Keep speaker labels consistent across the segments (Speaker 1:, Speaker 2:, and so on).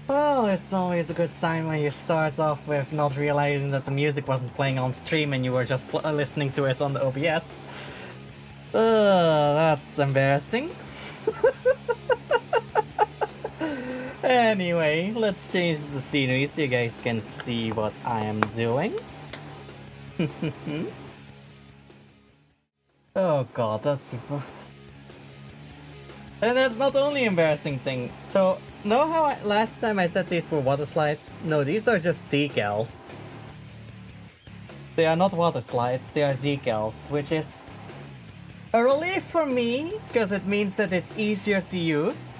Speaker 1: Well, it's always a good sign when you start off with not realizing that the music wasn't playing on stream and you were just listening to it on the OBS. That's embarrassing. Anyway, let's change the scenery so you guys can see what I am doing. Oh god, that's... And that's not the only embarrassing thing. So, know how last time I said these were water slides? No, these are just decals. They are not water slides, they are decals, which is a relief for me, because it means that it's easier to use.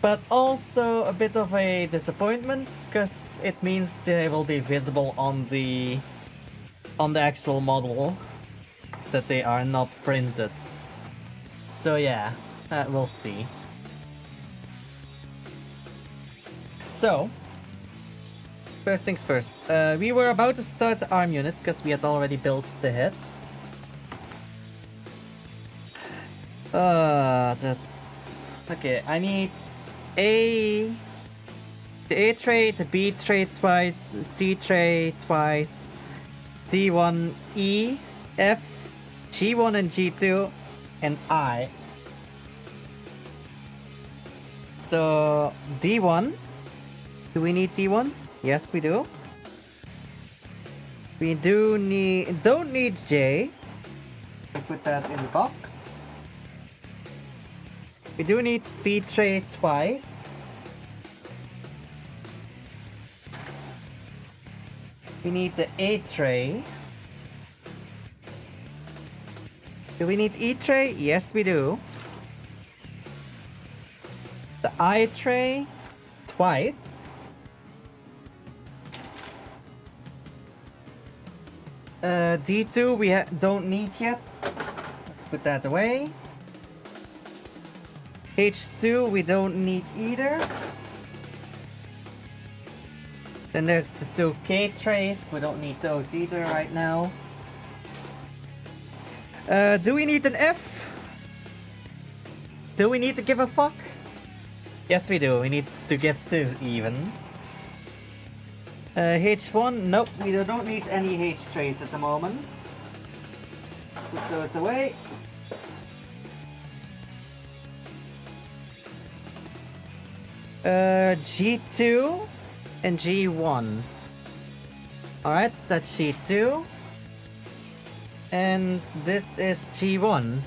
Speaker 1: But also a bit of a disappointment, because it means they will be visible on the actual model, that they are not printed. So yeah, we'll see. So, first things first, we were about to start the arm unit because we had already built the hits. That's... Okay, I need the A tray, the B tray twice, C tray twice, D1, E, F, G1 and G2, and I. So, D1. Do we need D1? Yes, we do. We don't need J. We put that in the box. We do need C tray twice. We need the A tray. Do we need E tray? Yes, we do. The I tray twice. D2 we don't need yet. Let's put that away. H2 we don't need either. Then there's the 2K trays. We don't need those either right now. Do we need an F? Do we need to give a fuck? Yes, we do. We need to give 2 even. H1, nope, we don't need any H trays at the moment. Let's put those away. G2 and G1. Alright, so that's G2. And this is G1.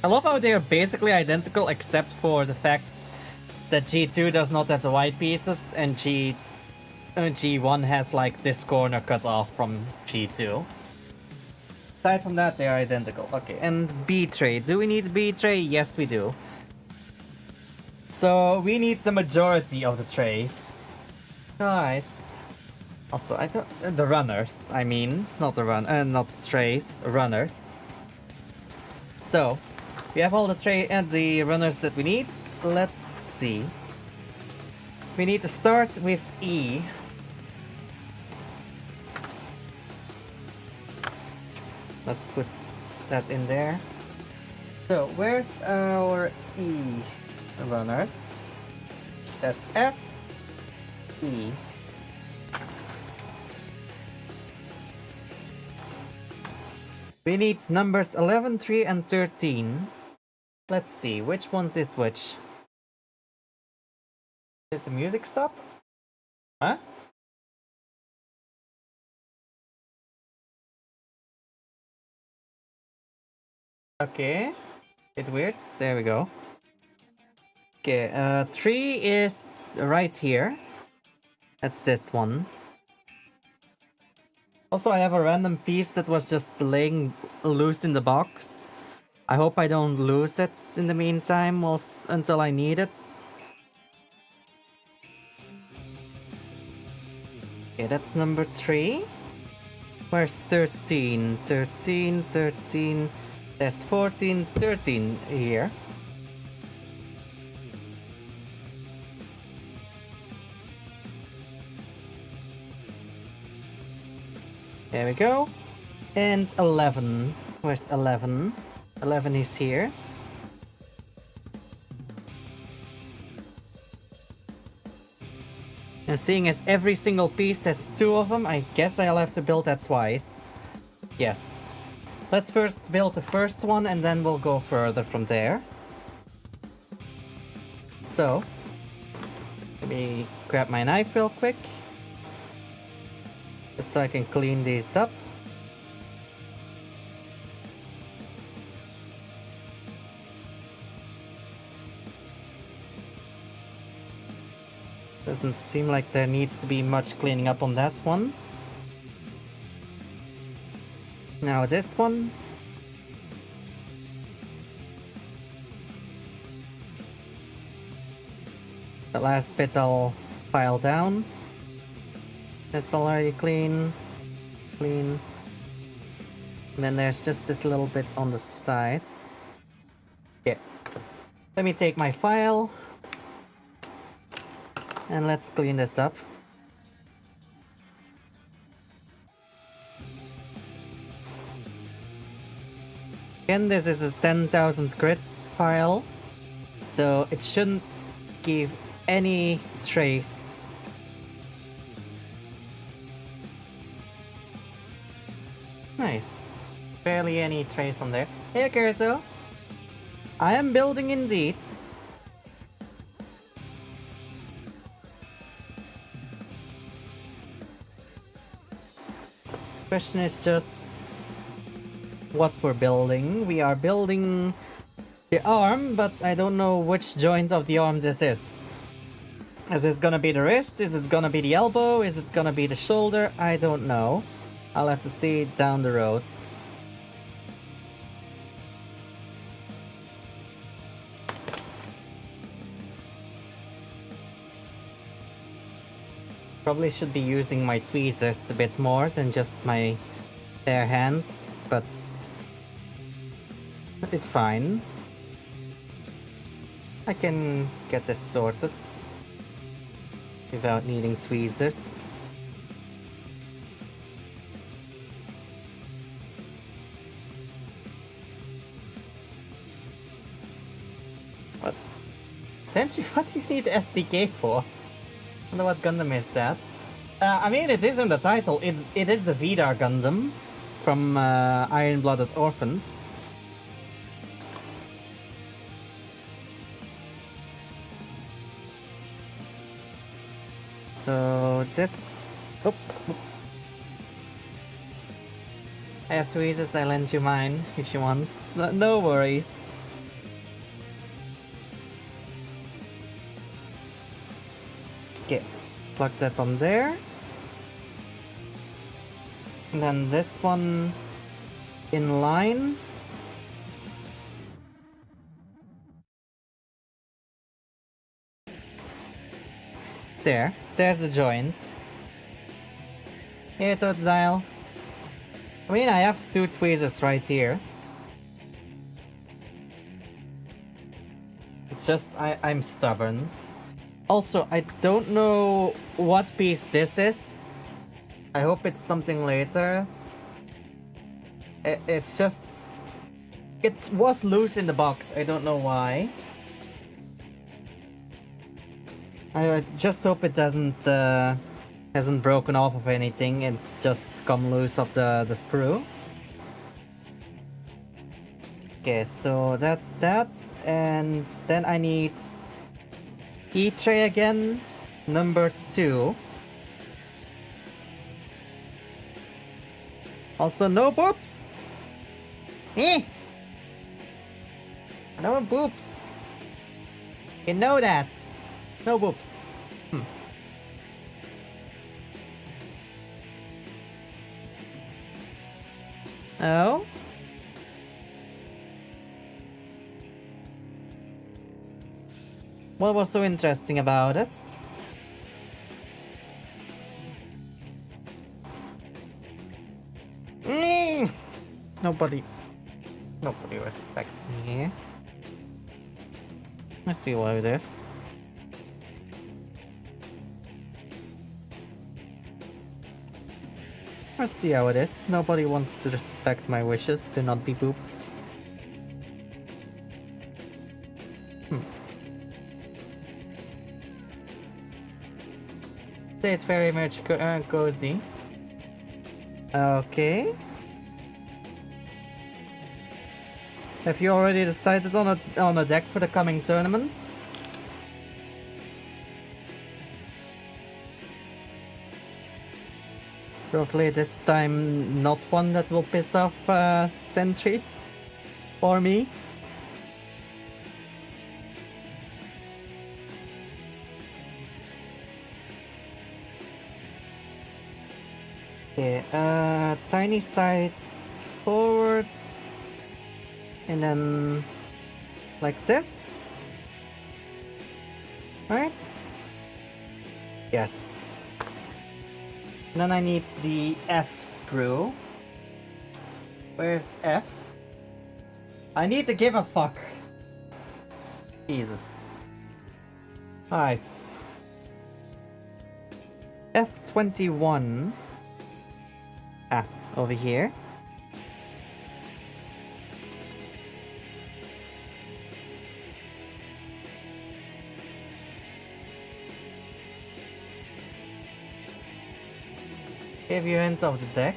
Speaker 1: I love how they are basically identical except for the fact that G2 does not have the white pieces and G1 has like this corner cut off from G2. Aside from that, they are identical. Okay, and B tray. Do we need B tray? Yes, we do. So we need the majority of the trays. Alright. Also, I don't... the runners, I mean. Not the not trays, runners. So, we have all the tray and the runners that we need. Let's see. We need to start with E. Let's put that in there. So, where's our E runners? That's F, E. We need numbers 11, 3, and 13. Let's see, which one's is which? Did the music stop? Huh? Okay. Bit weird. There we go. Okay, 3 is right here. That's this one. Also, I have a random piece that was just laying loose in the box. I hope I don't lose it in the meantime until I need it. Okay, that's number 3. Where's 13? 13, 13. There's 14, 13 here. There we go. And 11. Where's 11? 11 is here. Seeing as every single piece has 2 of them, I guess I'll have to build that twice. Yes. Let's first build the first one and then we'll go further from there. So, let me grab my knife real quick. Just so I can clean these up. Doesn't seem like there needs to be much cleaning up on that one. Now this one. The last bit I'll file down. That's already clean. Clean. And then there's just this little bit on the sides. Yeah. Let me take my file. And let's clean this up. Again, this is a 10,000 crits file, so it shouldn't give any trace. Nice. Barely any trace on there. Hey, Kirito. I am building indeed. Question is just what we're building. We are building the arm, but I don't know which joint of the arm this is. Is this gonna be the wrist? Is it gonna be the elbow? Is it gonna be the shoulder? I don't know. I'll have to see down the road. Probably should be using my tweezers a bit more than just my bare hands, but it's fine. I can get this sorted without needing tweezers. What? Sentry, what do you need SDK for? I wonder what Gundam is that. I mean, it is in the title. It is the Vidar Gundam from Iron-Blooded Orphans. So this... Oop. I have tweezers, I'll lend you mine if you want. No worries. Okay, plug that on there. And then this one in line. There's the joints. Here, Toadsdial. I mean, I have 2 tweezers right here. It's just, I'm stubborn. Also, I don't know what piece this is. I hope it's something later. It's just... It was loose in the box, I don't know why. I just hope it hasn't broken off of anything, it's just come loose of the sprue. Okay, so that's that, and then I need E-tray again, number 2. Also, no boobs! Eh! No boobs! You know that! No boobs. Oh? What was so interesting about it? Nobody respects me. Let's deal with this. Let's see how it is. Nobody wants to respect my wishes to not be booped. It's very much cozy. Okay. Have you already decided on a deck for the coming tournaments? Hopefully this time not one that will piss off Sentry or me. Okay, tiny sides forwards, and then like this, right? Yes. And then I need the F screw. Where's F? I need to give a fuck. Jesus. Alright. F21. Ah, over here. Give you hints of the deck.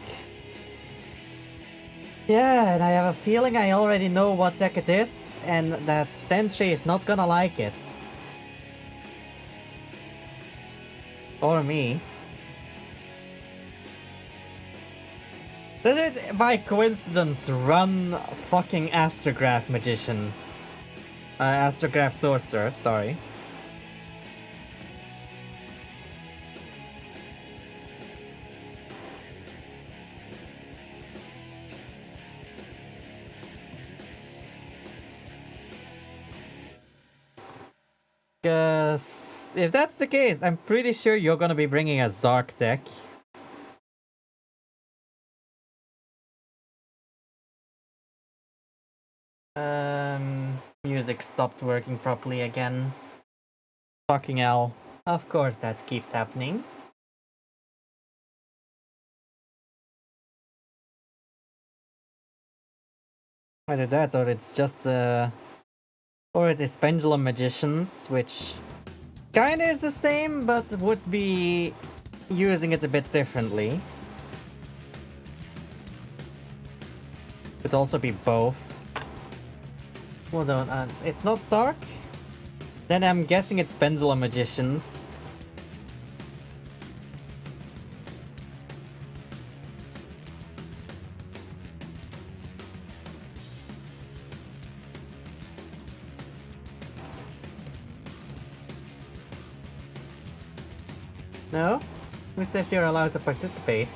Speaker 1: Yeah, and I have a feeling I already know what deck it is, and that Sentry is not gonna like it. Or me. Does it, by coincidence, run fucking Astrograph Magician? Astrograph Sorcerer, sorry. Cause if that's the case, I'm pretty sure you're gonna be bringing a Zark deck. Music stopped working properly again. Fucking hell. Of course that keeps happening. Either that or it's just or it is Pendulum Magicians, which kinda is the same, but would be using it a bit differently. Could also be both. Hold on, it's not Zark? Then I'm guessing it's Pendulum Magicians. No? Who says you're allowed to participate?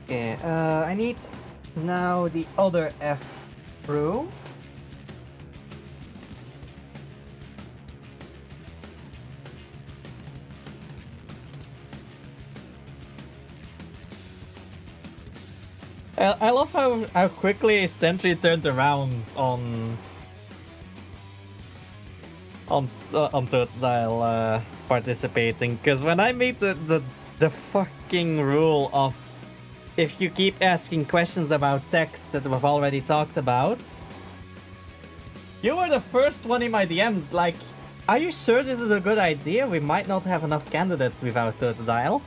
Speaker 1: Okay, I need now the other F through. I love how quickly Sentry turned around on Totodile participating, because when I made the fucking rule of if you keep asking questions about text that we've already talked about, you were the first one in my DMs like, are you sure this is a good idea? We might not have enough candidates without Totodile.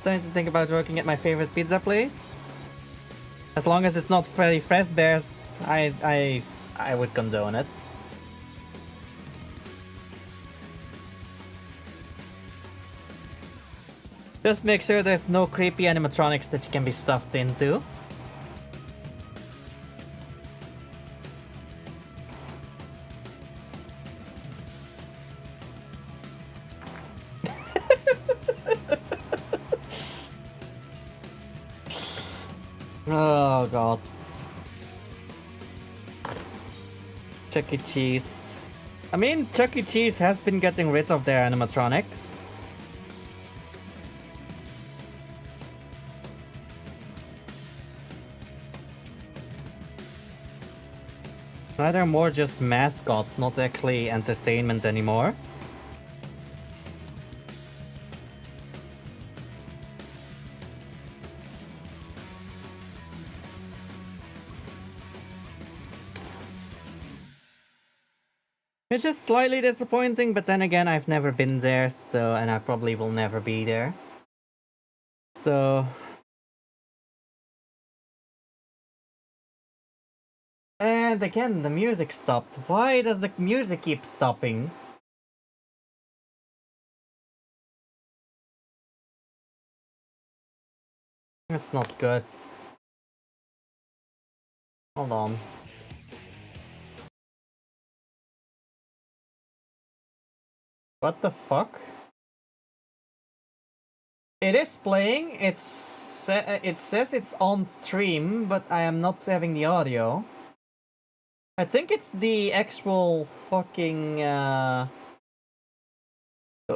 Speaker 1: Starting to think about working at my favorite pizza place. As long as it's not Freddy Fazbear's, I would condone it. Just make sure there's no creepy animatronics that you can be stuffed into. Oh god. Chuck E. Cheese. I mean, Chuck E. Cheese has been getting rid of their animatronics. Now they're more just mascots, not actually entertainment anymore. Which is slightly disappointing, but then again, I've never been there, so, and I probably will never be there. So... And again, the music stopped. Why does the music keep stopping? That's not good. Hold on. What the fuck? It is playing, it says it's on stream, but I am not having the audio. I think it's the actual fucking the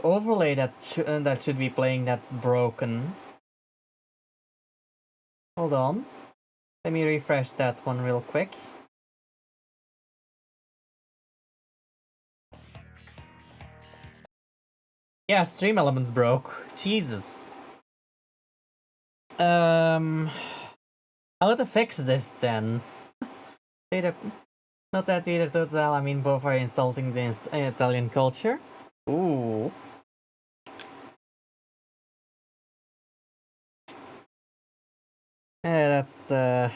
Speaker 1: overlay that should be playing that's broken. Hold on. Let me refresh that one real quick. Yeah, stream elements broke. Jesus. How to fix this then? Not that either total, I mean both are insulting the Italian culture. Ooh. Yeah, that's at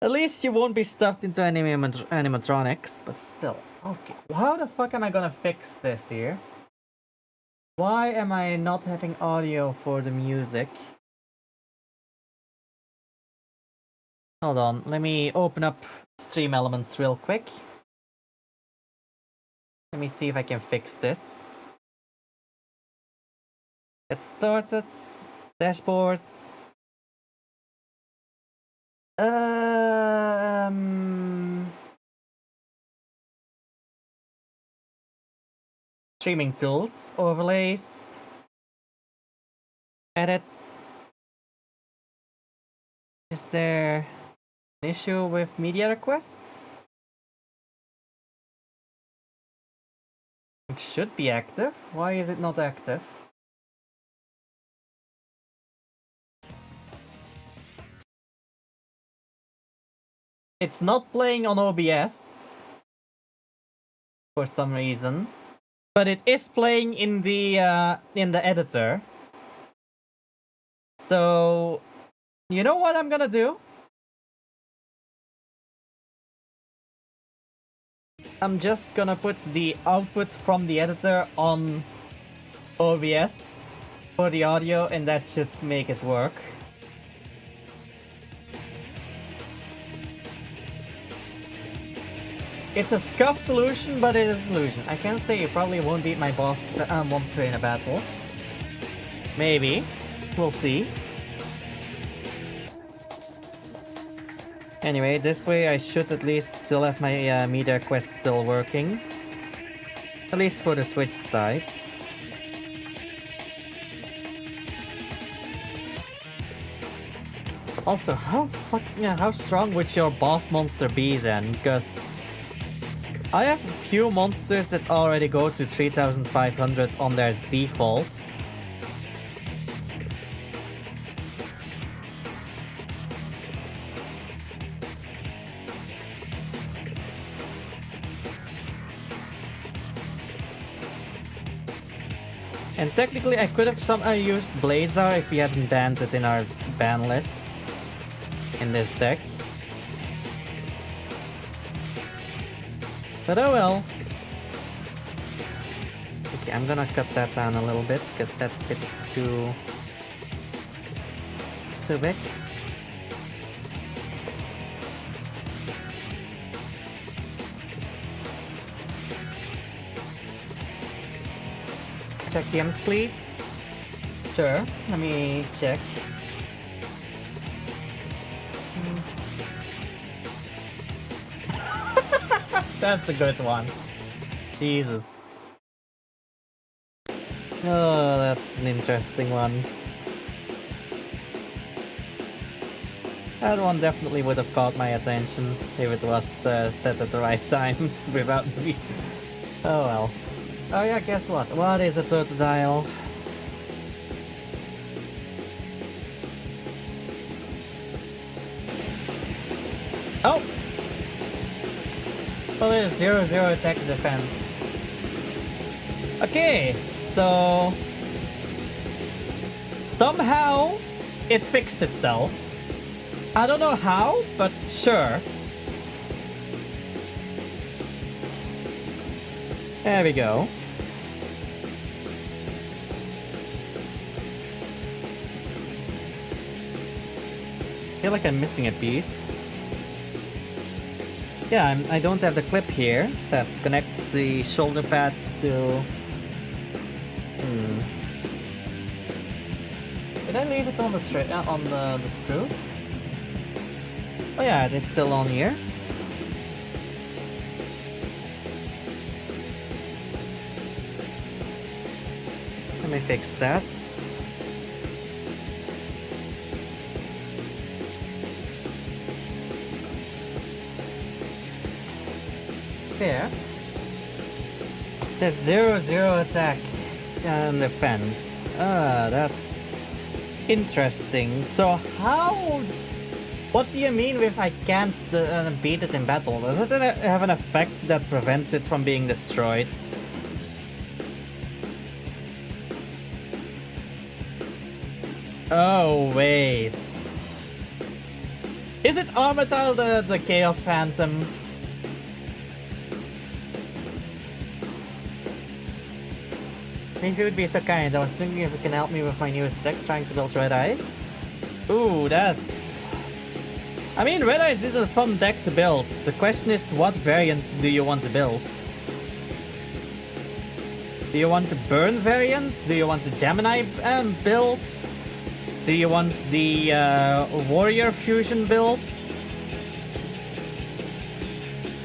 Speaker 1: least you won't be stuffed into any animatronics, but still. Okay, how the fuck am I gonna fix this here? Why am I not having audio for the music? Hold on, let me open up Stream Elements real quick. Let me see if I can fix this. Get started. Dashboards. Streaming tools, overlays, edits. Is there an issue with media requests? It should be active. Why is it not active? It's not playing on OBS for some reason, but it is playing in the editor. So, you know what I'm gonna do? I'm just gonna put the output from the editor on OBS for the audio, and that should make it work. It's a scuff solution, but it is a solution. I can say you probably won't beat my boss monster in a battle. Maybe. We'll see. Anyway, this way I should at least still have my media quest still working. At least for the Twitch sides. Also, how strong would your boss monster be then? Because I have a few monsters that already go to 3500 on their defaults. And technically I could have used Blazar if we hadn't banned it in our ban lists in this deck. But oh well. Okay, I'm gonna cut that down a little bit because that's a bit too big. Check DMs, please. Sure, let me check. That's a good one. Jesus. Oh, that's an interesting one. That one definitely would have caught my attention if it was set at the right time without me. Oh well. Oh yeah, guess what? What is a Totodile? Oh! Well, it is 0-0 attack defense. Okay, so... somehow it fixed itself. I don't know how, but sure. There we go. I feel like I'm missing a piece. Yeah, I don't have the clip here that connects the shoulder pads to... Did I leave it on the screws? Oh yeah, it is still on here. Let me fix that. There. There's 0-0 attack and defense. That's interesting. So how... what do you mean with I can't beat it in battle? Does it have an effect that prevents it from being destroyed? Oh, wait. Is it Armatile the Chaos Phantom? If you would be so kind, I was thinking if you can help me with my newest deck trying to build Red Eyes. Ooh, that's... I mean, Red Eyes is a fun deck to build. The question is, what variant do you want to build? Do you want the Burn variant? Do you want the Gemini build? Do you want the Warrior Fusion build?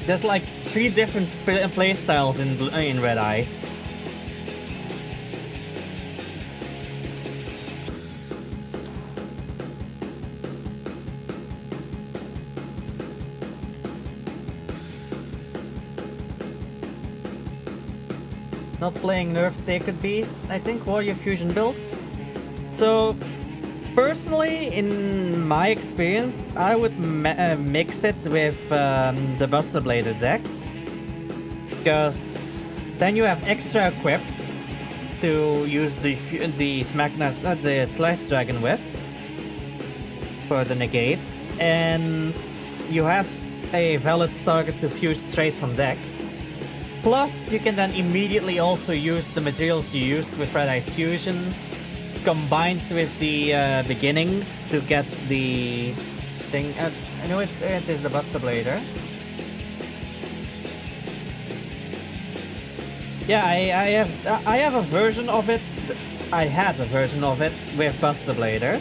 Speaker 1: There's like 3 different playstyles in Red Eyes. Not playing Nerfed Sacred Beasts, I think Warrior Fusion build. So, personally, in my experience, I would mix it with the Buster Blader deck. Because then you have extra equips to use the Slash Dragon with for the negates. And you have a valid target to fuse straight from deck. Plus, you can then immediately also use the materials you used with Red Eyes Fusion, combined with the beginnings to get the thing. I know it is the Buster Blader. Yeah, I have a version of it. I had a version of it with Buster Blader,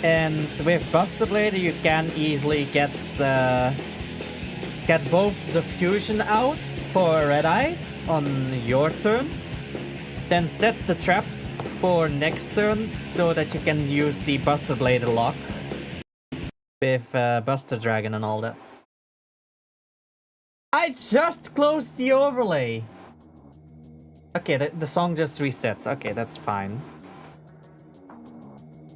Speaker 1: and with Buster Blader you can easily get both the fusion out for Red Eyes on your turn, then set the traps for next turn so that you can use the Buster Blader lock with Buster Dragon and all that. I just closed the overlay! Okay, the song just resets. Okay, that's fine.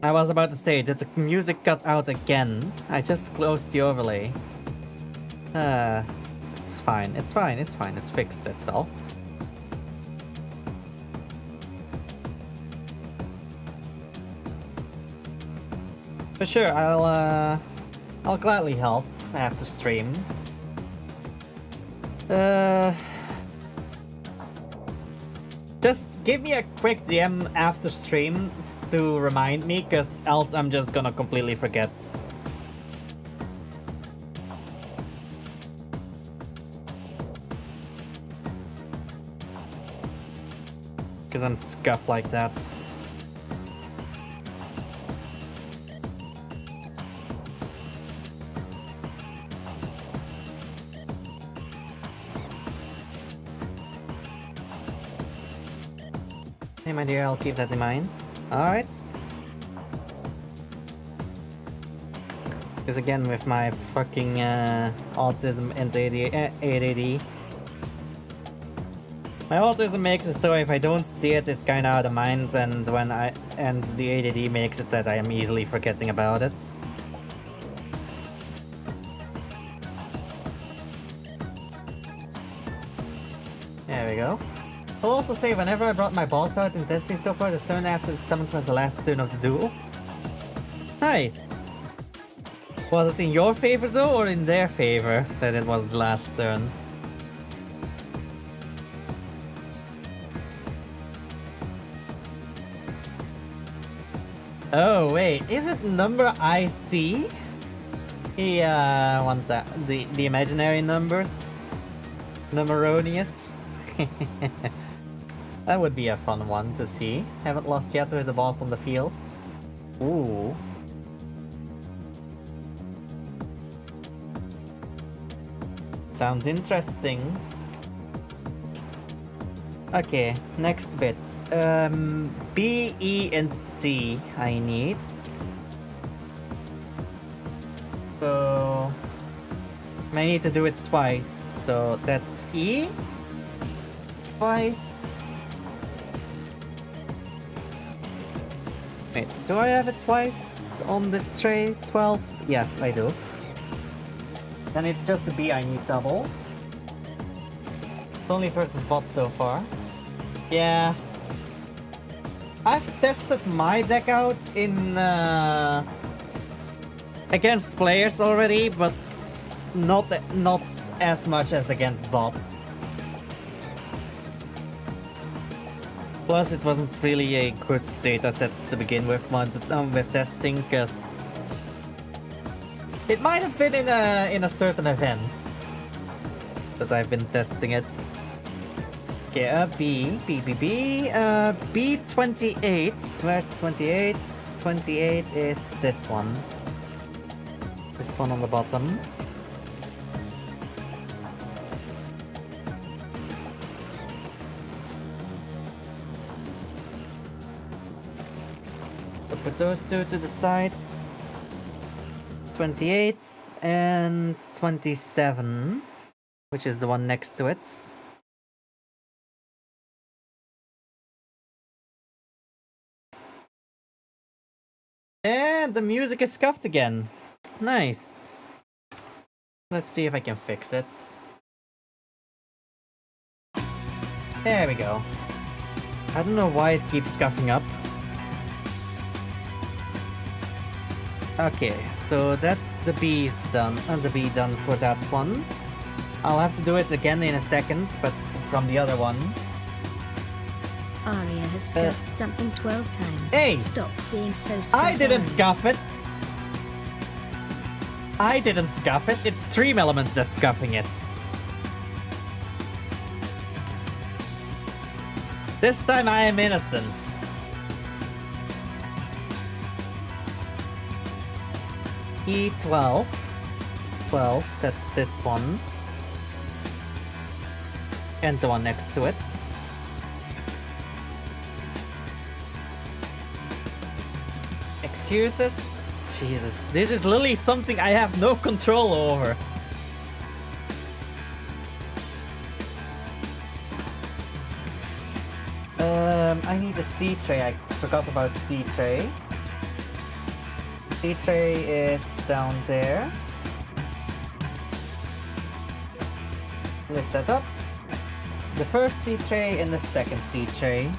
Speaker 1: I was about to say, did the music cut out again? I just closed the overlay. It's fine, it's fine, it's fine, it's fixed itself. For sure, I'll gladly help after stream. Just give me a quick DM after stream to remind me, cause else I'm just gonna completely forget. Cause I'm scuffed like that. Hey my dear, I'll keep that in mind. Alright. Because again, with my fucking autism and ADD, my autism makes it so if I don't see it, it's kind of out of mind, and the ADD makes it that I am easily forgetting about it. There we go. I'll also say, whenever I brought my boss out in testing so far, the turn after the summon was the last turn of the duel. Nice! Was it in your favor though, or in their favor that it was the last turn? Oh wait, is it number I see? Yeah, want that. The imaginary numbers? Numeronius? That would be a fun one to see. Haven't lost yet with the boss on the fields. Ooh. Sounds interesting. Okay, next bits. B, E, and C I need. So I need to do it twice. So that's E. Twice. Wait, do I have it twice on this tray? 12? Yes, I do. Then it's just the B I need double. Only versus bot so far. Yeah. I've tested my deck out in against players already, but not as much as against bots. Plus, it wasn't really a good data set to begin with with testing, because it might have been in a certain event that I've been testing it. Okay, B28. Where's 28? 28 is this one. This one on the bottom. We'll put those two to the sides. 28 and 27, which is the one next to it. And the music is scuffed again. Nice. Let's see if I can fix it. There we go. I don't know why it keeps scuffing up. Okay, so that's the B's done, and the B done for that one. I'll have to do it again in a second, but from the other one.
Speaker 2: Aria has scuffed something 12 times.
Speaker 1: Hey!
Speaker 2: Stop being so scared.
Speaker 1: I didn't scuff it! I didn't scuff it, it's Stream Elements that's scuffing it. This time I am innocent. E12. 12, that's this one. And the one next to it. Excuses? Jesus, this is literally something I have no control over. I need a C tray. I forgot about C tray. C tray is down there. Lift that up. The first C tray and the second C tray.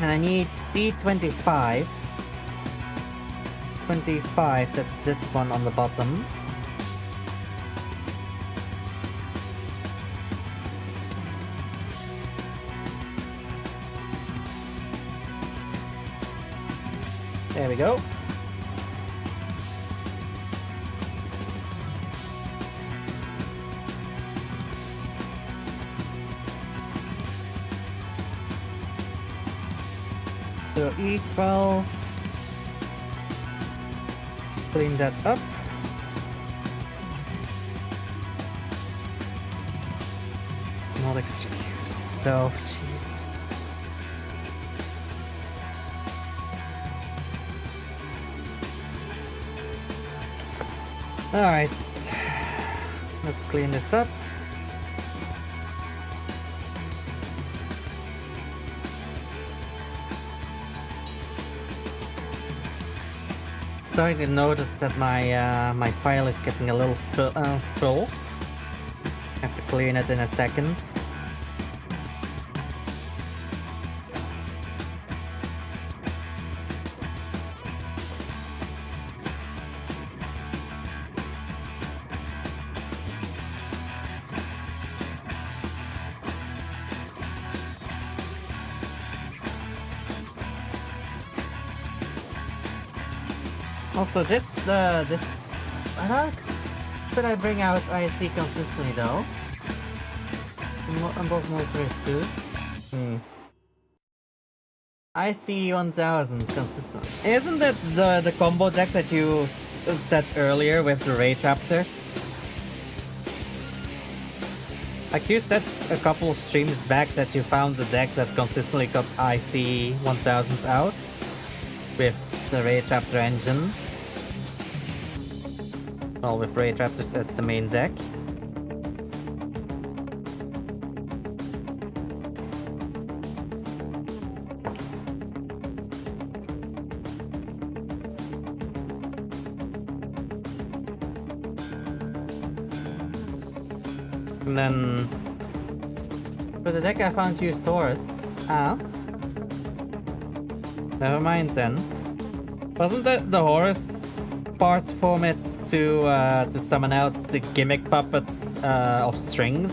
Speaker 1: And I need C25. 25, that's this one on the bottom. There we go. So E12. Clean that up. It's not excused though, Jesus. Alright. Let's clean this up. Starting to notice that my file is getting a little full. Have to clean it in a second. Also, this, could I bring out IC consistently though? On both most too. IC 1000 consistent. Isn't it the combo deck that you said earlier with the Ray Raptors? Like you said a couple of streams back that you found a deck that consistently got IC 1000 out with the Ray Raptor engine. Well, with Ray Raptors as the main deck. And then for the deck I found you Taurus. Never mind then. Wasn't the Horus part format to summon out the gimmick puppets of strings?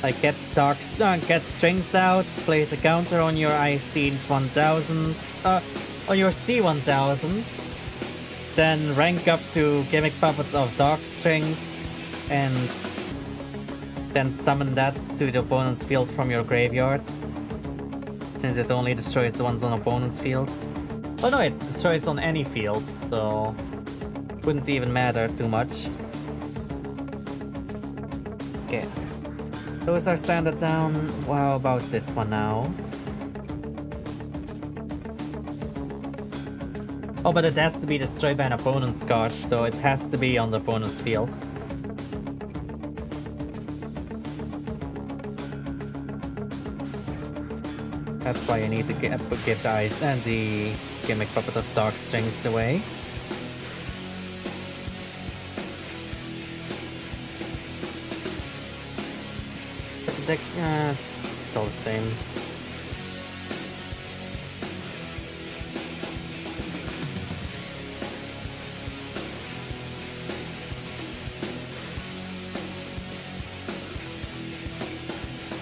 Speaker 1: Like get strings out, place a counter on your IC 1000s, on your C1000s, then rank up to gimmick puppets of dark strings, and then summon that to the opponent's field from your graveyards. Since it only destroys the ones on opponent's fields. Oh no, it destroys on any field, so wouldn't even matter too much. Okay. Those are standard down. How about this one now? Oh, but it has to be destroyed by an opponent's card, so it has to be on the opponent's fields. That's why you need to give the ice and the gimmick puppet of dark strings away. The deck, it's all the same.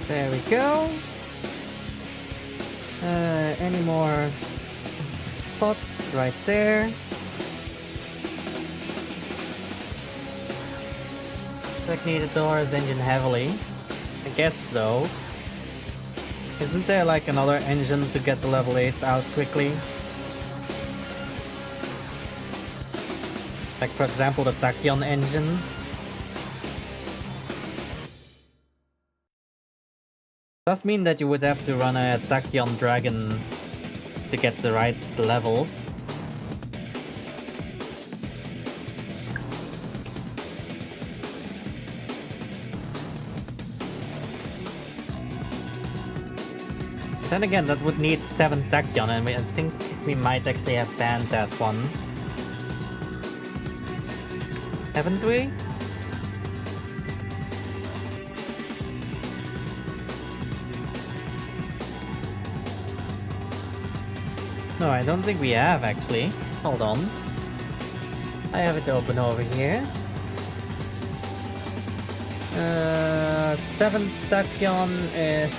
Speaker 1: There we go. Any more spots right there? Deck needed the Horus engine heavily. I guess so. Isn't there like another engine to get the level 8s out quickly? Like for example the Tachyon engine. Does mean that you would have to run a Tachyon Dragon to get the right levels. Then again, that would need 7 Tachyon, and I think we might actually have banned that one. Haven't we? No, I don't think we have actually. Hold on. I have it open over here. 7th Tachyon is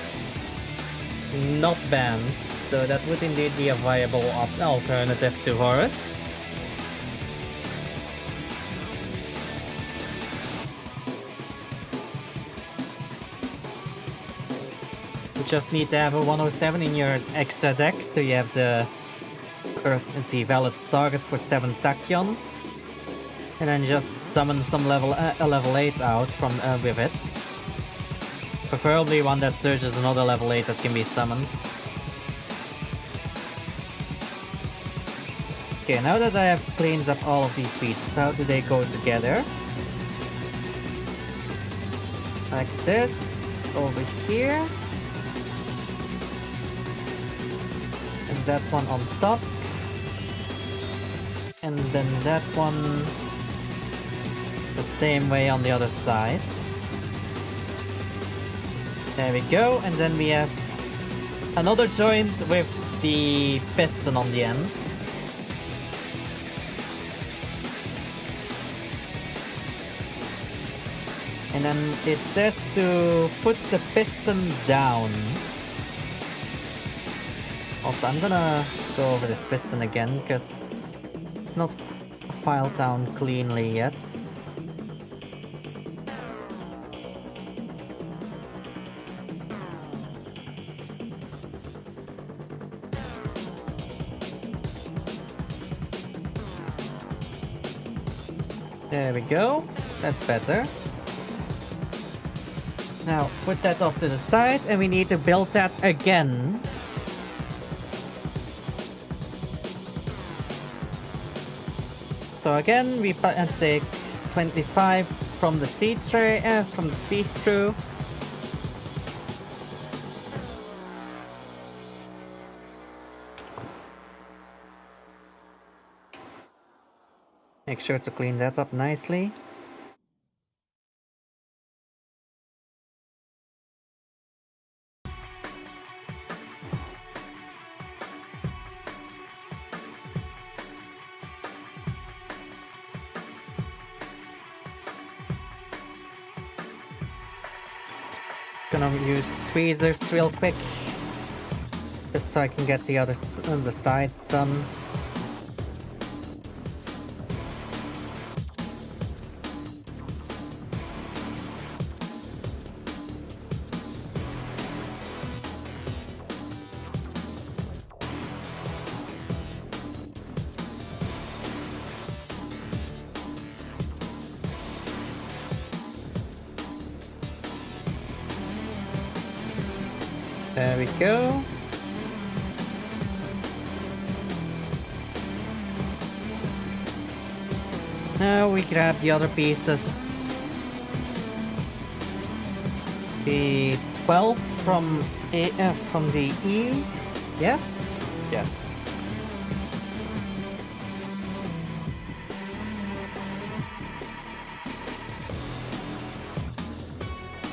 Speaker 1: not banned, so that would indeed be a viable alternative to Horus. You just need to have a 107 in your extra deck, so you have the valid target for 7 Tachyon. And then just summon some a level 8 out from with it. Preferably one that searches another level 8 that can be summoned. Okay, now that I have cleaned up all of these pieces, how do they go together? Like this, over here. And that's one on top. And then that's one the same way on the other side. There we go, and then we have another joint with the piston on the end. And then it says to put the piston down. Also, I'm gonna go over this piston again, because it's not filed down cleanly yet. There we go. That's better. Now, put that off to the side, and we need to build that again. So again, we take 25 from the C-tray, from the C-screw. Make sure to clean that up nicely. Gonna use tweezers real quick, just so I can get the other the sides done. There we go. Now we grab the other pieces. The 12 from from the E. Yes? Yes.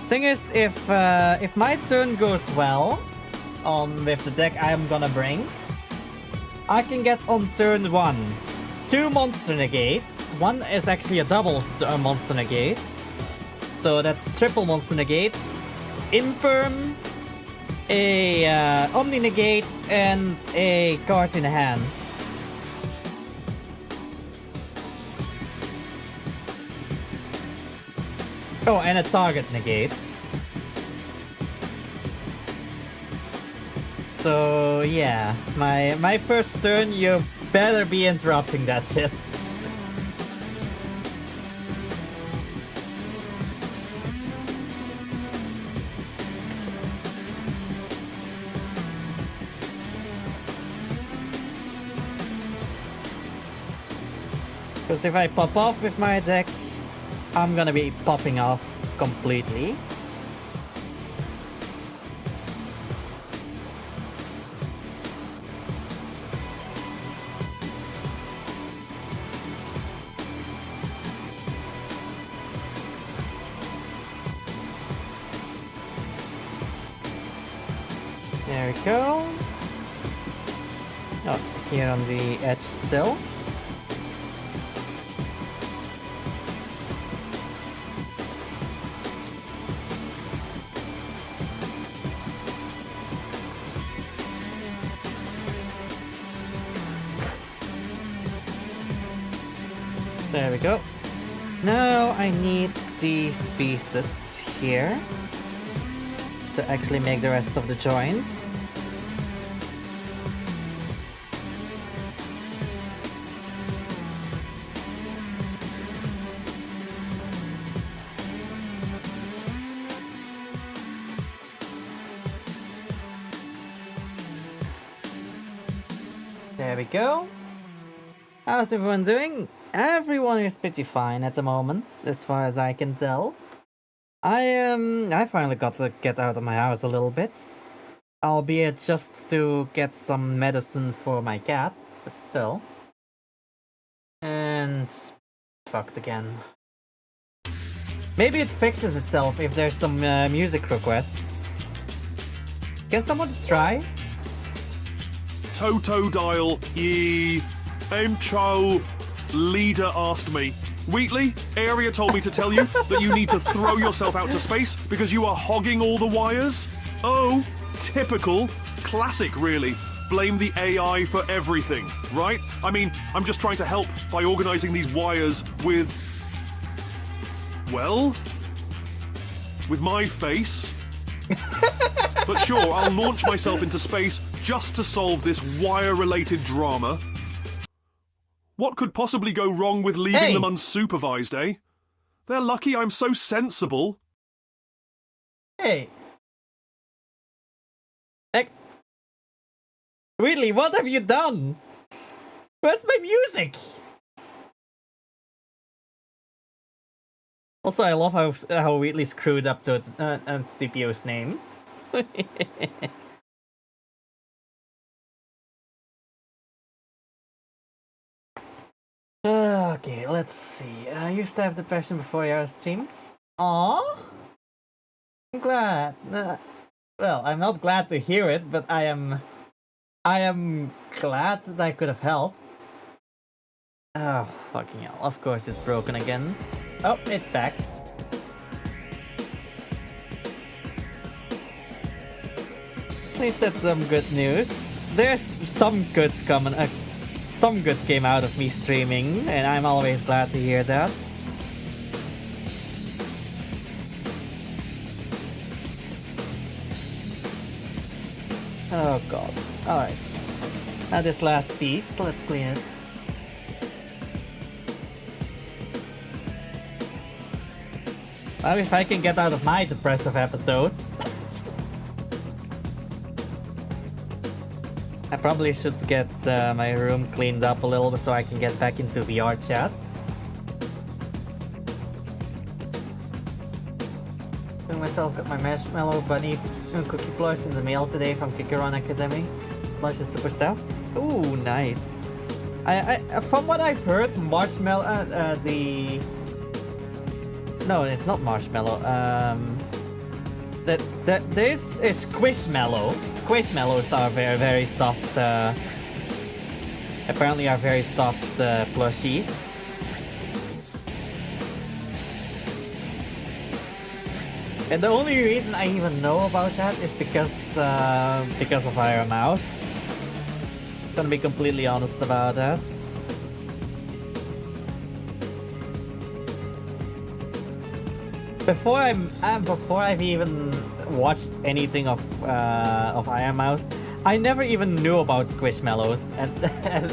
Speaker 1: Thing is, if my turn goes well on with the deck I'm gonna bring, I can get on turn 1 2 monster negates. One is actually a double monster negates, so that's triple monster negates, imperm, a omni negate, and a card in hand. Oh, and a target negates. So yeah, my first turn, you better be interrupting that shit. Because if I pop off with my deck, I'm gonna be popping off completely. There we go. Oh, here on the edge still. There we go. Now I need these pieces here to actually make the rest of the joints. There we go. How's everyone doing? Everyone is pretty fine at the moment, as far as I can tell. I finally got to get out of my house a little bit. Albeit just to get some medicine for my cats, but still. And fucked again. Maybe it fixes itself if there's some music requests. Can someone try?
Speaker 3: Toto dial ye. Cho leader asked me. Wheatley, Area told me to tell you that you need to throw yourself out to space because you are hogging all the wires. Oh, typical. Classic, really. Blame the AI for everything, right? I mean, I'm just trying to help by organizing these wires with... well... with my face. But sure, I'll launch myself into space just to solve this wire-related drama. What could possibly go wrong with leaving them unsupervised, eh? They're lucky I'm so sensible.
Speaker 1: Hey. Wheatley, what have you done? Where's my music? Also, I love how Wheatley screwed up to CPO's name. Okay, let's see. I used to have depression before your stream. Aww. I'm glad. Well, I'm not glad to hear it, but I am glad that I could have helped. Oh, fucking hell. Of course it's broken again. Oh, it's back. At least that's some good news. There's some goods coming. Some good came out of me streaming, and I'm always glad to hear that. Oh god. Alright. Now this last piece, let's clean it. Well, if I can get out of my depressive episodes. I probably should get my room cleaned up a little bit so I can get back into VR chats. Doing myself got my Marshmallow Bunny cookie plush in the mail today from Kikaron Academy. Plush is super soft. Ooh, nice. I from what I've heard, Marshmallow no, it's not Marshmallow. This is Squishmallow. Squishmallows are very, very soft. Apparently, are very soft plushies. And the only reason I even know about that is because of Iron Mouse. Gonna be completely honest about that. Before I've even watched anything of Iron Mouse, I never even knew about Squishmallows, and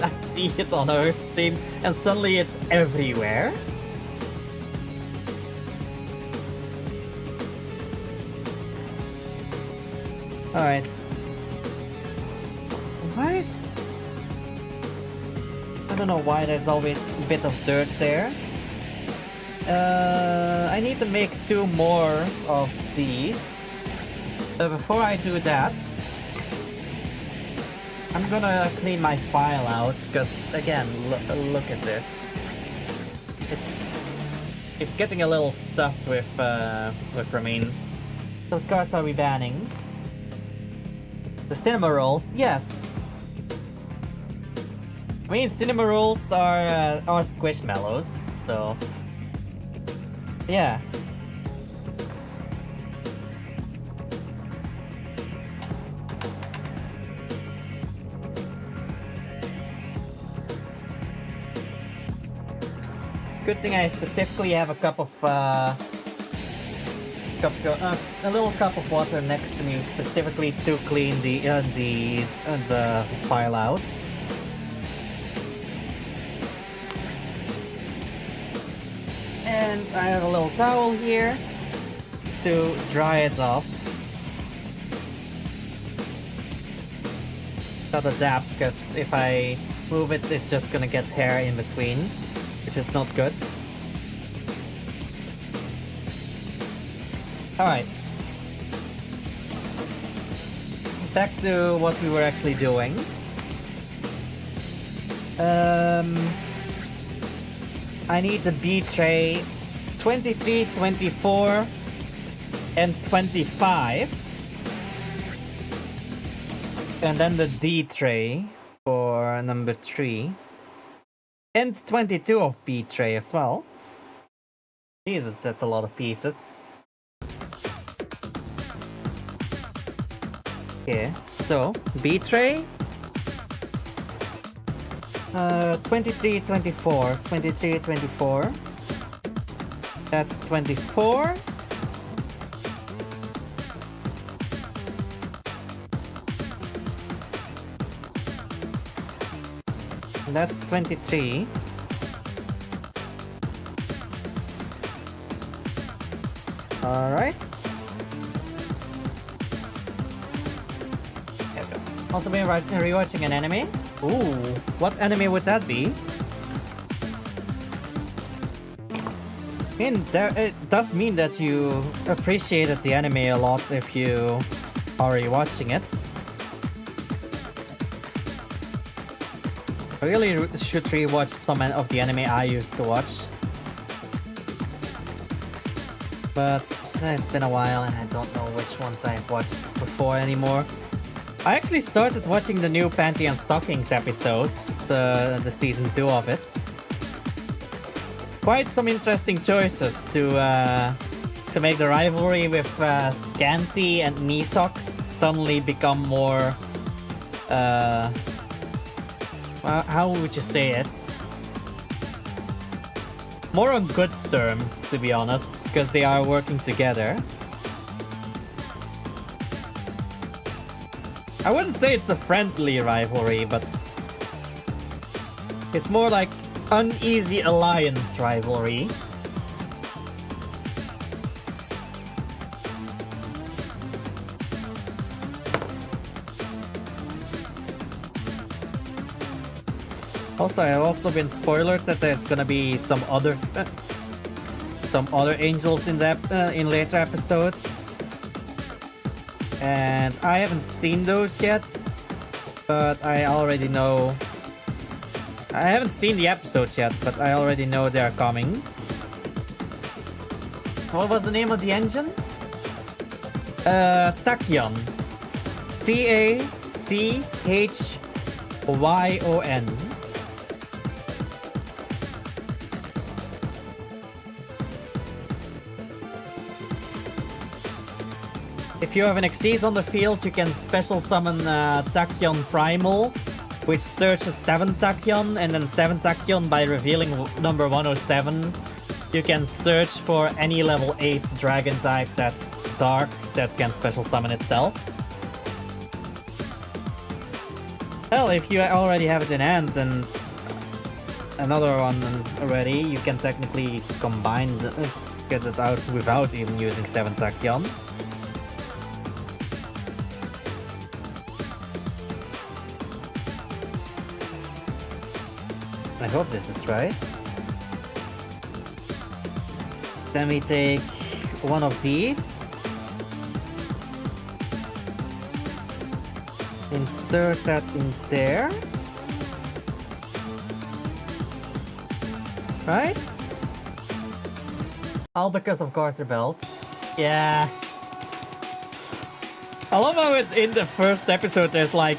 Speaker 1: I see it on her stream, and suddenly it's everywhere. Alright. I don't know why there's always a bit of dirt there. I need to make 2 more of these. But before I do that, I'm gonna clean my file out, because again, look at this. It's getting a little stuffed with remains. So what cards are we banning? The cinema rolls, yes. I mean, cinema rolls are Squishmallows, so yeah. Good thing I specifically have a cup of a little cup of water next to me, specifically to clean the file out. And I have a little towel here to dry it off. Got a dab, because if I move it, it's just gonna get hair in between, which is not good. Alright. Back to what we were actually doing. I need the B tray 23, 24, and 25. And then the D tray for number 3. And 22 of B tray as well. Jesus, that's a lot of pieces. Okay, so B tray. 23, 24, 23, 24. That's 24. And that's 23. Alright. Also been rewatching an anime. Ooh, what anime would that be? I mean, it does mean that you appreciated the anime a lot if you are rewatching it. I really should rewatch some of the anime I used to watch. But it's been a while and I don't know which ones I've watched before anymore. I actually started watching the new Panty and Stockings episodes, the season 2 of it. Quite some interesting choices to make the rivalry with Scanty and Knee Socks suddenly become more... how would you say it? More on good terms, to be honest, because they are working together. I wouldn't say it's a friendly rivalry, but it's more like uneasy alliance rivalry. Also, I've also been spoiled that there's gonna be some other angels in in later episodes. And I haven't seen those yet, but I already know... I haven't seen the episode yet, but I already know they're coming. What was the name of the engine? Tachyon. T-A-C-H-Y-O-N. If you have an Xyz on the field, you can special summon Tachyon Primal, which searches 7 Tachyon, and then 7 Tachyon by revealing number 107. You can search for any level 8 dragon type that's dark that can special summon itself. Well, if you already have it in hand and another one already, you can technically combine get it out without even using 7 Tachyon. I hope this is right. Then we take one of these. Insert that in there. Right? All because of Garter Belt. Yeah. I love how in the first episode there's like,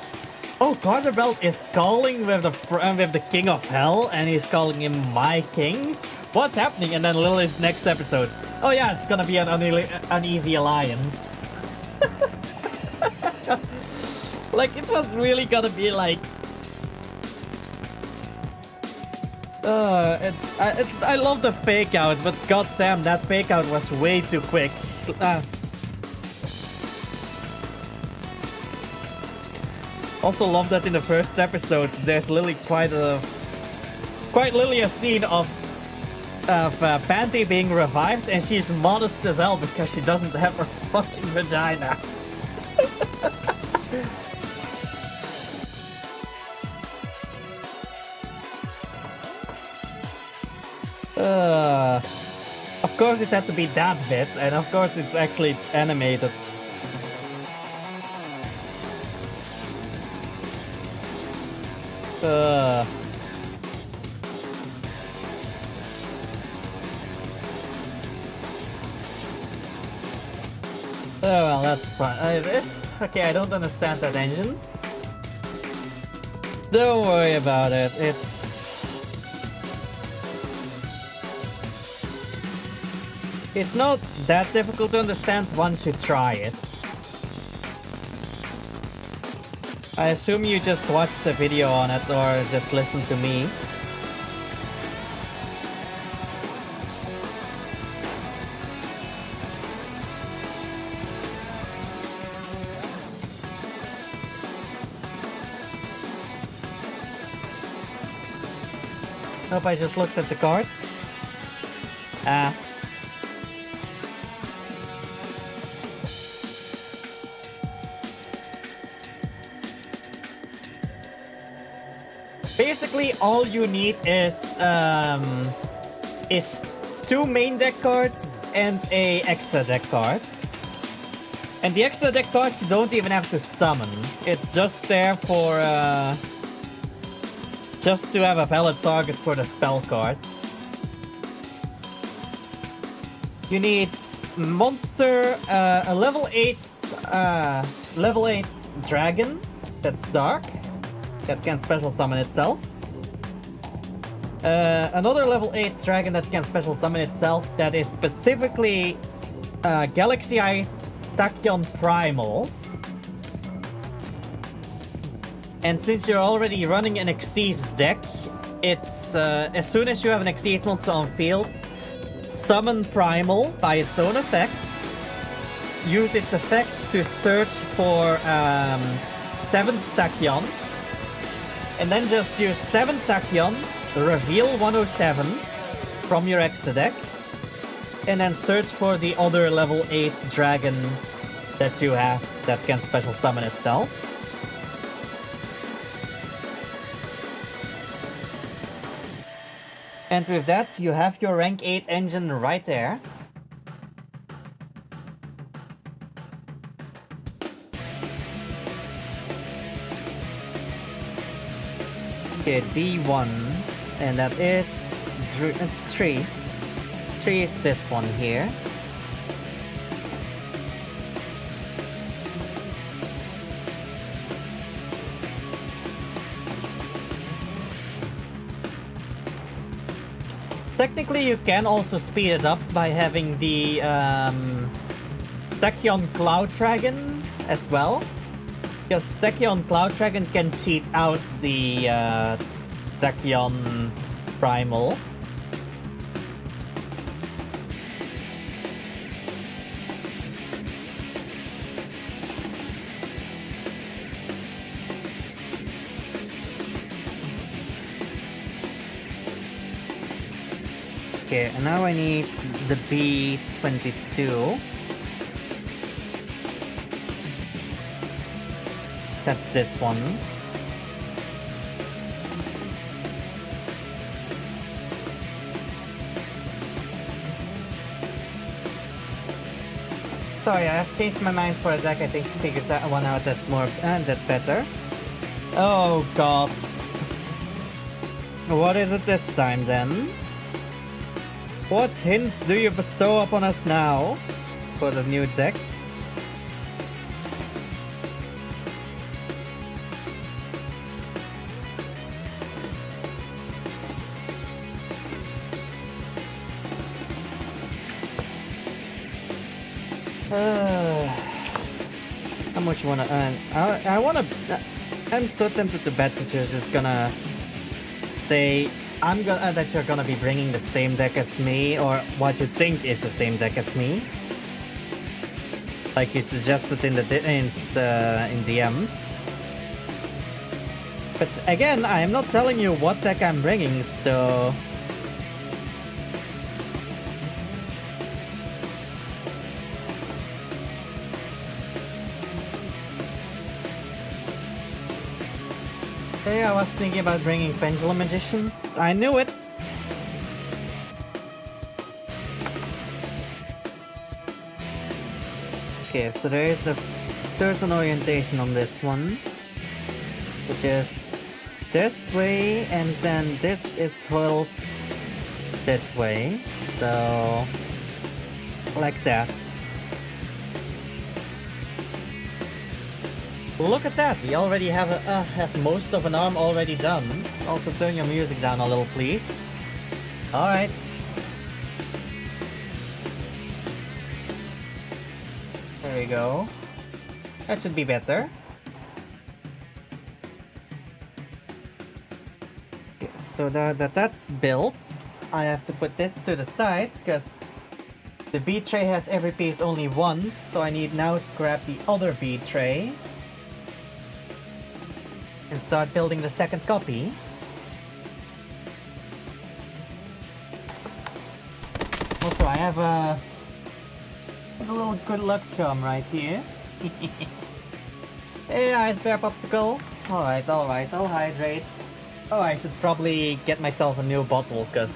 Speaker 1: oh, Garter Belt is calling with the King of Hell, and he's calling him my king. What's happening? And then Lily's next episode. Oh yeah, it's gonna be an uneasy alliance. Like, it was really gonna be like... I love the fake out, but goddamn, that fake out was way too quick. Also love that in the first episode there's literally quite literally a scene of Panty being revived, and she's modest as hell because she doesn't have her fucking vagina. Of course it had to be that bit, and of course it's actually animated. Oh well, that's fun. Okay, I don't understand that engine. Don't worry about it. It's not that difficult to understand once you try it. I assume you just watched the video on it or just listened to me. Hope I just looked at the cards. Basically, all you need is 2 main deck cards and a extra deck card. And the extra deck cards you don't even have to summon. It's just there for just to have a valid target for the spell cards. You need monster, a level 8 dragon that's dark, that can special summon itself. Another level 8 dragon that can special summon itself that is specifically Galaxy Ice Tachyon Primal. And since you're already running an Xyz deck, it's as soon as you have an Xyz monster on field, summon Primal by its own effect. Use its effect to search for 7th Tachyon. And then just use 7th Tachyon, reveal 107 from your extra deck. And then search for the other level 8 dragon that you have that can special summon itself. And with that, you have your rank 8 engine right there. Okay, D1, and that is 3. 3 is this one here. Technically, you can also speed it up by having the Tachyon Cloud Dragon as well. Because Tachyon Cloud Dragon can cheat out the Tachyon Primal. Okay, and now I need the B22. That's this one. Sorry, I have changed my mind for a deck. I think figured that one out. That's more, and that's better. Oh god. What is it this time then? What hints do you bestow upon us now for the new deck? How much you wanna earn? I wanna. I'm so tempted to bet that you're just gonna say that you're gonna be bringing the same deck as me, or what you think is the same deck as me, like you suggested in the in DMs. But again, I am not telling you what deck I'm bringing, so. Hey, I was thinking about bringing Pendulum Magicians. I knew it! Okay, so there is a certain orientation on this one, which is this way, and then this is hurled this way, so like that. Look at that, we already have most of an arm already done. Also turn your music down a little, please. Alright. There we go. That should be better. Okay, so that's built. I have to put this to the side because the bead tray has every piece only once, so I need now to grab the other bead tray and start building the second copy. Also, I have a little good luck charm right here. Hey, Ice Bear Popsicle. Alright, I'll hydrate. Oh, I should probably get myself a new bottle, because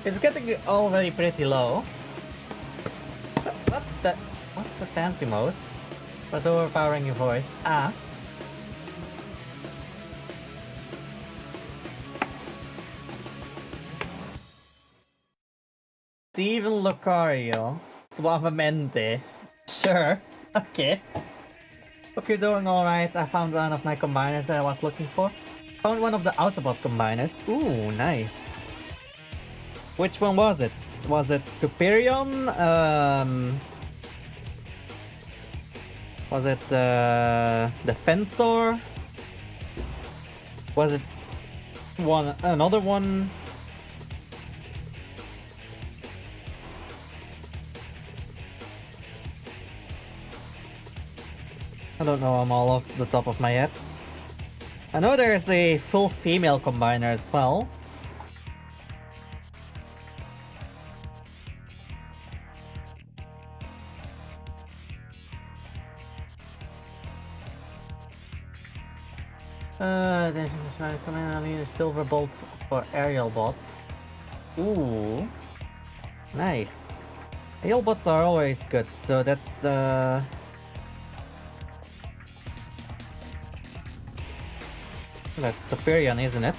Speaker 1: it's getting already pretty low. What's the fancy modes? What's overpowering your voice? Ah. Steven Lucario. Suavemente. Sure. Okay. Hope you're doing alright. I found one of my combiners that I was looking for. Found one of the Autobot combiners. Ooh, nice. Which one was it? Was it Superion? Was it Defensor? Was it another one? I don't know them all off the top of my head. I know there's a full female combiner as well. There's a commander leader Silver Bolt for aerial bots. Ooh. Nice. Aerial bots are always good, so that's that's Superion, isn't it?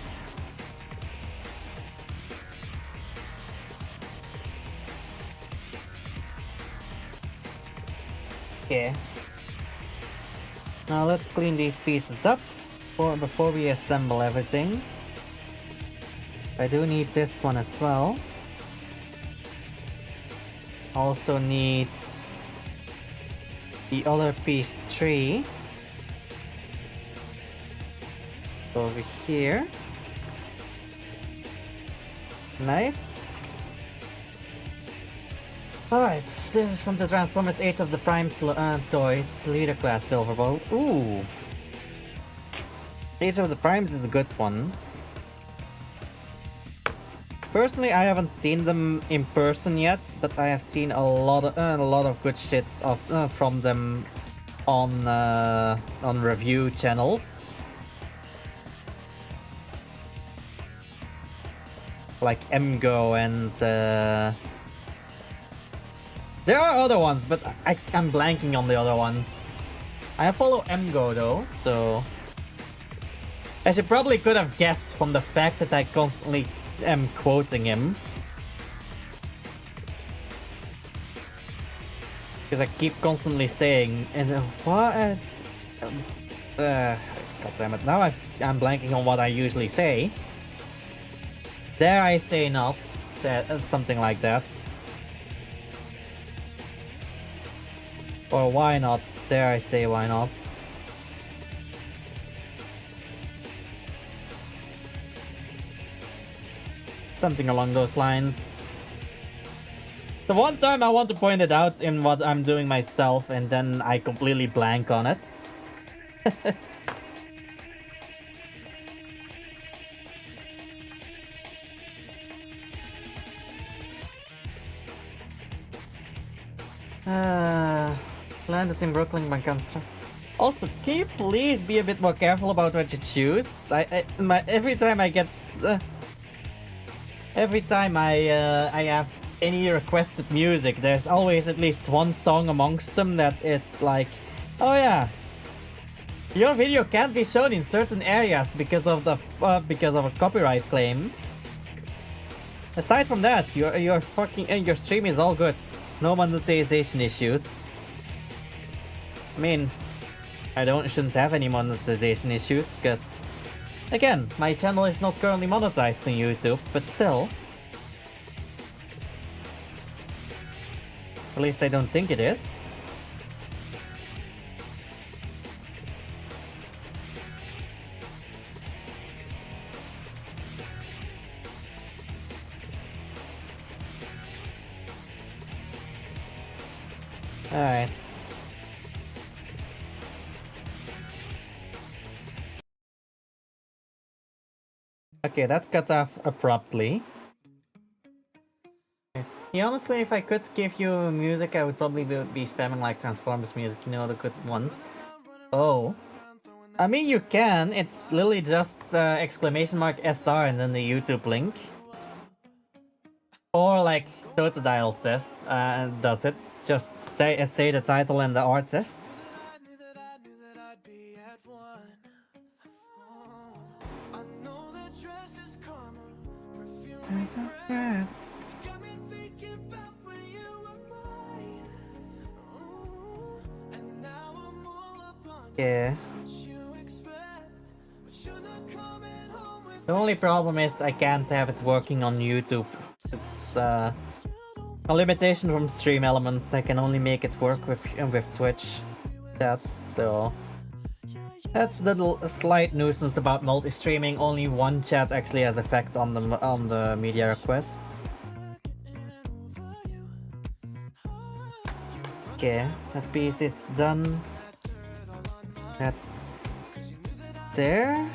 Speaker 1: Okay. Now let's clean these pieces up before we assemble everything. I do need this one as well. Also need the other piece 3. Over here. Nice. Alright, this is from the Transformers Age of the Prime Toys Leader Class Silverbolt. Ooh. Age of the Primes is a good one. Personally, I haven't seen them in person yet, but I have seen a lot of good shit from them on review channels. Like MGO and there are other ones, but I'm blanking on the other ones. I follow MGO though, so as you probably could have guessed from the fact that I constantly am quoting him. Because I keep constantly saying, and what? God damn it, now I'm blanking on what I usually say. Dare I say not, something like that. Or why not, dare I say why not. Something along those lines. The one time I want to point it out in what I'm doing myself and then I completely blank on it. Landed in Brooklyn by construct. Also, can you please be a bit more careful about what you choose? Every time I have any requested music, there's always at least one song amongst them that is like, oh yeah, your video can't be shown in certain areas because of the because of a copyright claim. Aside from that, your stream is all good. No monetization issues. I mean, I shouldn't have any monetization issues because, again, my channel is not currently monetized on YouTube, but still. At least I don't think it is. Alright. Okay, that cut off abruptly. Yeah, honestly, if I could give you music, I would probably be spamming like Transformers music, you know, the good ones. Oh. I mean, you can. It's literally just !SR and then the YouTube link. Or like Totodial says, does it. Just say the title and the artists. Yeah. The only problem is I can't have it working on YouTube. It's a limitation from Stream Elements. I can only make it work with Twitch. That's the slight nuisance about multi-streaming. Only one chat actually has effect on the media requests. Okay, that piece is done. That's there.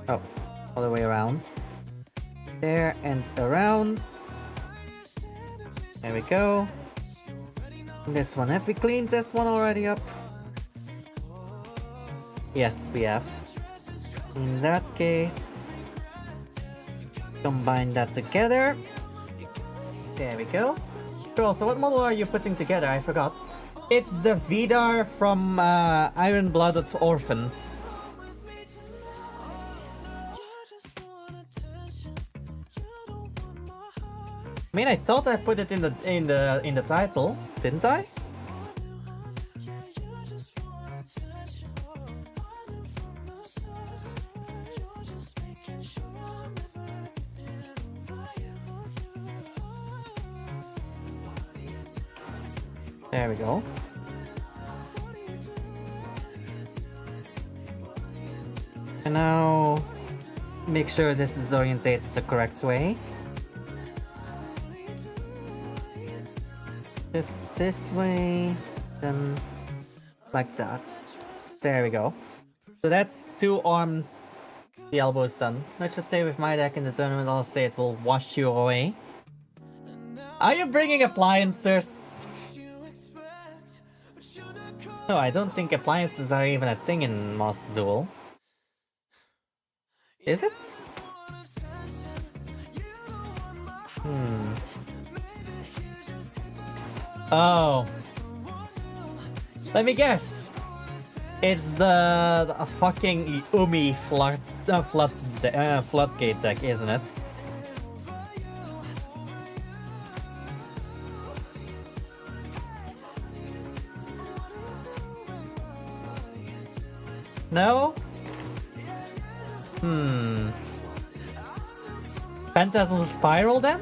Speaker 1: Oh, all the way around. There and around. There we go. This one, have we cleaned this one already up? Yes, we have. In that case, combine that together. There we go. Cool, so what model are you putting together? I forgot. It's the Vidar from Iron-Blooded Orphans. I mean, I thought I put it in the title, didn't I? There we go. And now make sure this is orientated the correct way. Just this way, then like that. There we go. So that's 2 arms, the elbows done. Let's just say with my deck in the tournament, I'll say it will wash you away. Are you bringing appliances? No, I don't think appliances are even a thing in Master Duel. Is it? Oh. Let me guess. It's the fucking Umi floodgate deck, isn't it? No? Phantasm Spiral then?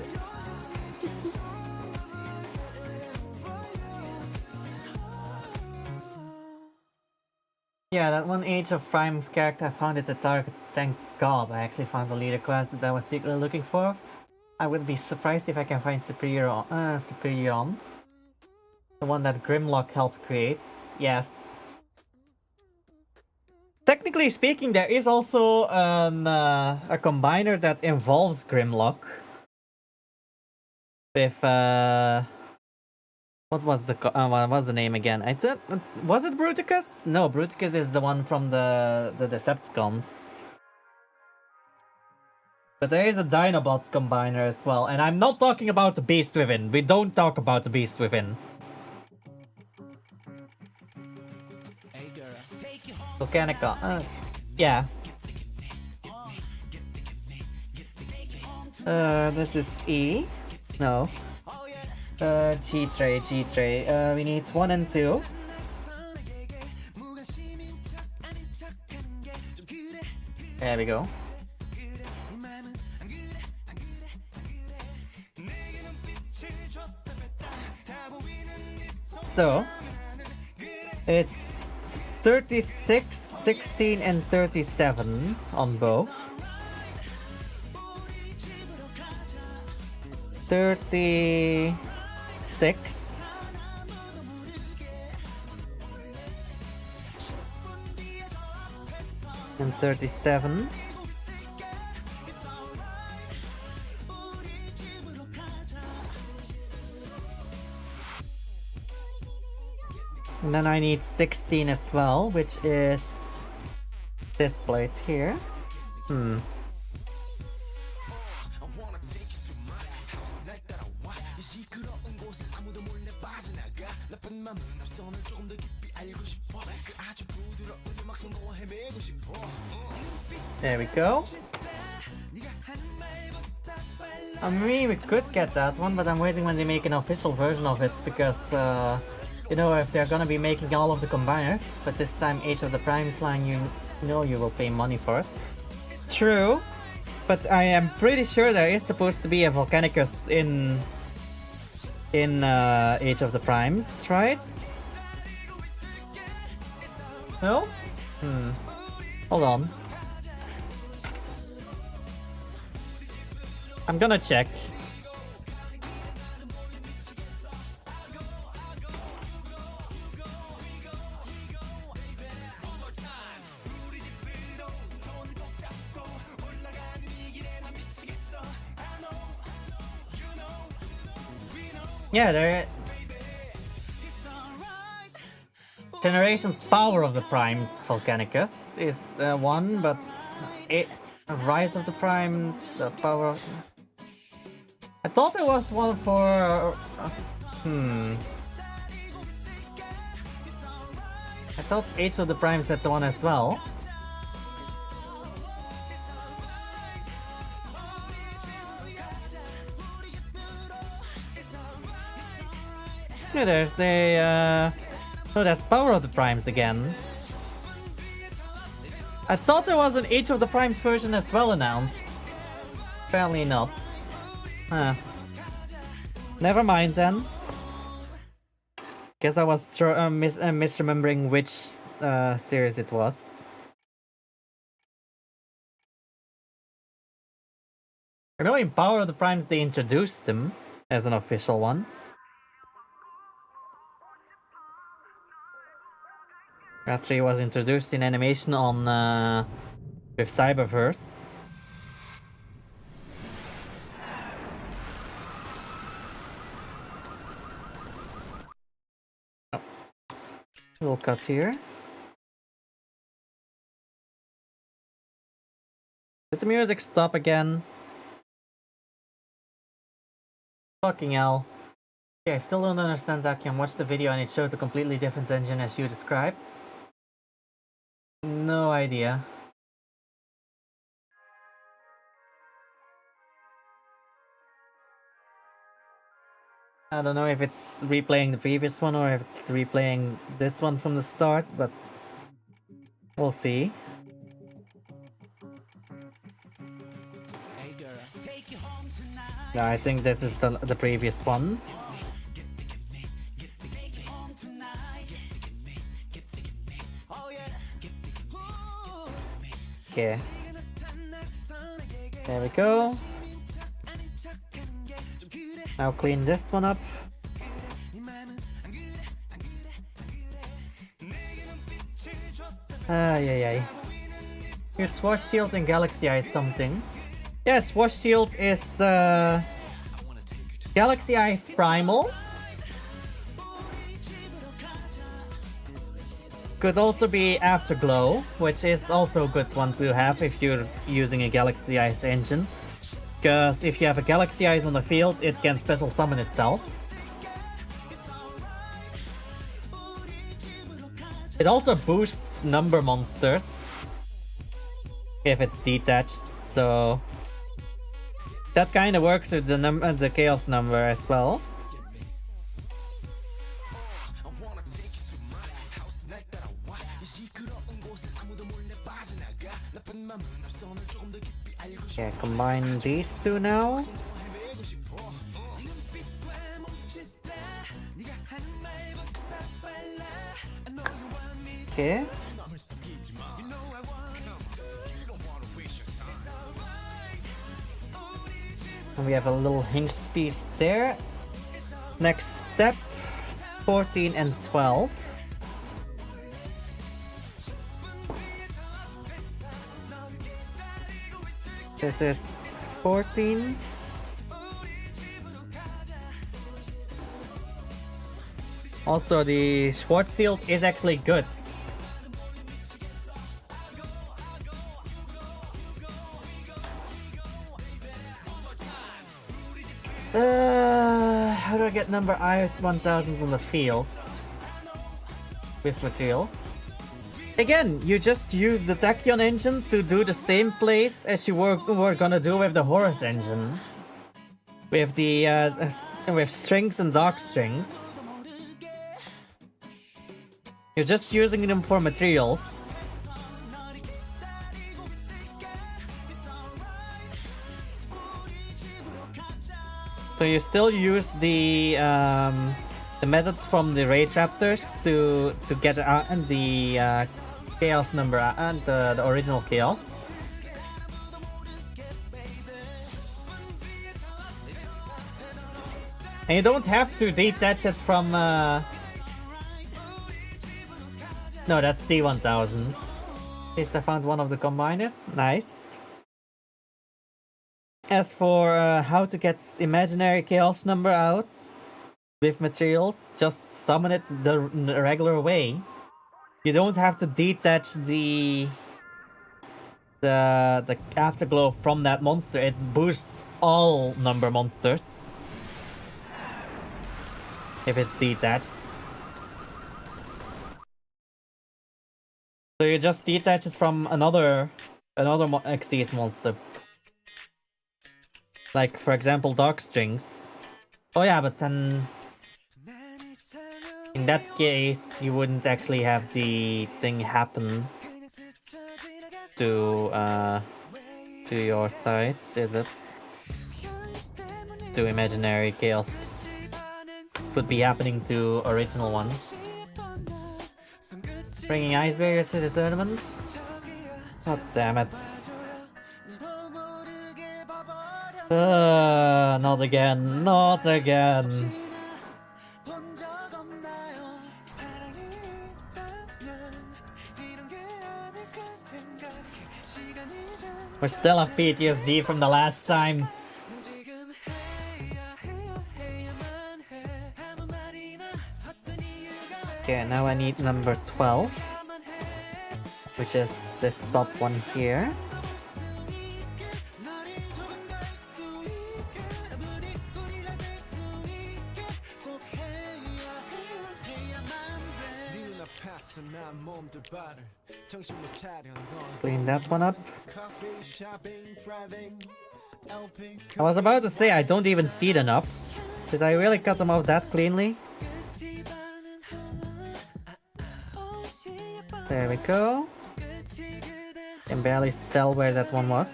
Speaker 1: Yeah, that one Age of Prime's character I found it the targets. Thank God I actually found the leader class that I was secretly looking for. I would be surprised if I can find Superior on. The one that Grimlock helped create. Yes. Technically speaking, there is also a combiner that involves Grimlock. With what was the name again? Was it Bruticus? No, Bruticus is the one from the Decepticons. But there is a Dinobots combiner as well, and I'm not talking about the Beast Within. We don't talk about the Beast Within. Volcanica. Yeah. This is E. No. G tray. We need 1 and 2. There we go. So, it's 36, 16, and 37 on both. 36. And 37. And then I need 16 as well, which is this plate here. There we go. I mean, we could get that one, but I'm waiting when they make an official version of it, because you know, if they're gonna be making all of the combiners, but this time Age of the Primes line, you know you will pay money for it. True, but I am pretty sure there is supposed to be a Volcanicus in Age of the Primes, right? No? Hold on. I'm gonna check. Yeah, there. Generation's Power of the Primes Volcanicus is one, but Rise of the Primes Power of... I thought there was one for... I thought Age of the Primes had one as well. Yeah, there's a... Oh, that's Power of the Primes again. I thought there was an Age of the Primes version as well announced. Apparently not. Huh. Never mind then. Guess I was misremembering which series it was. I know in Power of the Primes they introduced him as an official one. After he was introduced in animation on with Cyberverse. Oh. We'll cut here. Did the music stop again? Fucking hell. Okay, I still don't understand that. I can watch the video and it shows a completely different engine as you described. No idea. I don't know if it's replaying the previous one or if it's replaying this one from the start, but we'll see. Yeah, I think this is the previous one. Okay. There we go. Now clean this one up. Yeah. Here's Swash Shield and Galaxy Eye something. Yeah, Swash Shield is Galaxy Eyes Primal. Could also be Afterglow, which is also a good one to have if you're using a Galaxy Eyes engine. Because if you have a Galaxy Eyes on the field, it can special summon itself. It also boosts number monsters if it's detached, so that kind of works with the chaos number as well. Yeah, combine these two now. Okay. And we have a little hinge piece there. Next step, 14 and 12. This is 14. Also, the Schwarzschild is actually good. How do I get number I-1000 on the field with material? Again, you just use the Tachyon engine to do the same plays as you were gonna do with the Horus engine. With the with strings and dark strings. You're just using them for materials. So you still use the methods from the Raid Raptors to get the chaos number and the original chaos. And you don't have to detach it from no, that's C1000. Yes, I found one of the combiners. Nice. As for how to get imaginary chaos number out with materials, just summon it the regular way. You don't have to detach the afterglow from that monster. It boosts all number monsters if it's detached. So you just detach it from another Xyz monster. Like, for example, Dark Strings. Oh yeah, but then in that case, you wouldn't actually have the thing happen to your sides, is it? To imaginary chaos. Would be happening to original ones. Bringing Ice Barrier to the tournament? God damn it. Not again, not again. We still have PTSD from the last time. Okay, now I need number 12, which is this top one here. Clean that one up. I was about to say I don't even see the nubs. Did I really cut them off that cleanly? There we go. Can barely tell where that one was.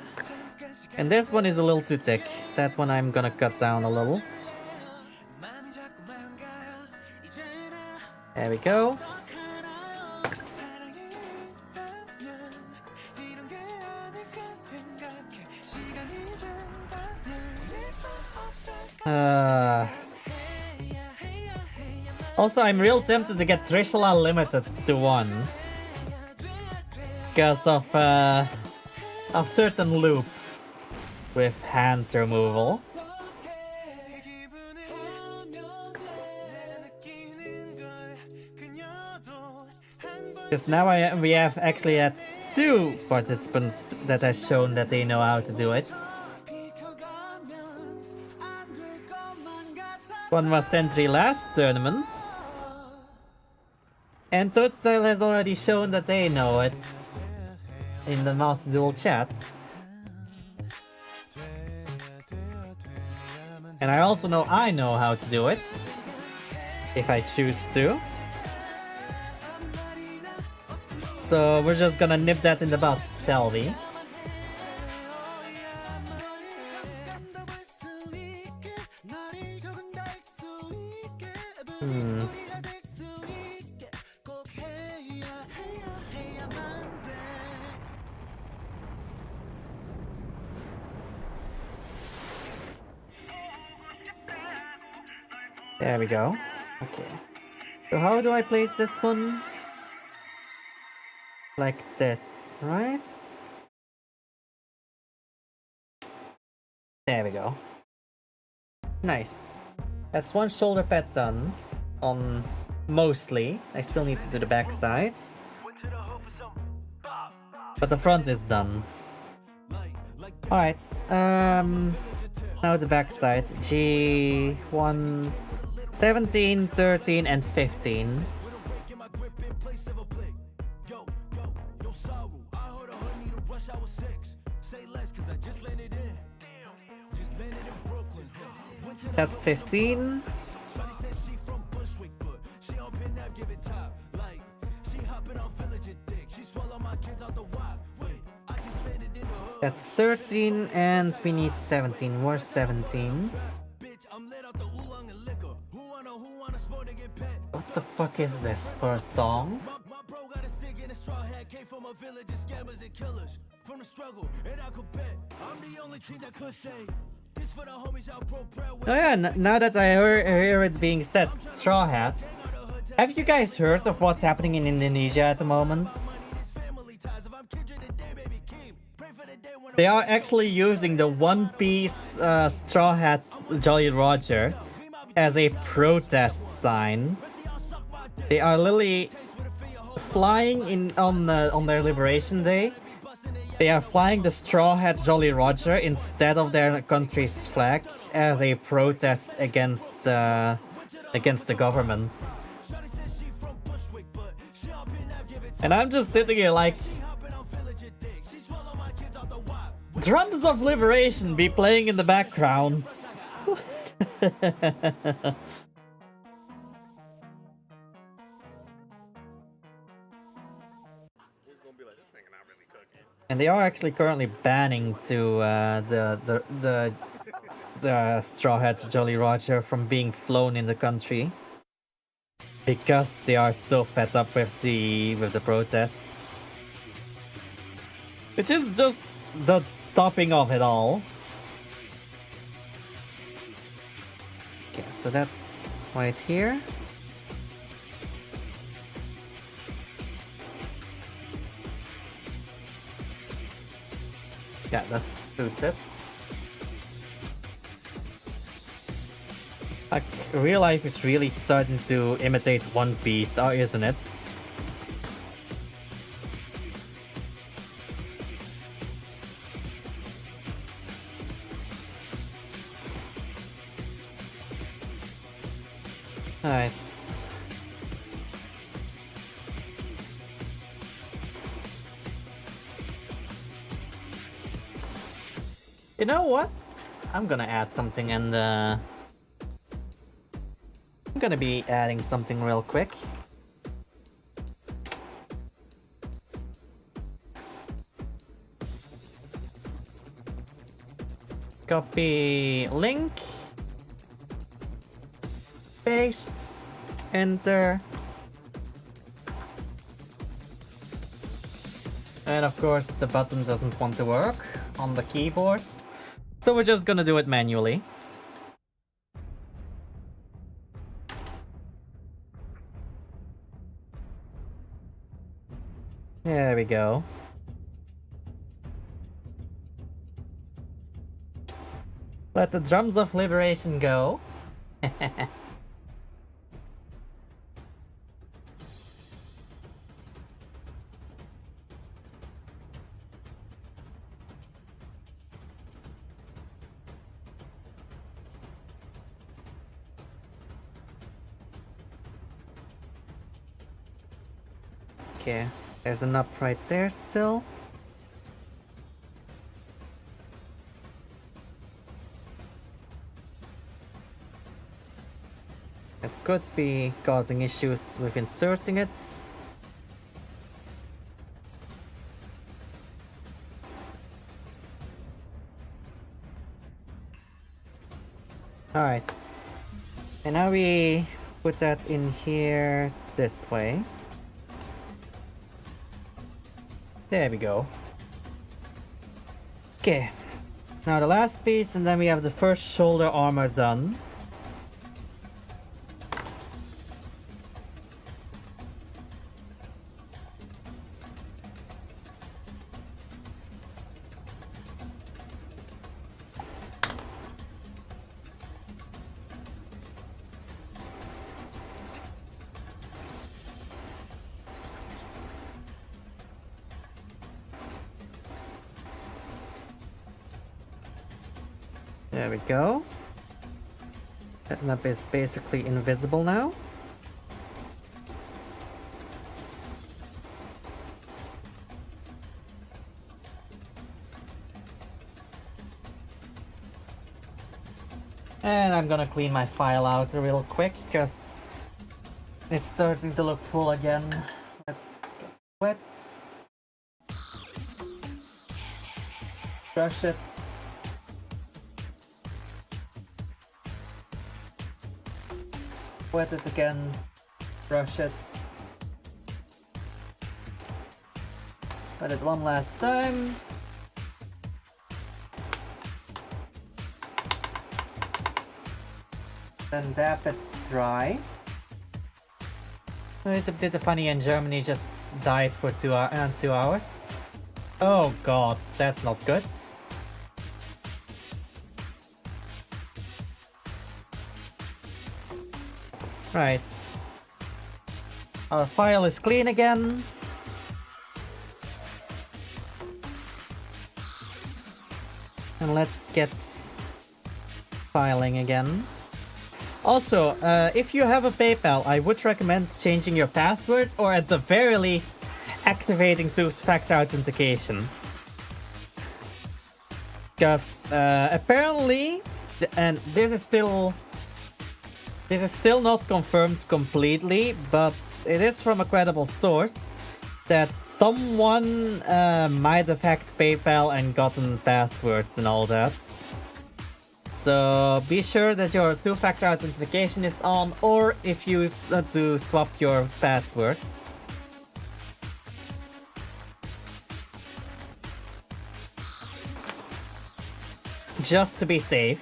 Speaker 1: And this one is a little too thick. That one I'm gonna cut down a little. There we go. Also, I'm real tempted to get Trishula limited to 1 because of certain loops with hand removal. Because now we have actually had 2 participants that have shown that they know how to do it. One was entry last tournament. And Toadstyle has already shown that they know it in the Master Duel chat. And I also know I know how to do it, if I choose to. So we're just gonna nip that in the bud, shall we? There we go. Okay. So how do I place this one? Like this, right? There we go. Nice. That's one shoulder pad done. On mostly. I still need to do the back sides. But the front is done. Alright, now the back side. G1, 17, 13, and 15. That's 15. That's 13, and we need 17. More 17. What the fuck is this for a song? Oh yeah, now that I hear it being said, Straw Hat. Have you guys heard of what's happening in Indonesia at the moment? They are actually using the One Piece Straw Hats Jolly Roger as a protest sign. They are literally flying on their Liberation Day. They are flying the Straw Hat Jolly Roger instead of their country's flag as a protest against the government. And I'm just sitting here like, Drums of Liberation be playing in the background. And they are actually currently banning to the Straw Hat Jolly Roger from being flown in the country because they are so fed up with the protests, which is just the topping of it all. Okay, so that's right here. Yeah, that suits it. Like, real life is really starting to imitate One Piece, isn't it? Alright. You know what? I'm gonna add something and I'm gonna be adding something real quick. Copy link. Paste. Enter. And of course the button doesn't want to work on the keyboard. So we're just gonna do it manually. There we go. Let the drums of liberation go. Okay, there's an up right there still. It could be causing issues with inserting it. Alright. And now we put that in here this way. There we go. Okay. Now the last piece, and then we have the first shoulder armor done. There we go. That map is basically invisible now. And I'm gonna clean my file out real quick, because it's starting to look full again. Let's get wet. Brush it. Wet it again, brush it. Wet it one last time. Then tap it dry. It's a bit funny, in Germany just died for 2 hours. Oh god, that's not good. Right. Our file is clean again. And let's get filing again. Also, if you have a PayPal, I would recommend changing your password, or at the very least, activating two-factor authentication. Because apparently, and this is still not confirmed completely, but it is from a credible source that someone might have hacked PayPal and gotten passwords and all that. So be sure that your two-factor authentication is on, or if you to swap your passwords. Just to be safe.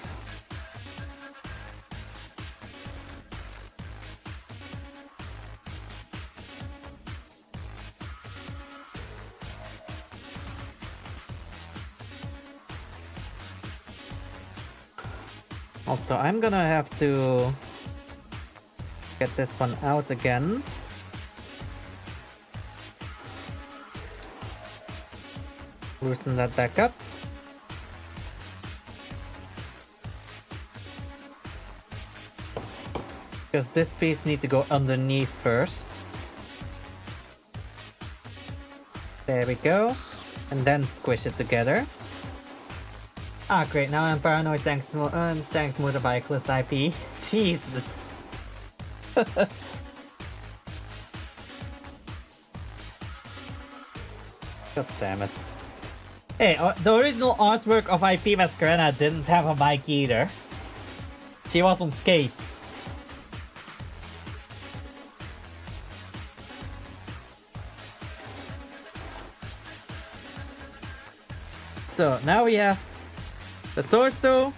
Speaker 1: Also, I'm gonna have to get this one out again. Loosen that back up. Because this piece needs to go underneath first. There we go. And then squish it together. Ah, great, now I'm paranoid thanks motorbike IP. Jesus. God damn it. Hey, the original artwork of IP Mascarena didn't have a bike either. She was on skates. So, now we have the torso,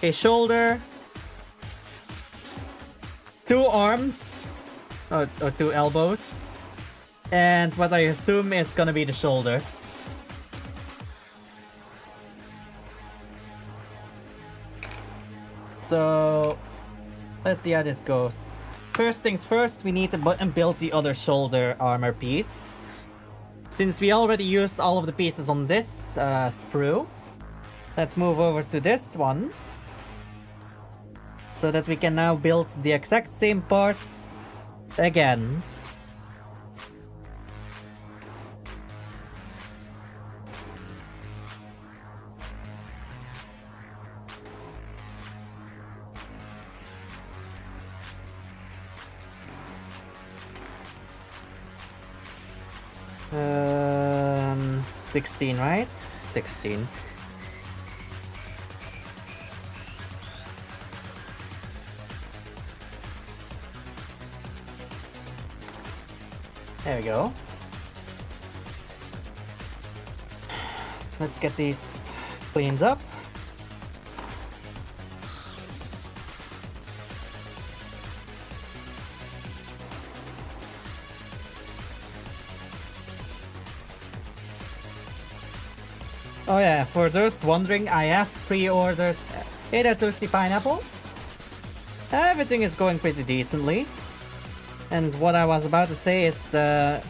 Speaker 1: a shoulder, 2 arms, or 2 elbows, and what I assume is gonna be the shoulders. So, let's see how this goes. First things first, we need to build the other shoulder armor piece. Since we already used all of the pieces on this sprue, let's move over to this one, so that we can now build the exact same parts again. 16, right? 16. There we go. Let's get these cleaned up. Oh yeah, for those wondering, I have pre-ordered 8 toasty pineapples. Everything is going pretty decently. And what I was about to say is,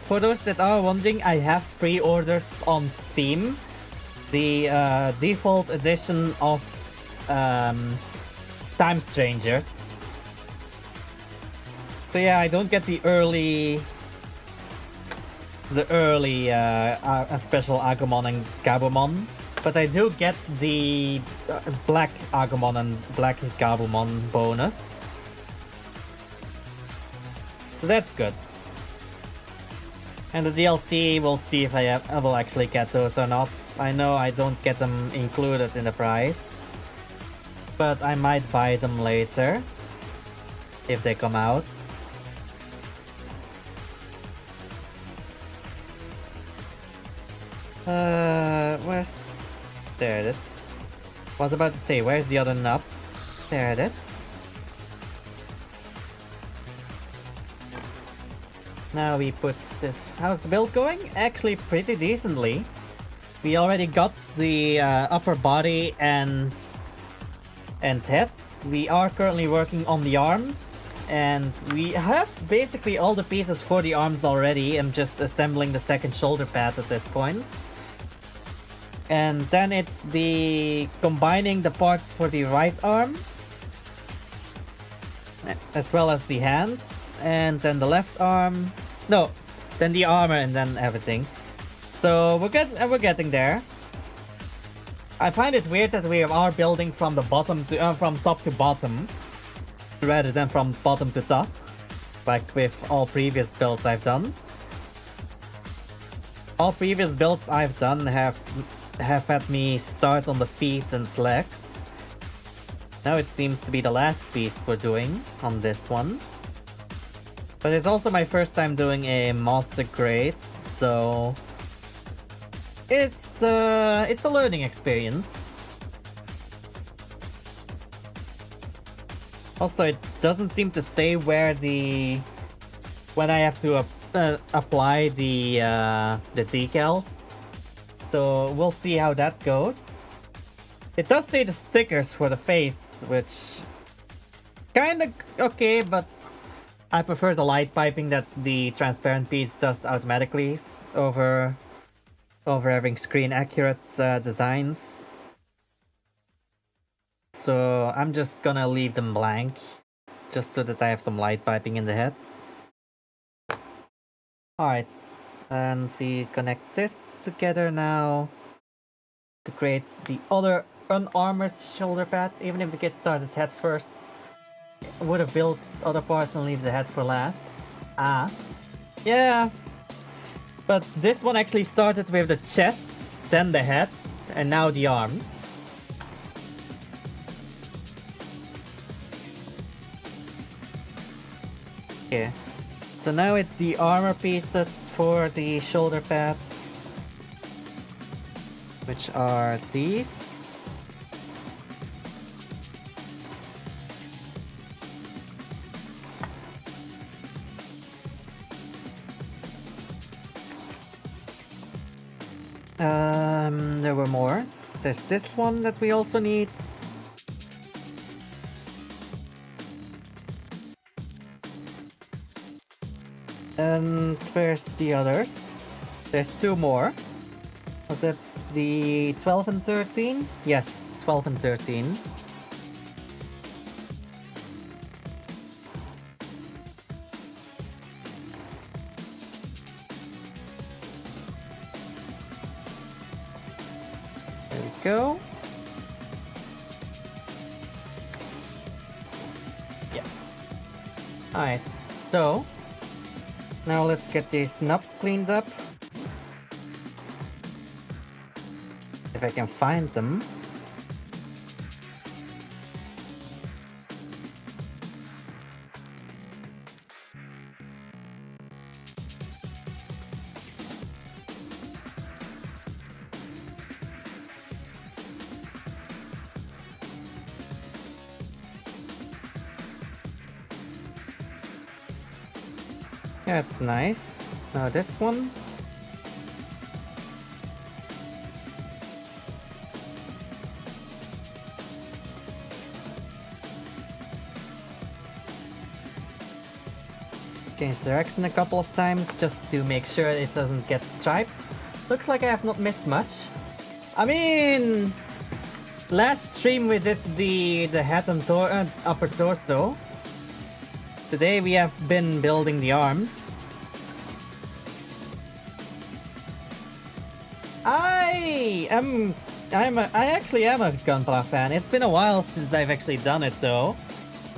Speaker 1: for those that are wondering, I have pre-ordered on Steam the default edition of Time Strangers. So yeah, I don't get the early special Agumon and Gabumon, but I do get the black Agumon and black Gabumon bonus. So that's good. And the DLC, we'll see if I will actually get those or not. I know I don't get them included in the price, but I might buy them later if they come out. Where's... There it is. Was about to say, where's the other knob? There it is. Now we put this... How's the build going? Actually pretty decently. We already got the upper body and heads. We are currently working on the arms. And we have basically all the pieces for the arms already. I'm just assembling the second shoulder pad at this point. And then it's the combining the parts for the right arm, as well as the hands, and then the left arm. No, then the armor and then everything. So we're getting there. I find it weird that we are building from the bottom to from top to bottom, rather than from bottom to top, like with all previous builds I've done. All previous builds I've done have had me start on the feet and legs. Now it seems to be the last piece we're doing on this one. But it's also my first time doing a master grade, so it's a learning experience. Also, it doesn't seem to say where when I have to apply the decals. So we'll see how that goes. It does say the stickers for the face, which kinda okay, but I prefer the light piping that the transparent piece does automatically over having screen accurate designs. So I'm just gonna leave them blank, just so that I have some light piping in the heads. Alright. And we connect this together now to create the other unarmored shoulder pads. Even if the kit started head first, I would have built other parts and leave the head for last. Ah. Yeah. But this one actually started with the chest, then the head, and now the arms. Okay. So now it's the armor pieces for the shoulder pads, which are these. There were more. There's this one that we also need. And where's the others? There's two more. Was it the 12 and 13? Yes, 12 and 13. There we go. Yeah. Alright, so now let's get these knobs cleaned up. If I can find them. That's nice. Now this one. Change direction a couple of times just to make sure it doesn't get stripes. Looks like I have not missed much. I mean, last stream we did the head and upper torso. Today we have been building the arms. I actually am a Gunpla fan. It's been a while since I've actually done it though.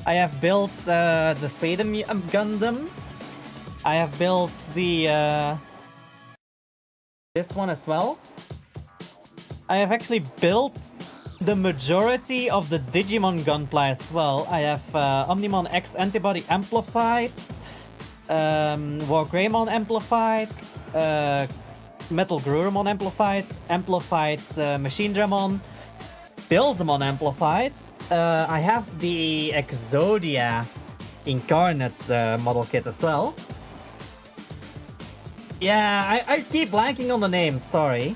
Speaker 1: I have built the Freedom Gundam. I have built the this one as well. I have actually built the majority of the Digimon Gunpla as well. I have Omnimon X Antibody Amplified, War Greymon Amplified, Metal Grurumon Amplified, Machine Dramon, Billzamon Amplified. I have the Exodia Incarnate model kit as well. Yeah, I keep blanking on the names, sorry.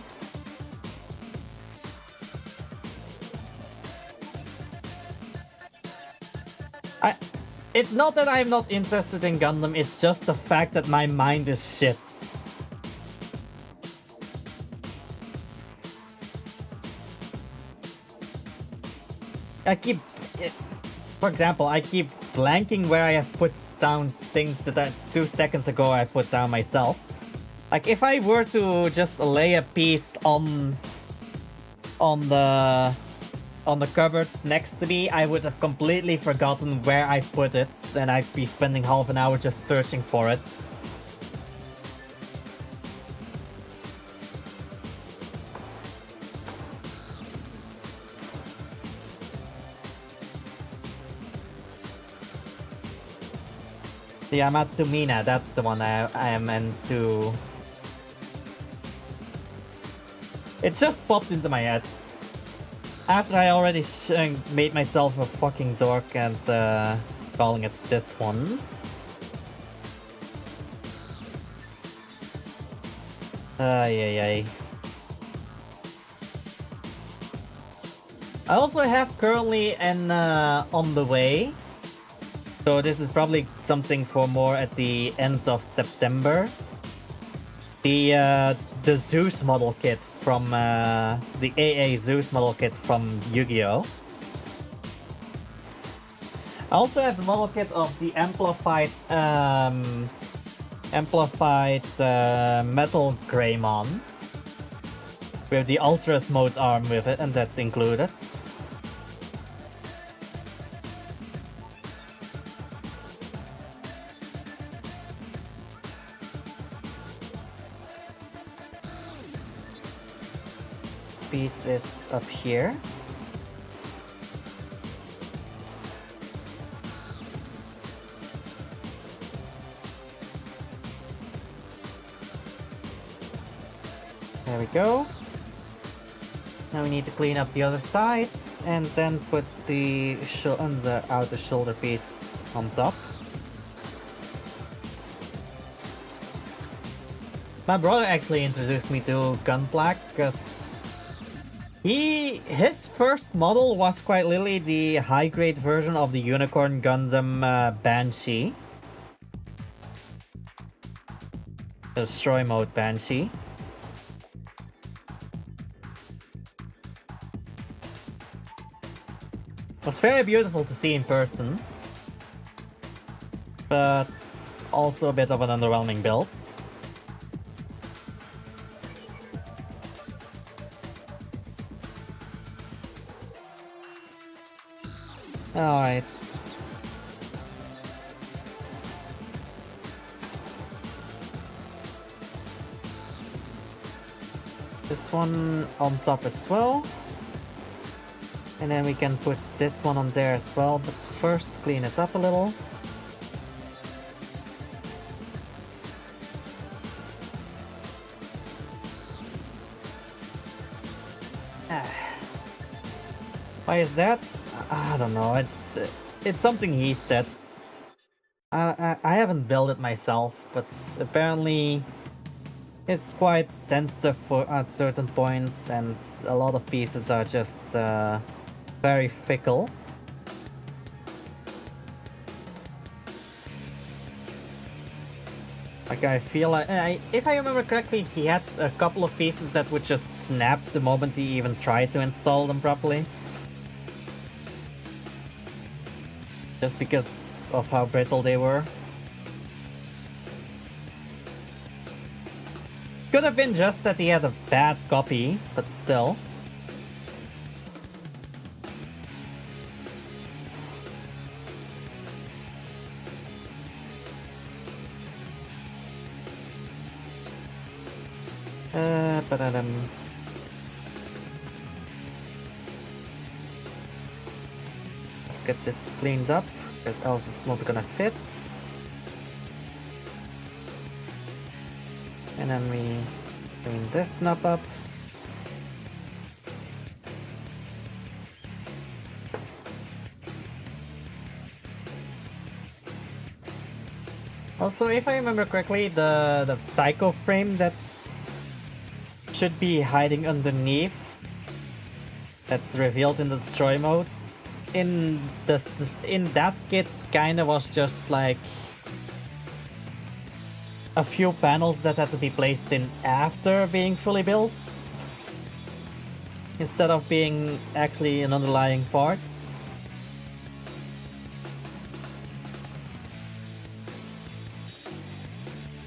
Speaker 1: It's not that I'm not interested in Gundam, it's just the fact that my mind is shit. For example, I keep blanking where I have put down things that 2 seconds ago I put down myself. Like, if I were to just lay a piece on the cupboards next to me, I would have completely forgotten where I put it, and I'd be spending half an hour just searching for it. The Amatsumina, that's the one I am meant to... It just popped into my head. After I already made myself a fucking dork and calling it this one. Ay. I also have currently an on the way. So this is probably something for more at the end of September. The Zeus model kit from the AA Zeus model kit from Yu-Gi-Oh! I also have the model kit of the amplified Metal Greymon with the Ultras mode arm with it, and that's included. Piece is up here. There we go. Now we need to clean up the other sides and then put the outer shoulder piece on top. My brother actually introduced me to Gunpla because his first model was quite literally the high-grade version of the Unicorn Gundam Banshee. The Destroy Mode Banshee. It was very beautiful to see in person, but also a bit of an underwhelming build. Alright. this one on top as well. And then we can put this one on there as well, but first clean it up a little. Why is that? I don't know, it's something he sets. I haven't built it myself, but apparently it's quite sensitive at certain points, and a lot of pieces are just very fickle. Like, I feel like, if I remember correctly, he had a couple of pieces that would just snap the moment he even tried to install them properly. Just because of how brittle they were. Could have been just that he had a bad copy, but still. Let's get this cleaned up, because else it's not gonna fit. And then we clean this knob up. Also, if I remember correctly, the psycho frame that's should be hiding underneath, that's revealed in the destroy modes, in that kit kinda was just like a few panels that had to be placed in after being fully built, instead of being actually an underlying part.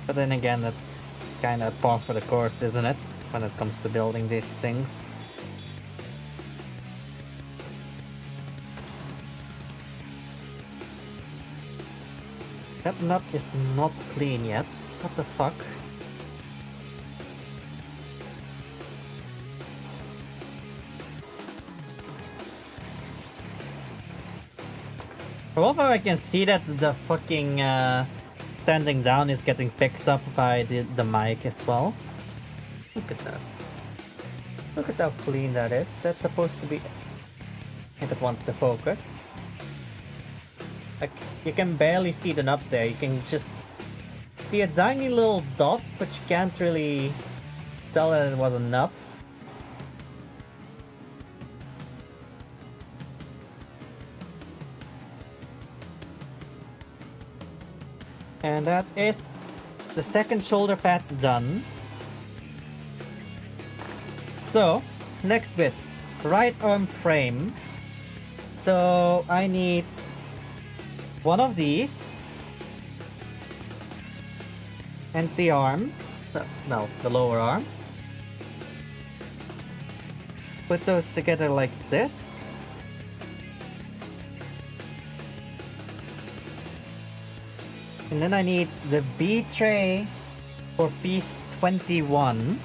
Speaker 1: But then again, that's kind of par for the course, isn't it, when it comes to building these things? That nut is not clean yet. What the fuck? However, I can see that the fucking standing down is getting picked up by the mic as well. Look at that. Look at how clean that is. That's supposed to be if it wants to focus. Like, you can barely see the nut there. You can just see a tiny little dot, but you can't really tell that it was a nub. And that is the second shoulder pad done. So, next bit, right arm frame. So I need one of these, and the arm, no, the lower arm. Put those together like this. And then I need the B tray for piece 21.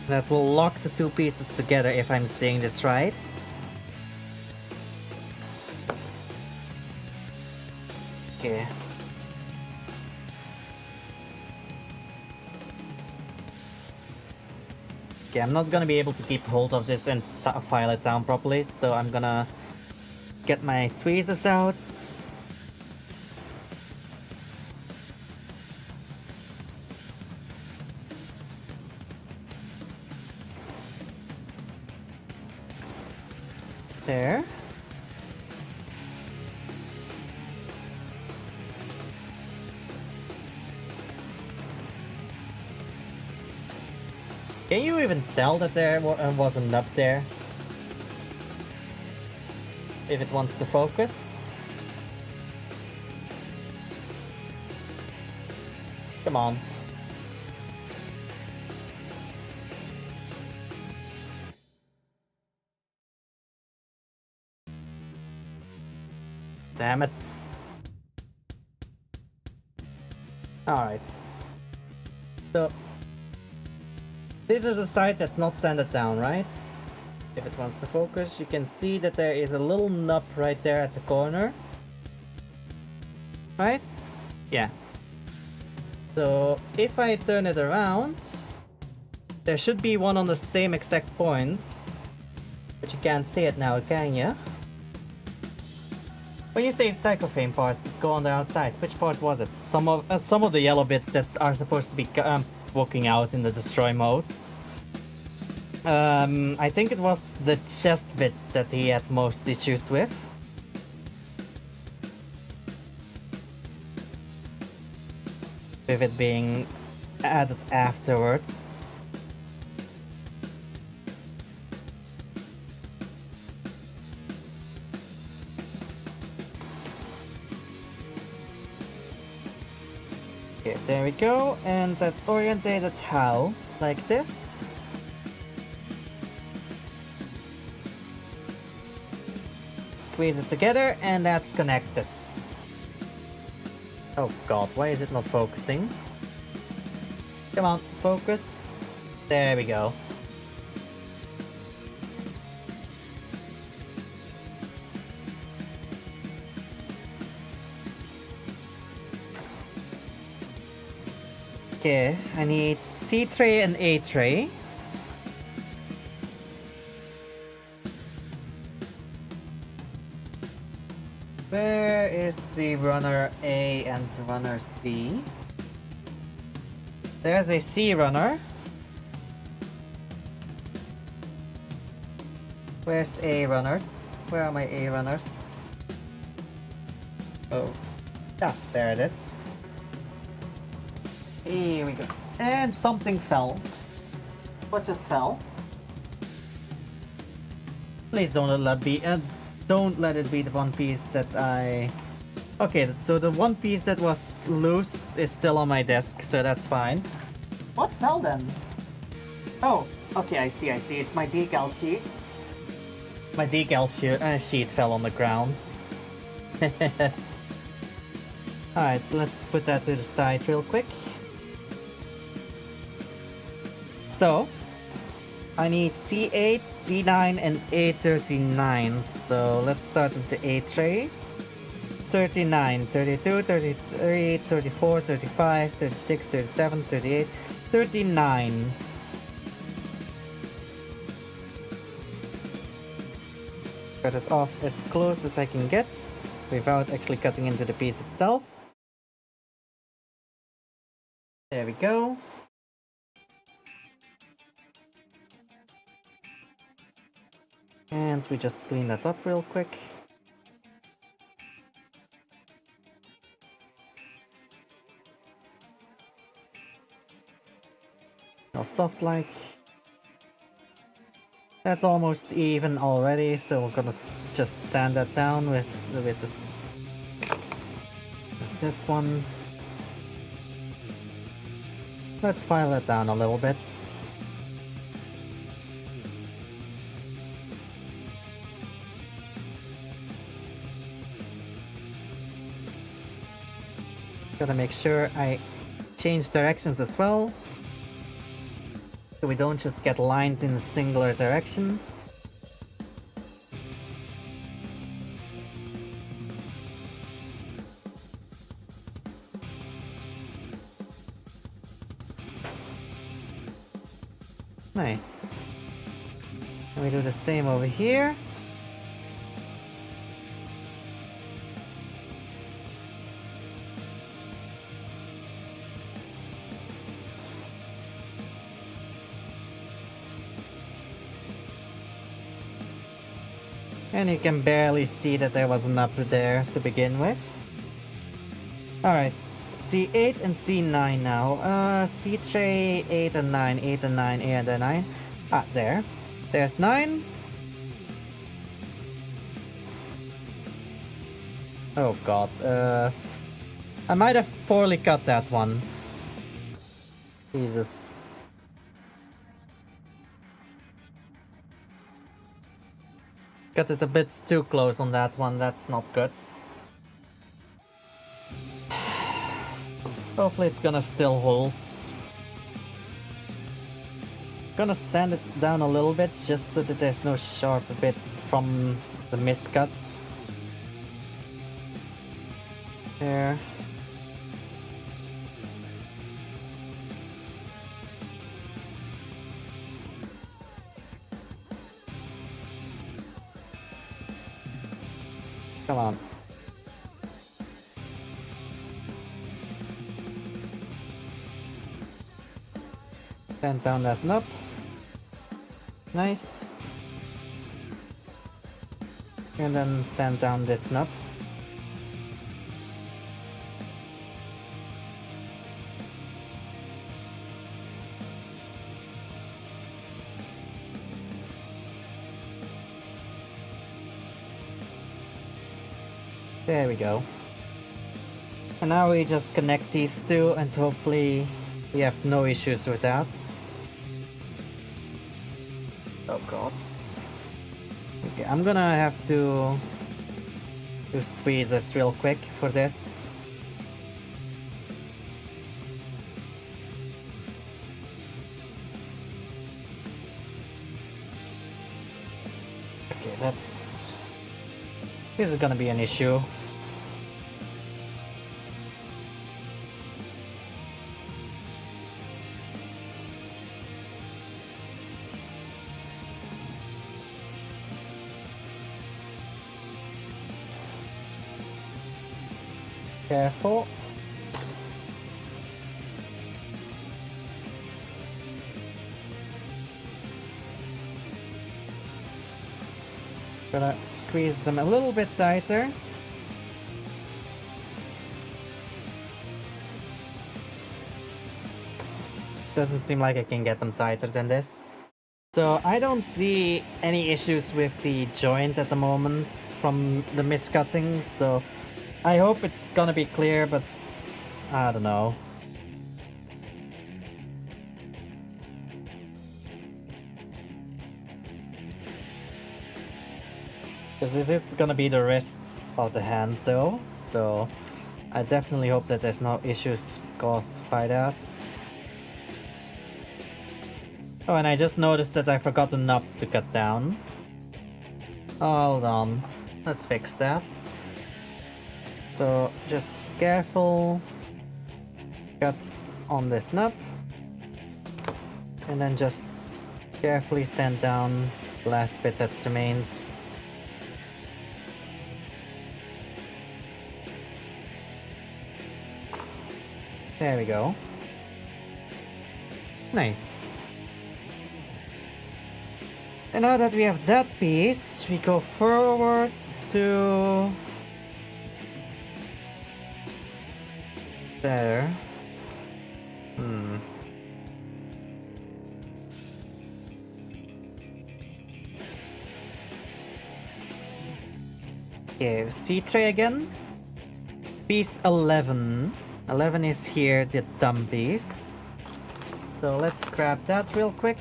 Speaker 1: That will lock the two pieces together, if I'm seeing this right. Okay. Okay, I'm not gonna be able to keep hold of this and file it down properly, so I'm gonna get my tweezers out. There. Can you even tell that there was a nub there? If it wants to focus? Come on. Damn it. Alright. So, this is a side that's not sanded down, right? If it wants to focus, you can see that there is a little nub right there at the corner. Right? Yeah. So, if I turn it around, there should be one on the same exact point. But you can't see it now, can you? When you say cyclophane parts that go on the outside, which parts was it? Some of the yellow bits that are supposed to be walking out in the destroy modes. I think it was the chest bits that he had most issues with. With it being added afterwards. Okay, there we go, and that's orientated how? Like this? Squeeze it together, and that's connected. Oh god, why is it not focusing? Come on, focus. There we go. Okay, I need C tray and A tray. Where is the runner A and runner C? There's a C runner. Where's A runners? Where are my A runners? Oh. Ah, there it is. Here we go. And something fell. What just fell? Please don't let it be the one piece that I... Okay, so the one piece that was loose is still on my desk, so that's fine. What fell then? Oh, okay, I see. It's my decal sheets. My decal sheet fell on the ground. Alright, so let's put that to the side real quick. So, I need C8, C9, and A39. So let's start with the A tray. 39, 32, 33, 34, 35, 36, 37, 38, 39. Cut it off as close as I can get without actually cutting into the piece itself. There we go. And we just clean that up real quick. All soft like. That's almost even already, so we're gonna just sand that down with this one. Let's file it down a little bit. Gotta make sure I change directions as well, so we don't just get lines in a singular direction. Nice. And we do the same over here. And you can barely see that there was an up there to begin with. Alright, C8 and C9 now. C tray 8 and 9, 8 and 9, 8 and 9. Ah, there. There's 9. Oh god, I might have poorly cut that one. Jesus. Got it a bit too close on that one, that's not good. Hopefully it's gonna still hold. Gonna sand it down a little bit just so that there's no sharp bits from the mist cuts. There. Come on. Sand down that knob. Nice. And then sand down this knob. There we go. And now we just connect these two and hopefully we have no issues with that. Oh god. Okay, I'm gonna have to do tweezers real quick for this. Okay, this is gonna be an issue. Careful. Gonna squeeze them a little bit tighter. Doesn't seem like I can get them tighter than this. So I don't see any issues with the joint at the moment from the miscutting, so I hope it's gonna be clear, but I don't know. Because this is gonna be the wrists of the hand though, so I definitely hope that there's no issues caused by that. Oh, and I just noticed that I forgot a knob to cut down. Hold on, let's fix that. So just careful cuts on this knob, and then just carefully sand down the last bit that remains. There we go. Nice. And now that we have that piece, we go forward to there. Okay, C-tray again. Piece 11. 11 is here, the thumb piece. So let's grab that real quick.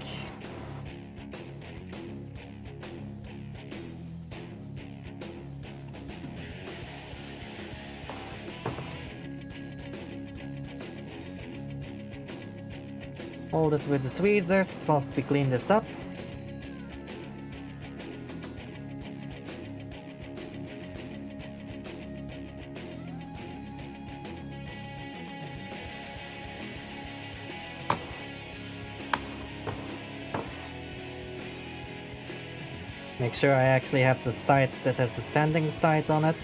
Speaker 1: Hold it with the tweezers whilst we clean this up. Make sure I actually have the sides that has the sanding sides on it.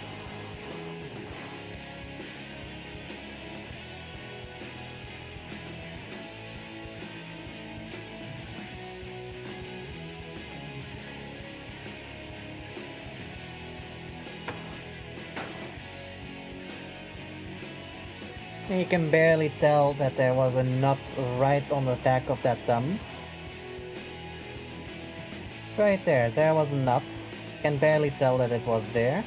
Speaker 1: And you can barely tell that there was a knob right on the back of that thumb. Right there, there was a knob. Can barely tell that it was there.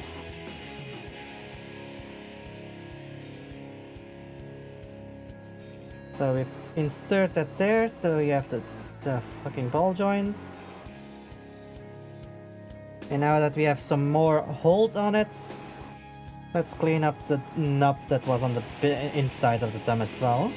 Speaker 1: So we insert that there, so you have the fucking ball joints. And now that we have some more hold on it, Let's clean up the nub that was on the inside of the thumb as well.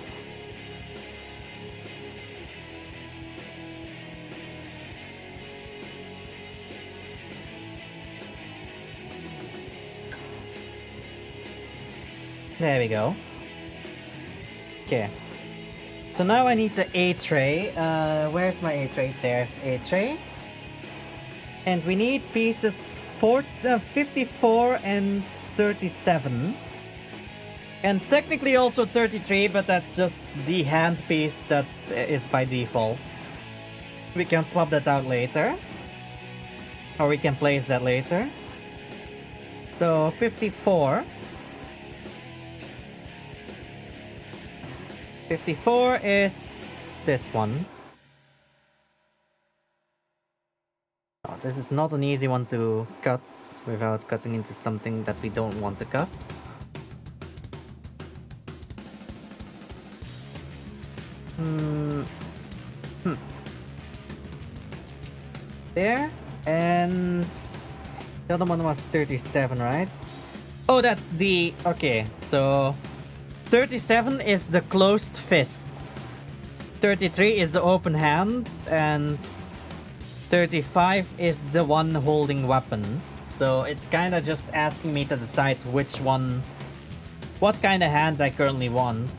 Speaker 1: There we go. Okay. So now I need the A tray. Where's my A tray? There's A tray. And we need pieces 54 and 37. And technically also 33, but that's just the hand piece that is by default. We can swap that out later. Or we can place that later. So 54. 54 is this one. Oh, this is not an easy one to cut without cutting into something that we don't want to cut. There, and the other one was 37, right? Oh, that's the... okay, so 37 is the closed fist, 33 is the open hand, and 35 is the one holding weapon. So it's kind of just asking me to decide which one, what kind of hand I currently want.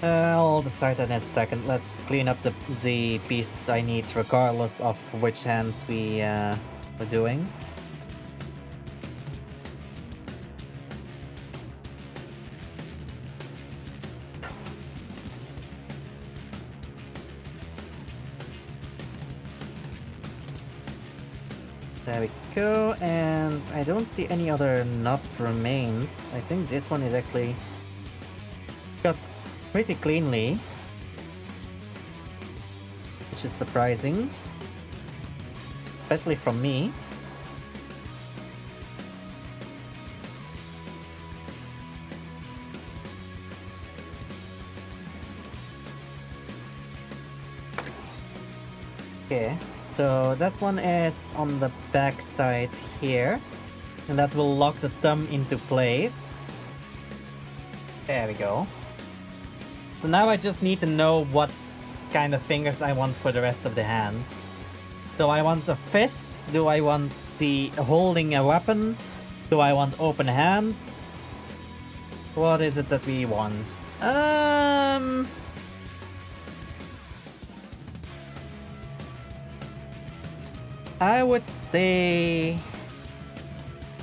Speaker 1: I'll decide that in a second. Let's clean up the pieces I need regardless of which hands we are doing. There we go, and I don't see any other nub remains. I think this one is actually cut pretty cleanly, which is surprising, especially from me. Okay. So that one is on the back side here, and that will lock the thumb into place. There we go. So now I just need to know what kind of fingers I want for the rest of the hand. Do I want a fist? Do I want the holding a weapon? Do I want open hands? What is it that we want? I would say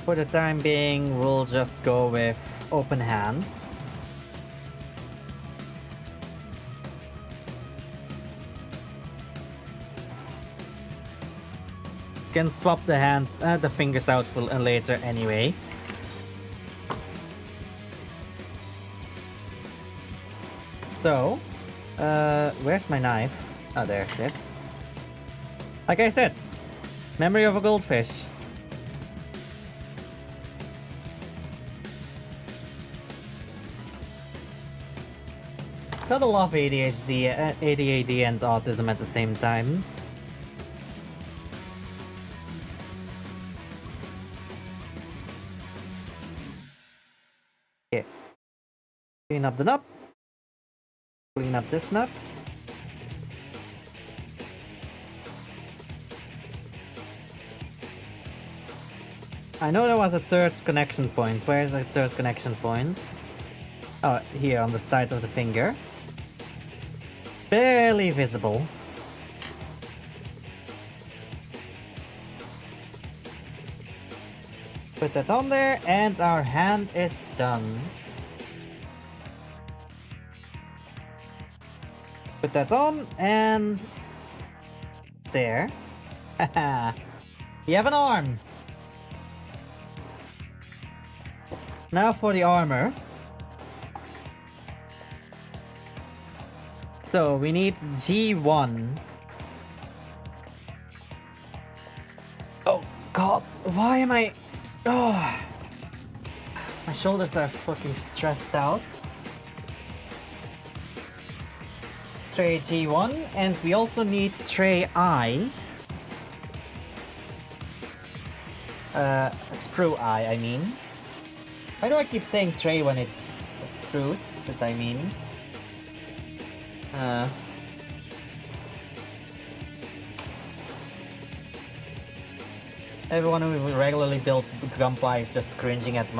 Speaker 1: for the time being we'll just go with open hands. Can swap the hands, the fingers out for later anyway. So, where's my knife? Oh, there's this. Like I said, memory of a goldfish. Gotta love ADHD, ADHD and autism at the same time. Okay. Clean up the nub. Clean up this nub. I know there was a third connection point. Where's the third connection point? Oh, here on the side of the finger. Barely visible. Put that on there, and our hand is done. Put that on, and... there. Haha. You have an arm! Now for the armor. So we need G1. Oh god, why am I... oh, my shoulders are fucking stressed out. Tray G1, and we also need tray I. Sprue eye, I mean. Why do I keep saying tray when it's spruce that I mean? Everyone who regularly builds Grumpa is just cringing at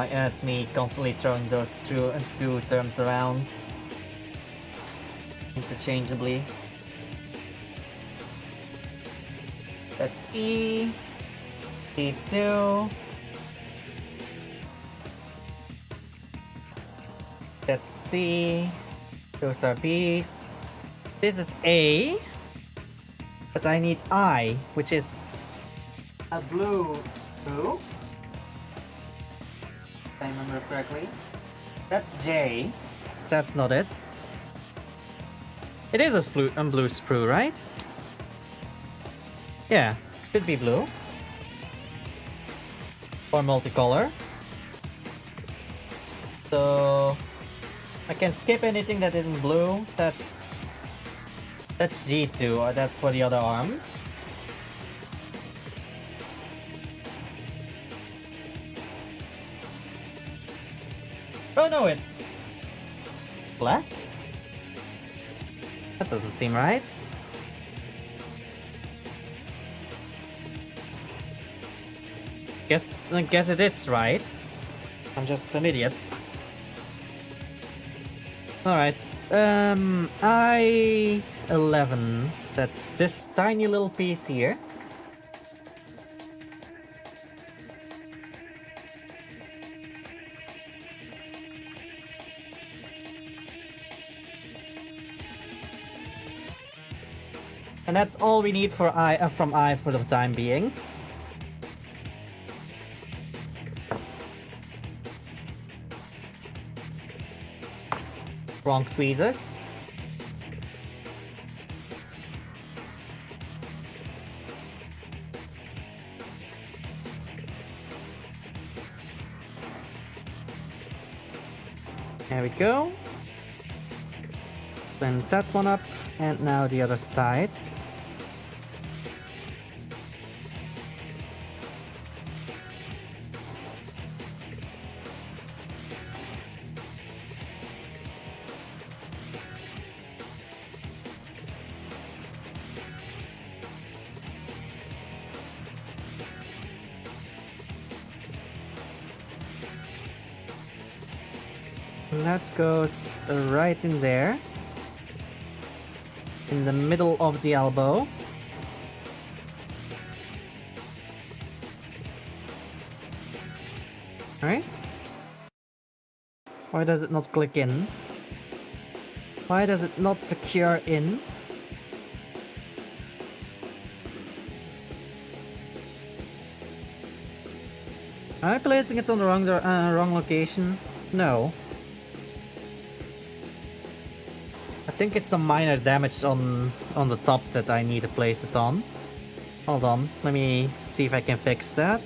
Speaker 1: me constantly throwing those two terms around interchangeably. That's E, E2. That's C. Those are B's. This is A. But I need I, which is a blue sprue. If I remember correctly. That's J. That's not it. It is a blue sprue, right? Yeah, should be blue. Or multicolor. So I can skip anything that isn't blue. That's G2, or that's for the other arm. Oh no, it's black? That doesn't seem right. Guess it is right. I'm just an idiot. Alright, I-11. That's this tiny little piece here. And that's all we need for from I for the time being. Wrong tweezers. There we go. Then that's one up, and now the other side. And that goes right in there. In the middle of the elbow. Alright. Why does it not click in? Why does it not secure in? Am I placing it on the wrong location? No. I think it's some minor damage on the top that I need to place it on. Hold on, let me see if I can fix that.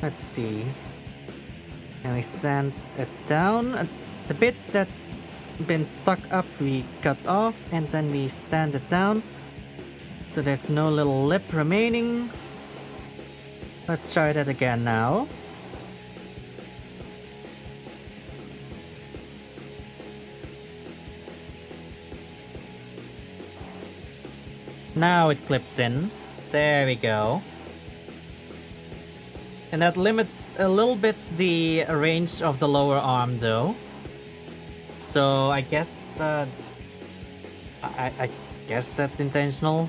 Speaker 1: Let's see. And we sand it down. It's a bit that's been stuck up, we cut off, and then we sand it down. So there's no little lip remaining. Let's try that again now. Now it clips in. There we go. And that limits a little bit the range of the lower arm though. So I guess I guess that's intentional.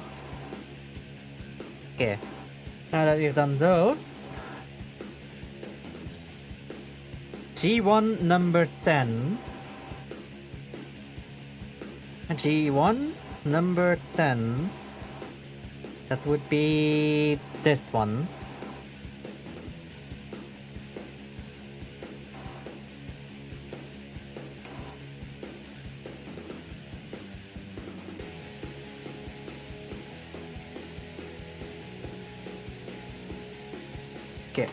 Speaker 1: Okay, now that we've done those, G1 number 10. G1 number 10. That would be this one. Okay.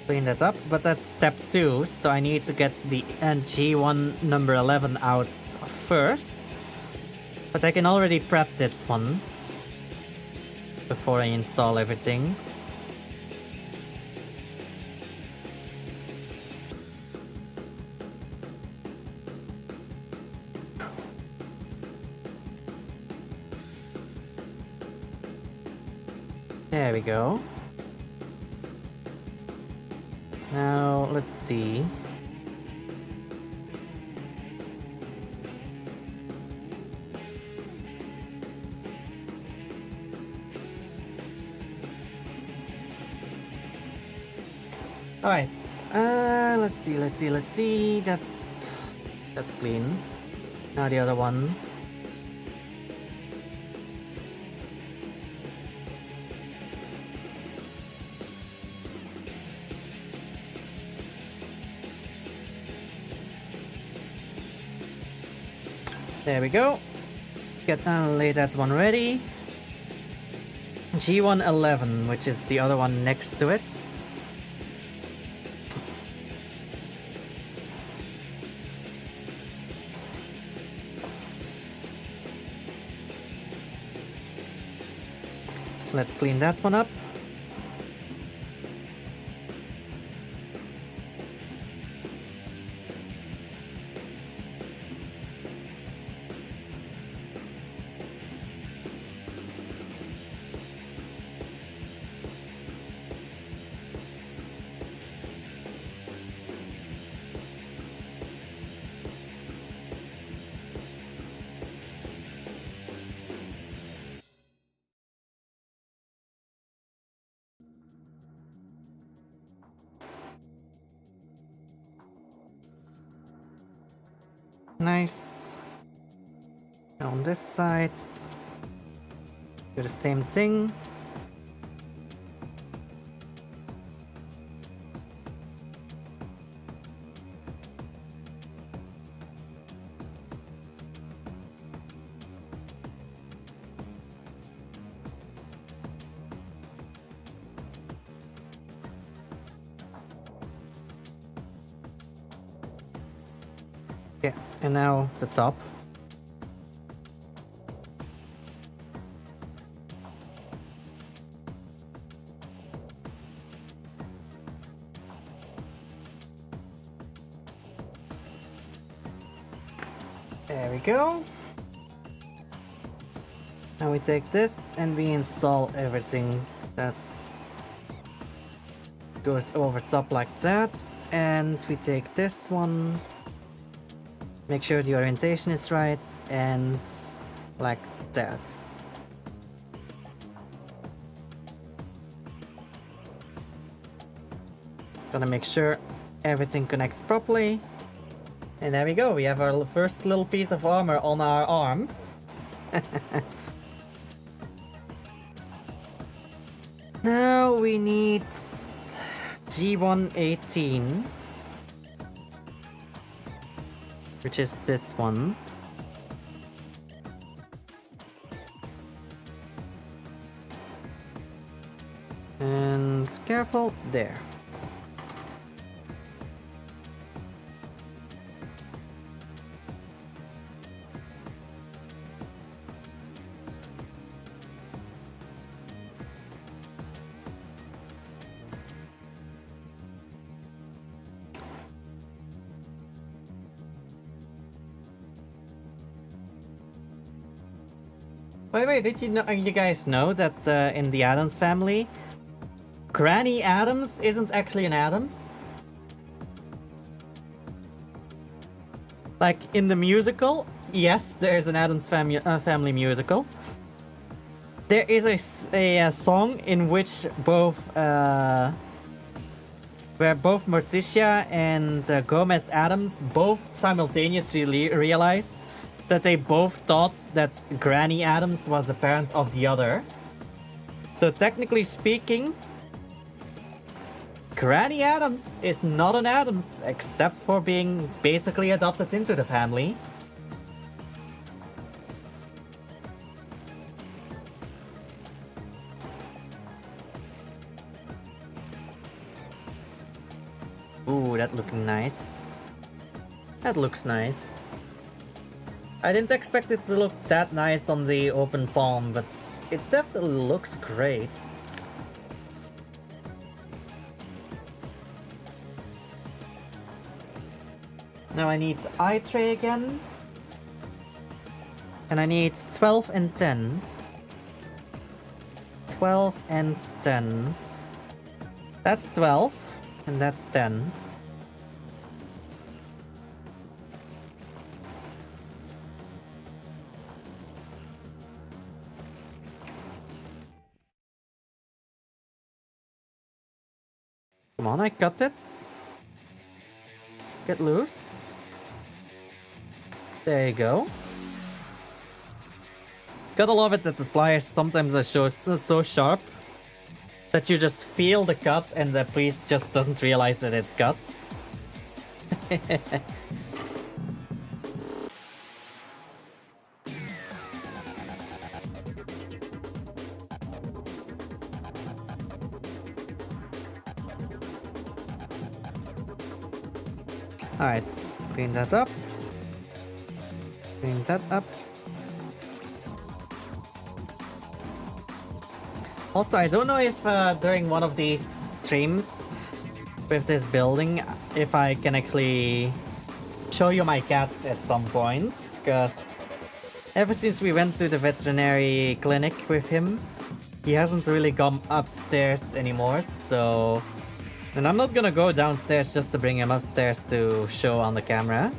Speaker 1: Clean that up, but that's step 2, so I need to get the G1 number 11 out first. But I can already prep this one before I install everything. There we go. Now, let's see. Alright, let's see. That's clean. Now the other one. There we go. Lay that one ready. G111, which is the other one next to it. Let's clean that one up. Nice. On this side, do the same thing. Yeah, and now the top. There we go. Now we take this and we install everything that goes over top like that. And we take this one. Make sure the orientation is right, and like that. Gonna make sure everything connects properly. And there we go, we have our first little piece of armor on our arm. Now we need G118. Which is this one. And careful, there. By the way, did you guys know that in the Addams family, Granny Addams isn't actually an Addams? Like in the musical, yes, there's an Addams family musical. There is a song in which both where both Morticia and Gomez Addams both simultaneously realized that they both thought that Granny Addams was the parent of the other. So technically speaking, Granny Addams is not an Addams, except for being basically adopted into the family. Ooh, that looking nice. That looks nice. I didn't expect it to look that nice on the open palm, but it definitely looks great. Now I need eye tray again. And I need 12 and 10. 12 and 10. That's 12, and that's 10. Come on, I got it. Get loose. There you go. Gotta love it that the pliers sometimes are so sharp that you just feel the cut and the priest just doesn't realize that it's cut. Alright, clean that up. Clean that up. Also, I don't know if during one of these streams with this building, if I can actually show you my cats at some point, because ever since we went to the veterinary clinic with him, he hasn't really gone upstairs anymore, so... And I'm not gonna go downstairs just to bring him upstairs to show on the camera.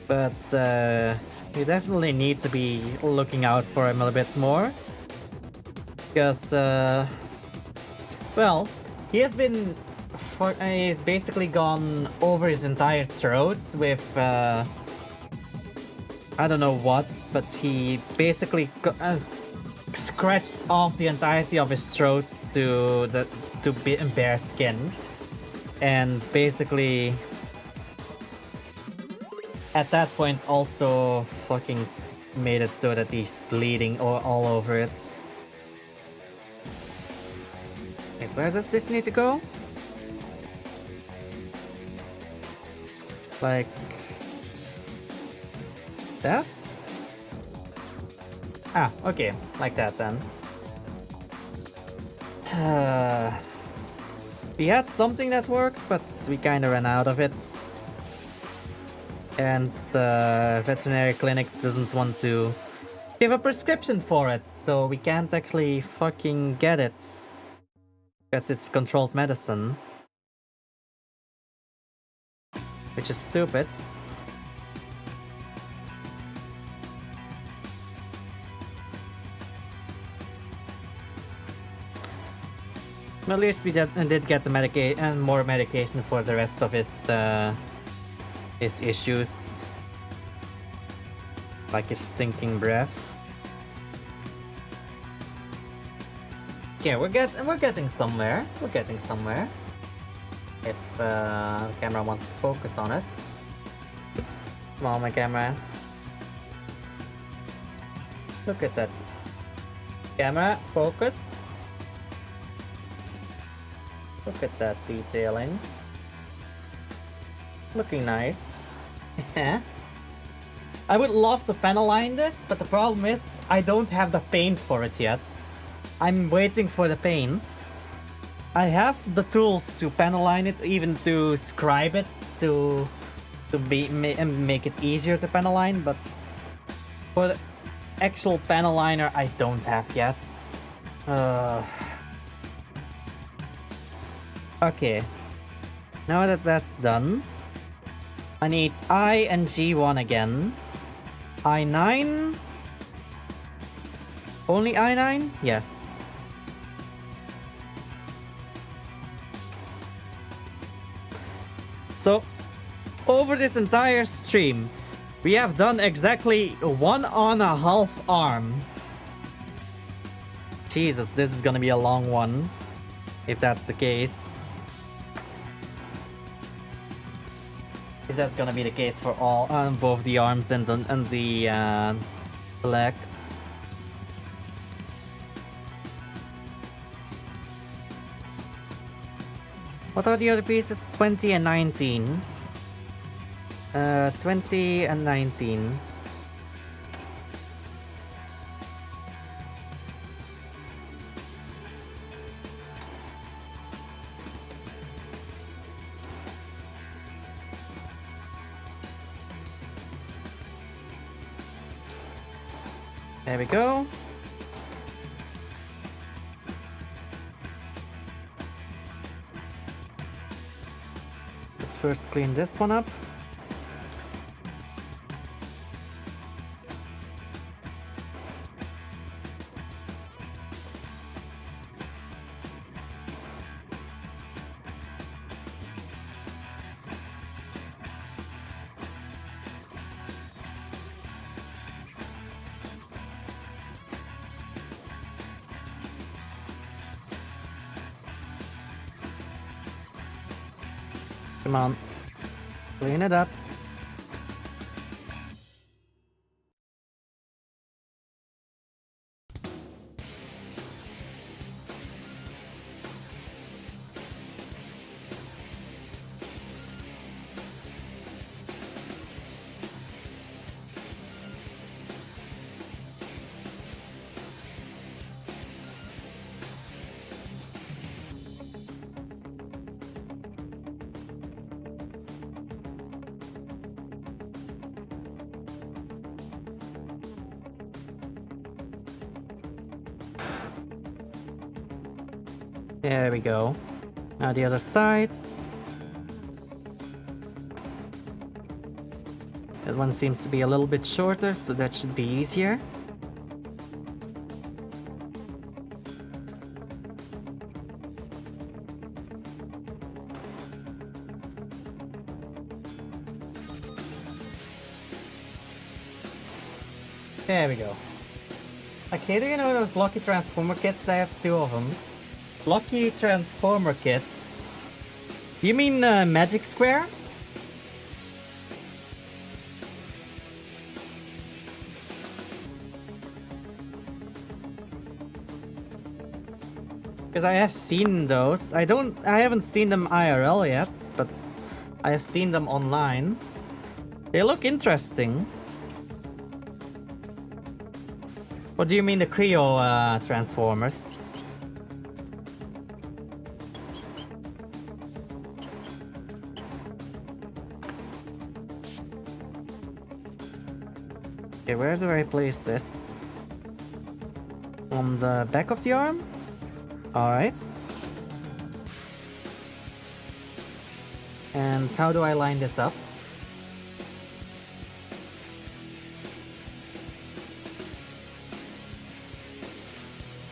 Speaker 1: But you definitely need to be looking out for him a little bit more. Because, well, he has been... he's basically gone over his entire throat with... I don't know what, but he basically scratched off the entirety of his throat to bare skin. And basically... At that point also fucking made it so that he's bleeding all over it. Wait, where does this need to go? Like... that? Ah, okay. Like that then. We had something that worked, but we kinda ran out of it. And the veterinary clinic doesn't want to give a prescription for it, so we can't actually fucking get it. Because it's controlled medicine. Which is stupid. At least we did get the more medication for the rest of his issues. Like his stinking breath. Okay, we're getting somewhere. We're getting somewhere. If the camera wants to focus on it. Come on, my camera. Look at that. Camera, focus. Look at that detailing. Looking nice. I would love to panel line this, but the problem is I don't have the paint for it yet. I'm waiting for the paint. I have the tools to panel line it, even to scribe it, to make it easier to panel line, but for the actual panel liner I don't have yet. Okay. Now that that's done, I need I and G1 again. I9? Only I9? Yes. So, over this entire stream, we have done exactly 1.5 arms. Jesus, this is gonna be a long one, if that's the case. If that's gonna be the case for all, both the arms and the legs. What are the other pieces? 20 and 19. 20 and 19. There we go. Let's first clean this one up. Come on. Clean it up. There we go. Now the other sides. That one seems to be a little bit shorter, so that should be easier. There we go. Okay, do you know those blocky transformer kits? I have 2 of them. Blocky transformer kits? You mean Magic Square? Because I have seen those. I haven't seen them IRL yet, but I have seen them online. They look interesting. What do you mean the Creo transformers? Okay, where do I place this? On the back of the arm? Alright. And how do I line this up?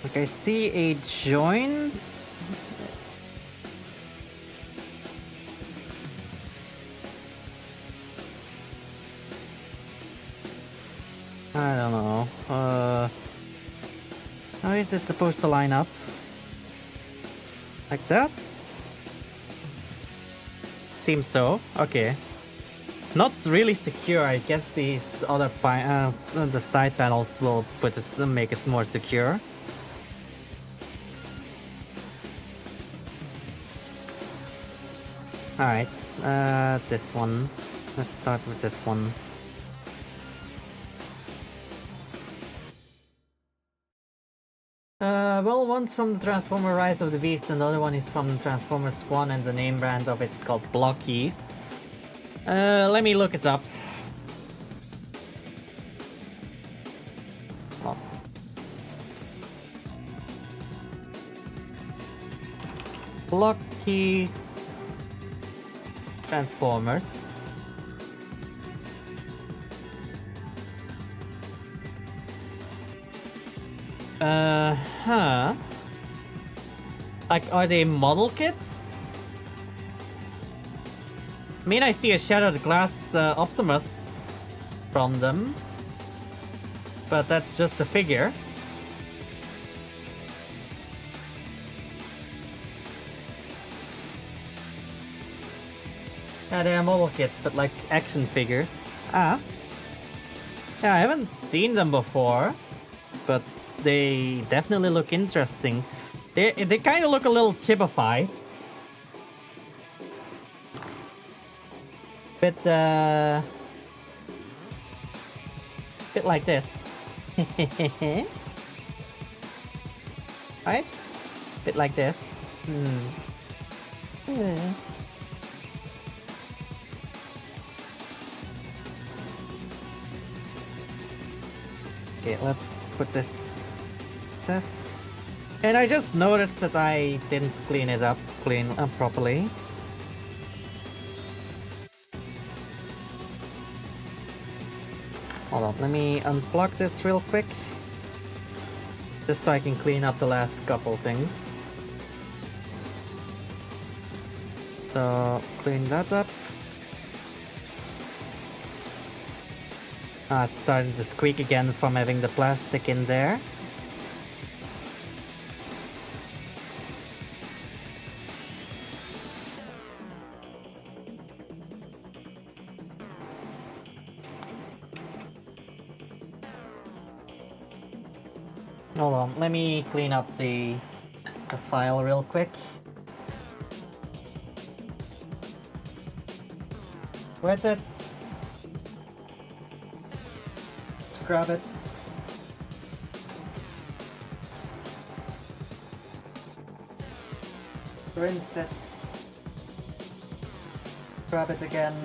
Speaker 1: Like I see a joint. I don't know. How is this supposed to line up? Like that? Seems so. Okay. Not really secure. I guess these other the side panels will make it more secure. Alright, this one. Let's start with this one. Well, one's from the Transformer Rise of the Beast, and the other one is from Transformers 1, and the name brand of it's called Blockies. Let me look it up. Oh. Blockies Transformers. Huh. Like, are they model kits? I mean, I see a Shattered Glass Optimus from them. But that's just a figure. Yeah, they are model kits, but like action figures. Ah. Yeah, I haven't seen them before, but they definitely look interesting. They kind of look a little chibified. Bit like this. Right? Bit like this. Okay, let's put this test. And I just noticed that I didn't clean up properly. Hold on, let me unplug this real quick. Just so I can clean up the last couple things. So, clean that up. Ah, it's starting to squeak again from having the plastic in there. Hold on, let me clean up the file real quick. Where's it? Grab it. Rinse it. Grab it again.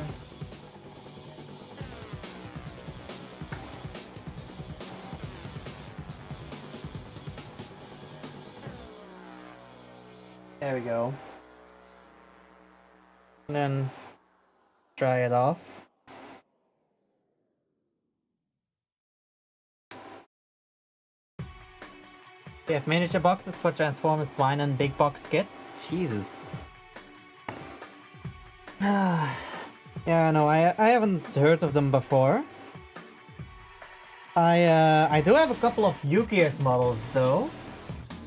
Speaker 1: There we go. And then dry it off. We have miniature boxes for Transformers wine and big box kits. Jesus. Yeah, no, I haven't heard of them before. I do have a couple of Yu-Gi-Oh models though,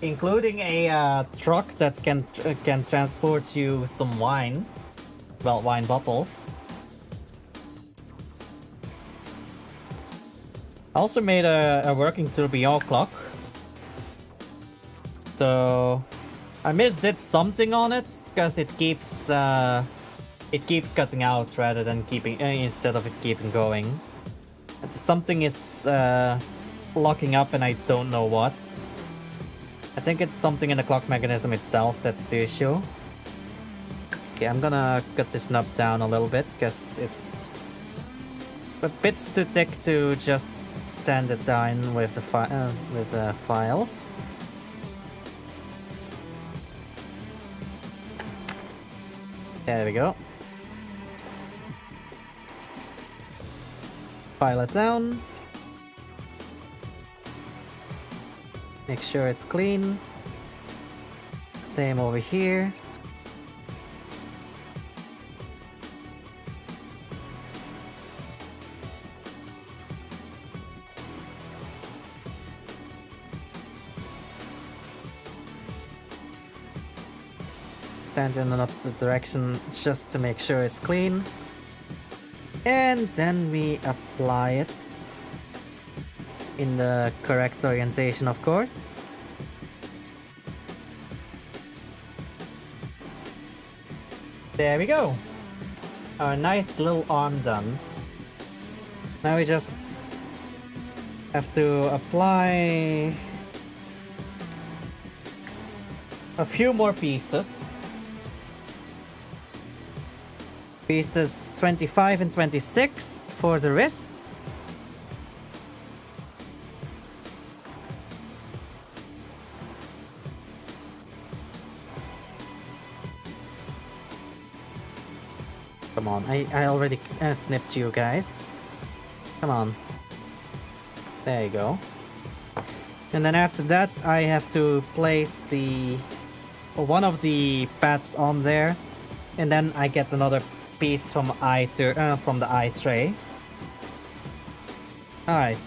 Speaker 1: including a truck that can transport you some wine. Well, wine bottles. I also made a working tourbillon clock. So I misdid something on it because it keeps cutting out rather than keeping instead of it keeping going. Something is locking up and I don't know what. I think it's something in the clock mechanism itself that's the issue. Okay, I'm gonna cut this knob down a little bit because it's a bit too thick to just sand it down with the files. There we go. File it down. Make sure it's clean. Same over here. Sand in an opposite direction just to make sure it's clean. And then we apply it in the correct orientation, of course. There we go. Our nice little arm done. Now we just have to apply a few more pieces. Pieces 25 and 26 for the wrists. Come on, I already snipped you guys. Come on. There you go. And then after that I have to place one of the pads on there. And then I get another piece from the eye tray. Alright,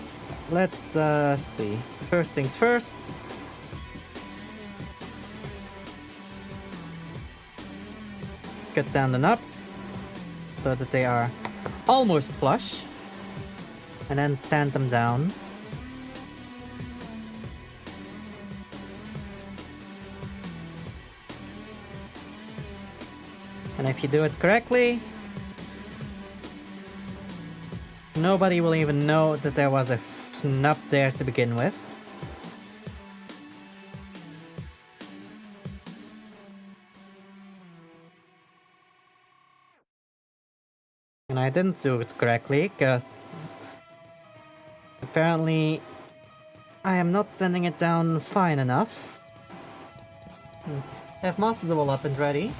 Speaker 1: let's see. First things first. Cut down the knobs so that they are almost flush. And then sand them down. And if you do it correctly, nobody will even know that there was a nub there to begin with. And I didn't do it correctly, because apparently I am not sending it down fine enough. Have Master Duel up and ready.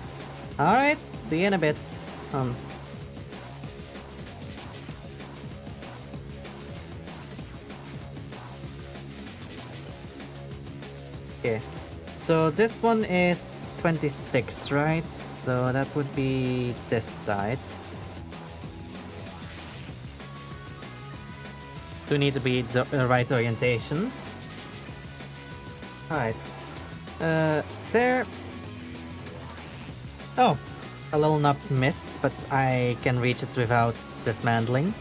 Speaker 1: Alright, see you in a bit. Okay, so this one is 26, right? So that would be this side. Do need to be the right orientation. Alright. There. Oh, a little nub missed, but I can reach it without dismantling.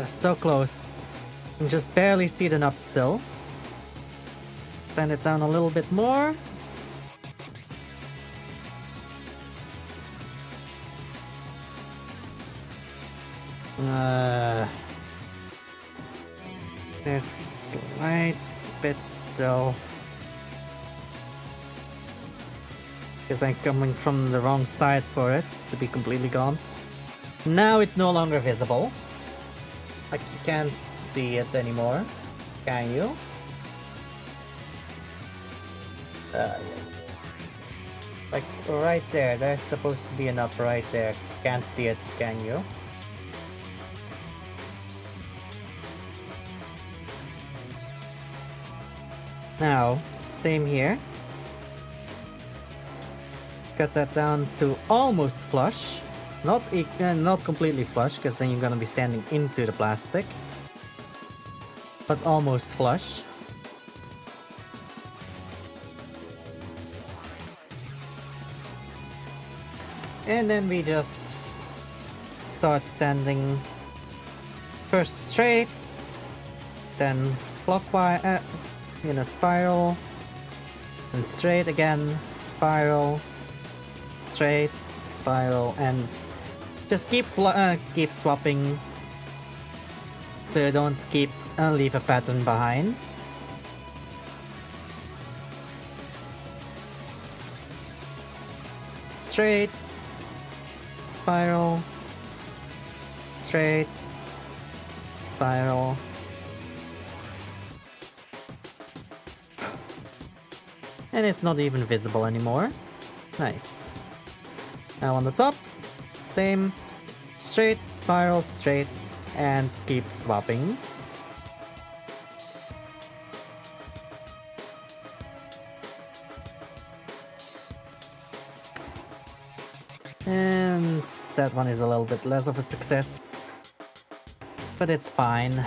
Speaker 1: So close. You can just barely see the nub still. Send it down a little bit more. There's slight bit still. Because I'm coming from the wrong side for it to be completely gone. Now it's no longer visible. Like, you can't see it anymore, can you? Like, right there, there's supposed to be an up right there. Can't see it, can you? Now, same here. Cut that down to almost flush. Not completely flush, because then you're gonna be standing into the plastic. But almost flush. And then we just start sanding first straight, then clockwise in a spiral, and straight again, spiral, straight, spiral, and just keep swapping so you don't leave a pattern behind. Straight, spiral, straight, spiral. And it's not even visible anymore. Nice. Now on the top, same, straight, spiral, straight, and keep swapping. And that one is a little bit less of a success, but it's fine.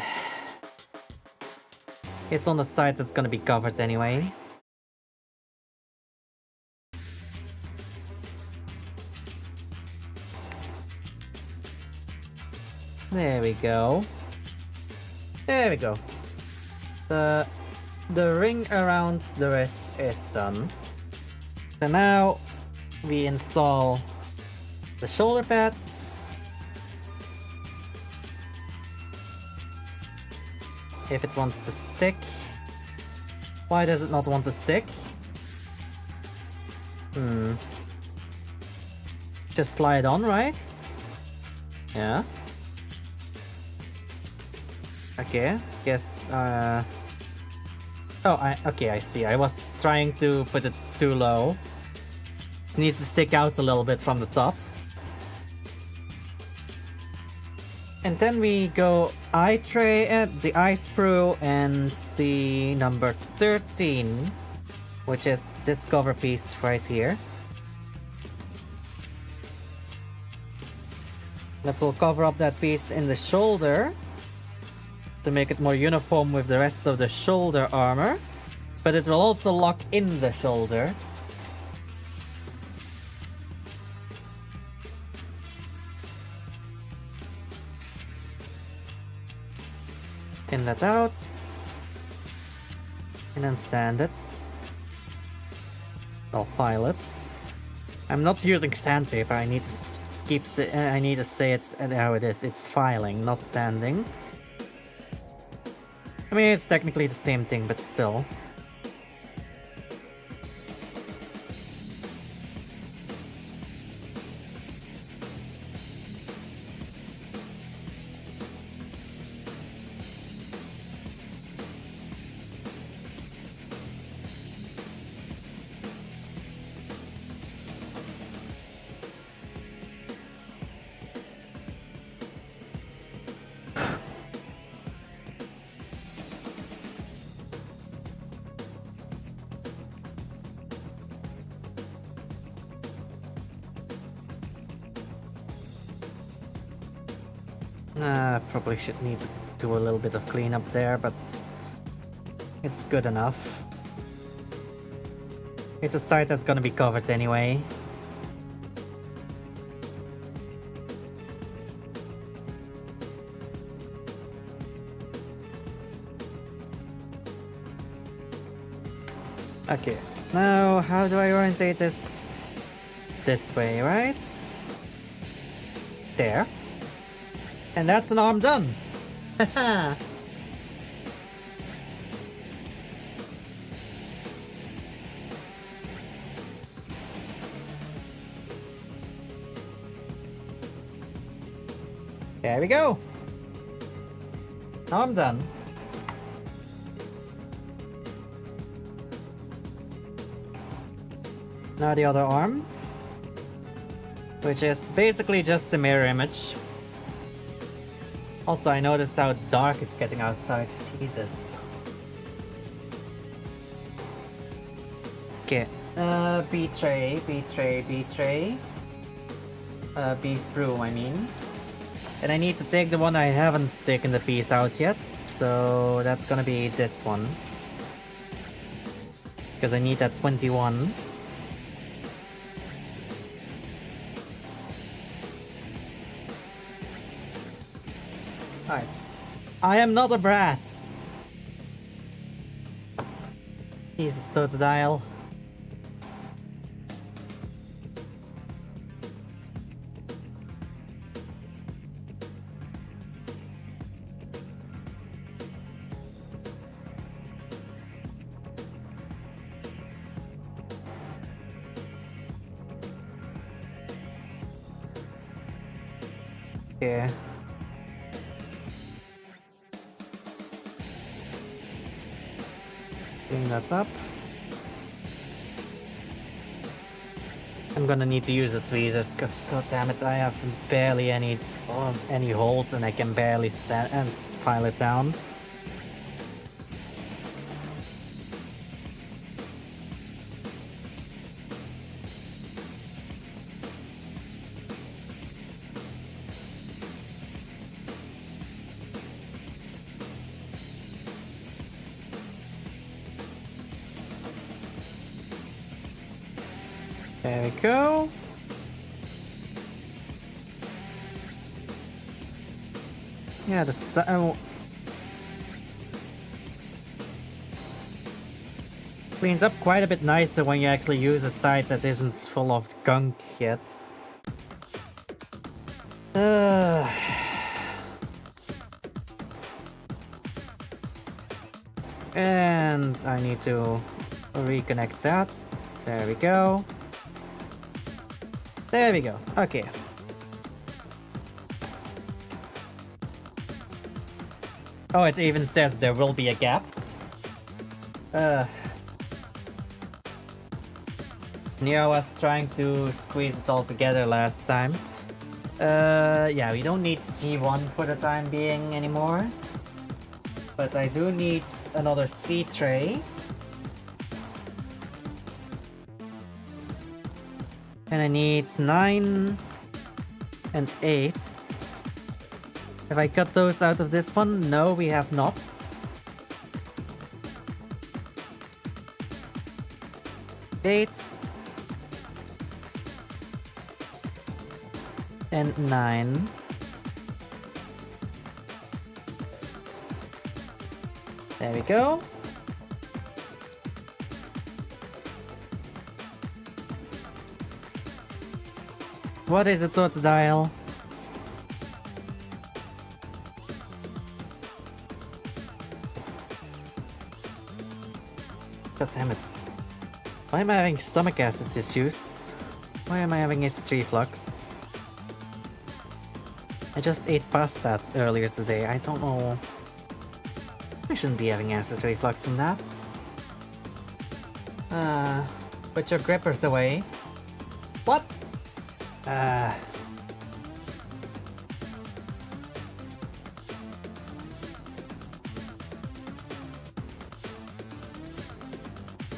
Speaker 1: It's on the side that's gonna be covered anyway. There we go. There we go. The ring around the wrist is done. So now we install the shoulder pads. If it wants to stick. Why does it not want to stick? Just slide on, right? Yeah. Okay, guess, okay, I see. I was trying to put it too low. It needs to stick out a little bit from the top. And then we go eye tray, the eye sprue, and see number 13, which is this cover piece right here. That will cover up that piece in the shoulder to make it more uniform with the rest of the shoulder armor, but it will also lock in the shoulder. Thin that out. And then sand it. I'll file it. I'm not using sandpaper, I need to I need to say it how it is. It's filing, not sanding. I mean, it's technically the same thing, but still. Probably should need to do a little bit of cleanup there, but it's good enough. It's a site that's gonna be covered anyway. Okay, now how do I orientate this? This way, right? There. And that's an arm done! Haha! There we go! Arm done. Now the other arm, which is basically just a mirror image. Also, I noticed how dark it's getting outside. Jesus. Okay. B tray, B tray, B tray. B sprue, I mean. And I need to take the one I haven't taken the piece out yet. So that's gonna be this one. Because I need that 21. Alright. I am not a brat! Jesus, so to dial. Yeah. Clean that up. I'm gonna need to use the tweezers because goddammit, I have barely any holds and I can barely file it down. There we go. Yeah, cleans up quite a bit nicer when you actually use a site that isn't full of gunk yet. And I need to reconnect that. There we go. There we go. Okay. Oh, it even says there will be a gap. Neo was trying to squeeze it all together last time. Yeah, we don't need G1 for the time being anymore. But I do need another C tray. And I need 9 and 8. Have I cut those out of this one? No, we have not. Eights. And 9. There we go. What is a totodile? God damn it. Why am I having stomach acid issues? Why am I having acid reflux? I just ate pasta earlier today. I don't know. I shouldn't be having acid reflux from that. Put your grippers away. What?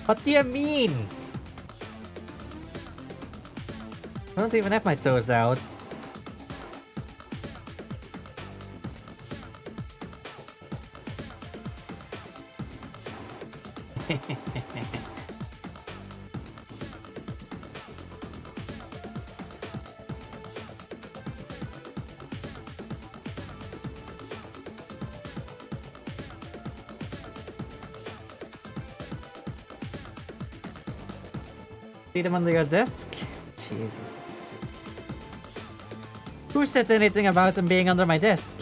Speaker 1: What do you mean? I don't even have my toes out. See them under your desk? Jesus. Who said anything about them being under my desk?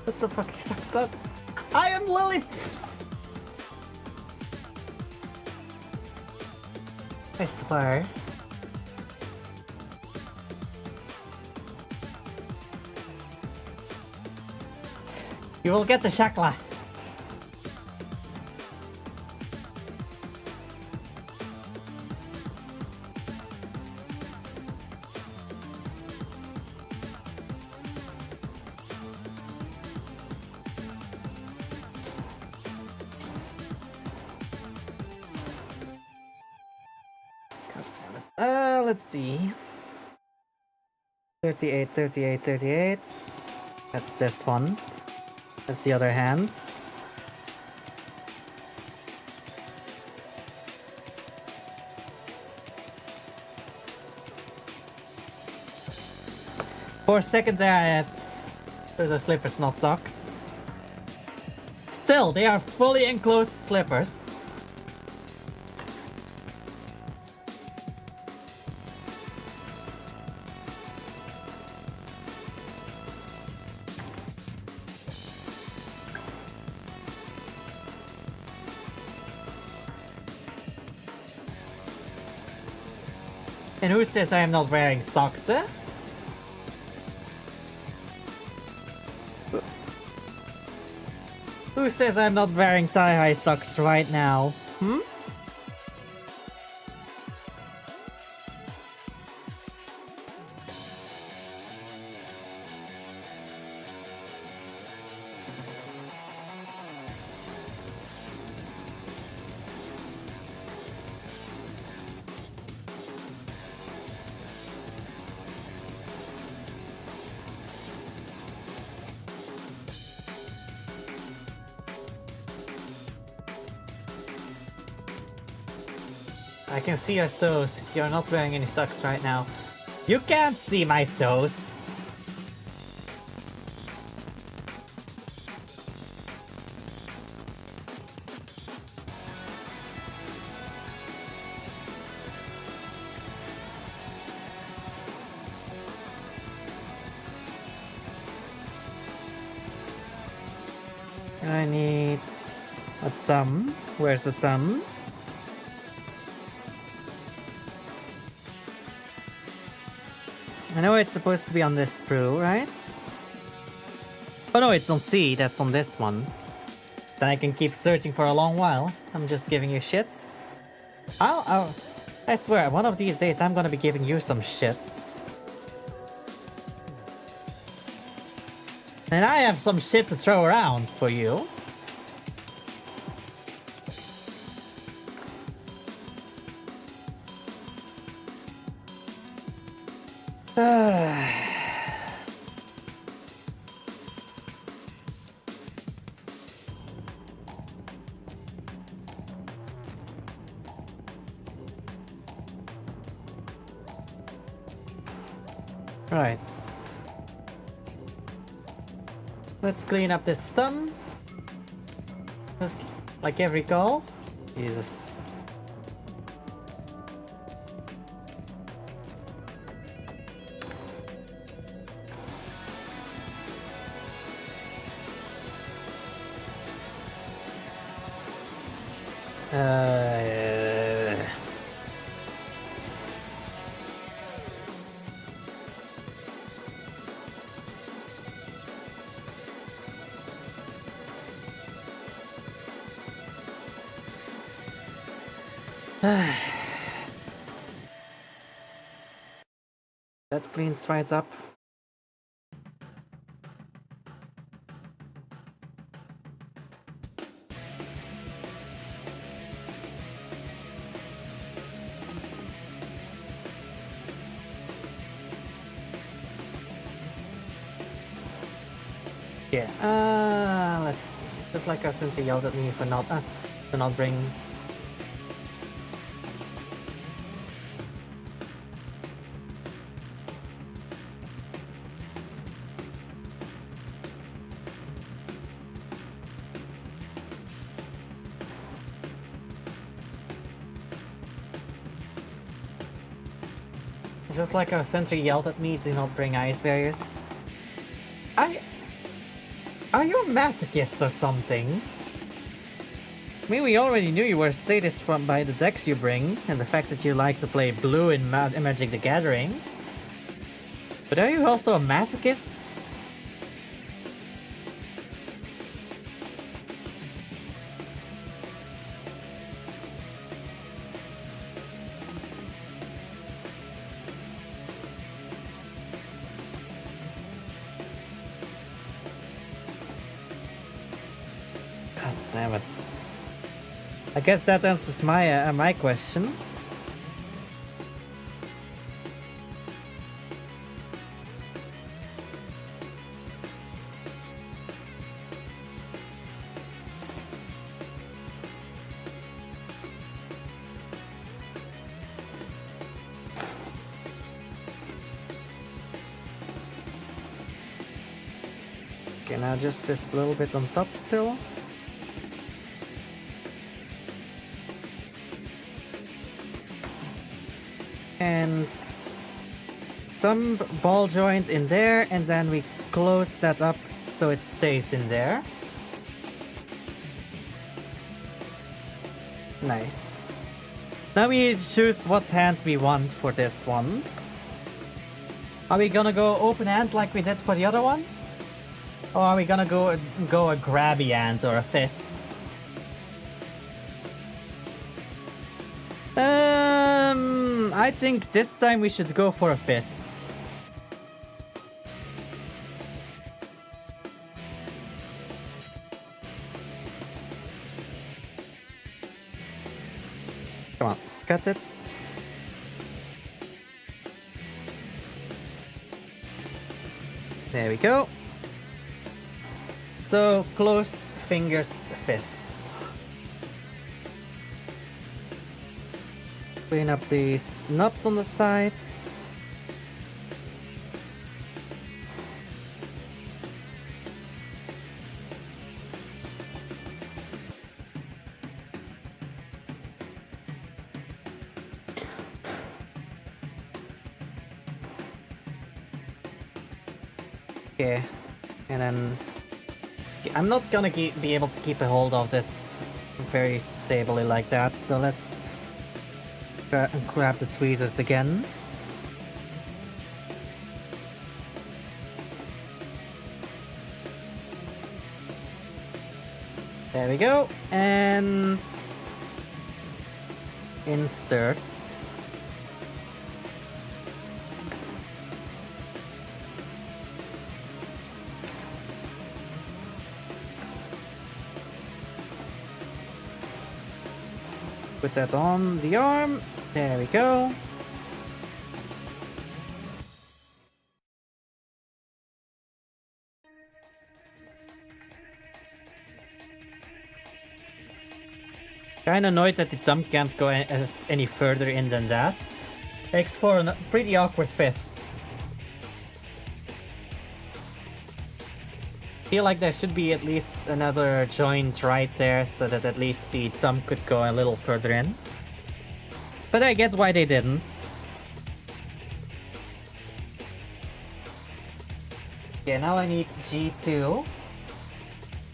Speaker 1: What the fuck sucks up? I am Lily! I swear. You will get the shakla. Let's see. 38, 38, 38. That's this one. That's the other hand. For a second there I had... Those are slippers, not socks. Still, they are fully enclosed slippers. And who says I am not wearing socks there? Who says I'm not wearing thigh-high socks right now? Hmm? I can see your toes. You're not wearing any socks right now. You can't see my toes! I need a thumb. Where's the thumb? I know it's supposed to be on this sprue, right? Oh no, it's on C, that's on this one. Then I can keep searching for a long while. I'm just giving you shits. I swear, one of these days I'm gonna be giving you some shits. And I have some shit to throw around for you. Right. Let's clean up this thumb. Just like every goal. Jesus. That cleans right up. Yeah. Let's see. Just like our center yelled at me for not bring. Just like our center yelled at me to not bring ice barriers. Are you a masochist or something? I mean, we already knew you were a sadist by the decks you bring, and the fact that you like to play blue in Magic the Gathering. But are you also a masochist? God damn it. I guess that answers my question. Okay, now just this little bit on top still. And some ball joint in there, and then we close that up so it stays in there. Nice. Now we need to choose what hand we want for this one. Are we gonna go open hand like we did for the other one? Or are we gonna go a grabby hand or a fist? I think this time we should go for a fist. Come on, cut it. There we go. So, closed fingers, fists. Clean up these knobs on the sides. Okay, and then I'm not gonna be able to keep a hold of this very stably like that, so let's grab the tweezers again. There we go, and insert. Put that on the arm. There we go. Kinda annoyed that the thumb can't go any further in than that. Makes for a pretty awkward fists. feel like there should be at least another joint right there so that at least the dump could go a little further in. But I get why they didn't. Okay, now I need G2.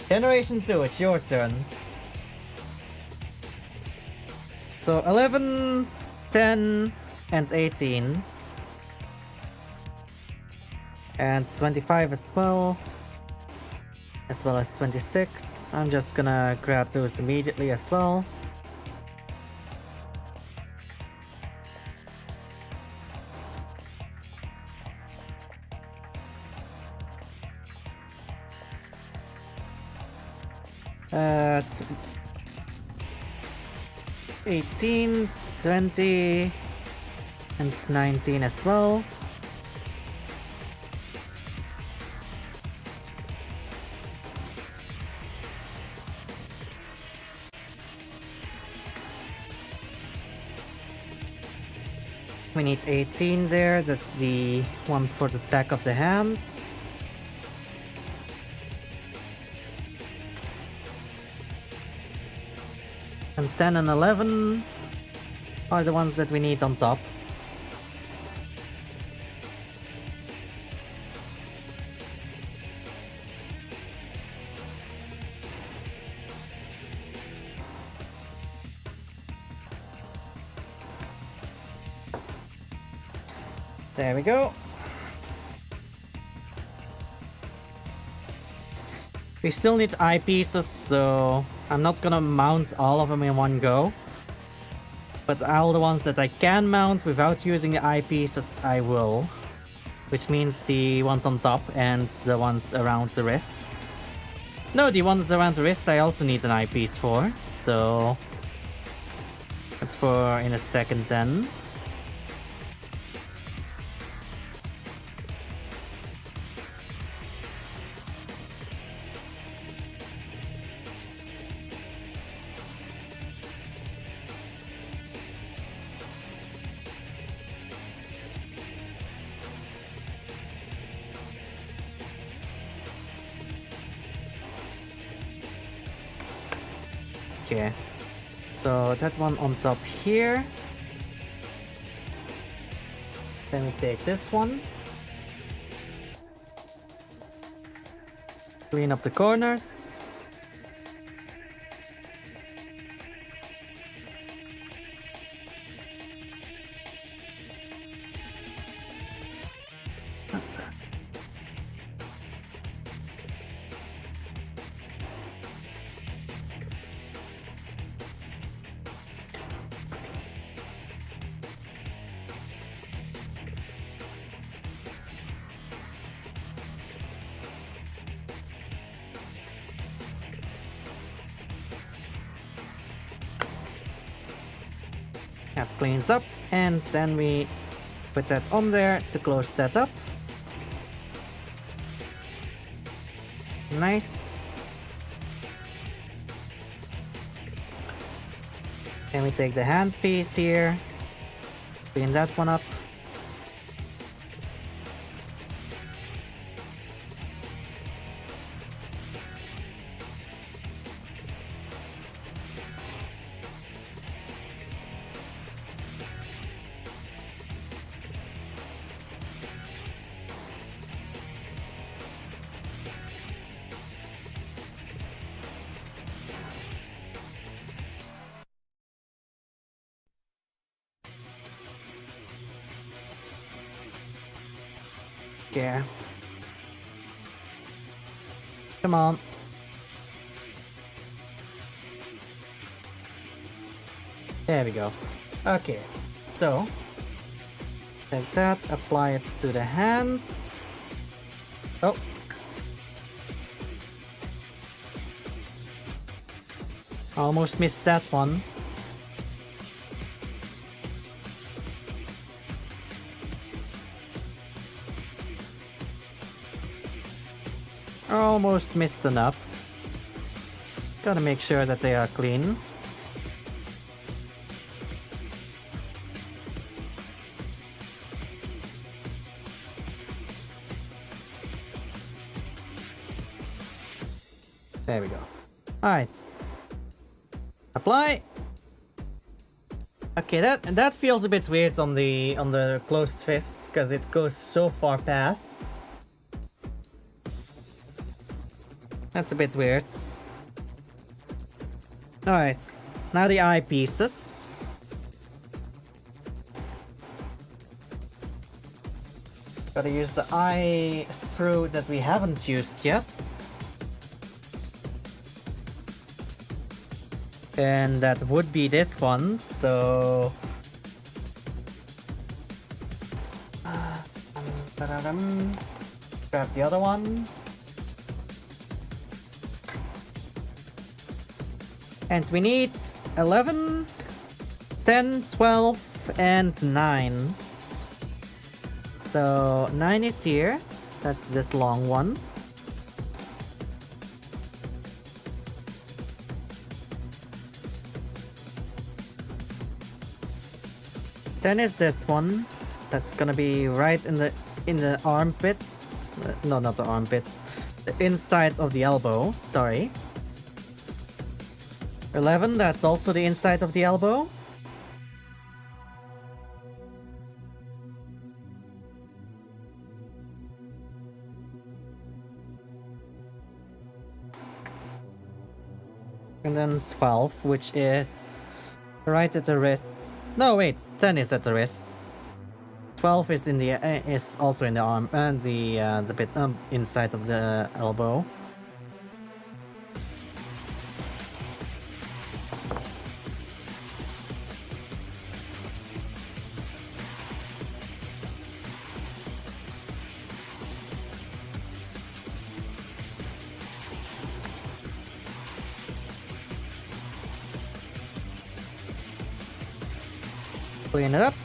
Speaker 1: Generation 2, it's your turn. So 11, 10, and 18. And 25 as well as 26. I'm just gonna grab those immediately as well. Uh, 18, 20, and 19 as well. We need 18 there, that's the one for the back of the hands. And 10 and 11 are the ones that we need on top. There we go. We still need eyepieces, so I'm not gonna mount all of them in one go. But all the ones that I can mount without using the eyepieces, I will. Which means the ones on top and the ones around the wrists. No, the ones around the wrist I also need an eyepiece for, so that's for in a second then. Okay, so that's one on top here. Then we take this one. Clean up the corners. That cleans up, and then we put that on there to close that up. Nice. Then we take the hand piece here, clean that one up. Yeah. Come on. There we go. Okay, so take that, apply it to the hands. Oh. Almost missed that one. Almost missed enough. Gotta make sure that they are clean. There we go. Alright. Apply. Okay, that feels a bit weird on the closed fist because it goes so far past. That's a bit weird. Alright, now the eye pieces. Gotta use the eye sprue that we haven't used yet. And that would be this one, so... Grab the other one. And we need 11, 10, 12, and 9. So 9 is here. That's this long one. Then is this one. That's gonna be right in the armpits. No, not the armpits. The inside of the elbow. Sorry. 11, that's also the inside of the elbow. And then 12, which is right at the wrists. No, wait, 10 is at the wrists. 12 is in the is also in the arm and the bit inside of the elbow. Clean it up.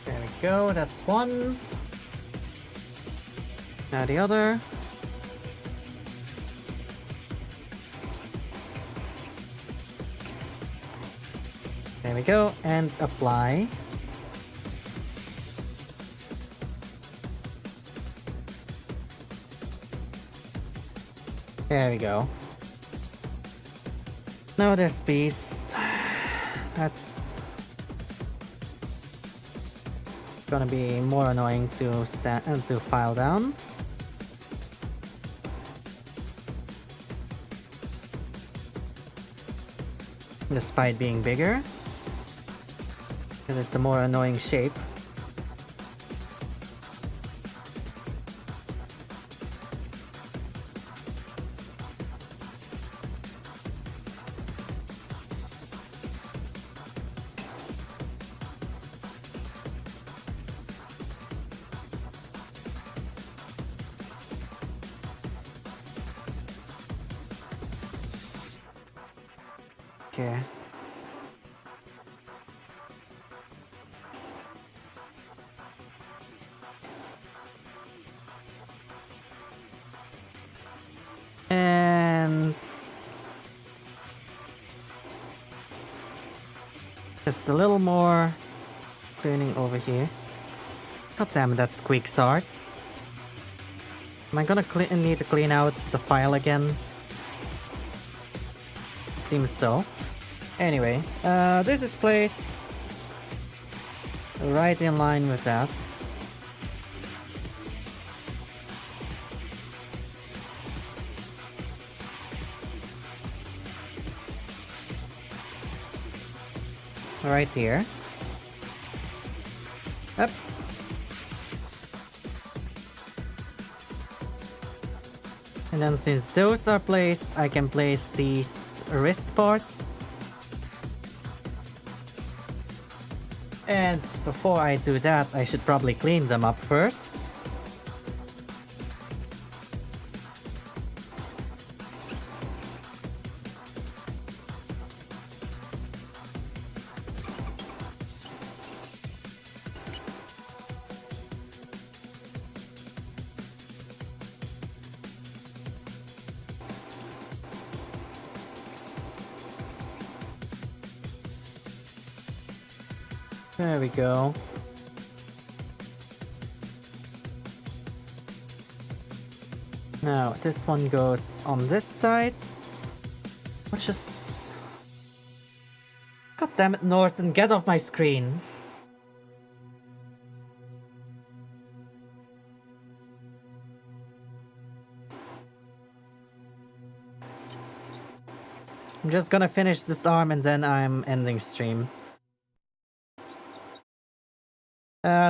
Speaker 1: There we go, that's one. Now the other. There we go, and apply. There we go. Now this piece. That's gonna be more annoying to file down. Despite being bigger. Because it's a more annoying shape. Okay. And just a little more cleaning over here. God damn it, that squeak starts. Am I gonna need to clean out the file again? Seems so. Anyway, this is placed right in line with that. Right here. Up. And then since those are placed, I can place these wrist parts. And before I do that, I should probably clean them up first. There we go. Now, this one goes on this side. Which is... God damn it, Norton, get off my screen. I'm just gonna finish this arm and then I'm ending stream.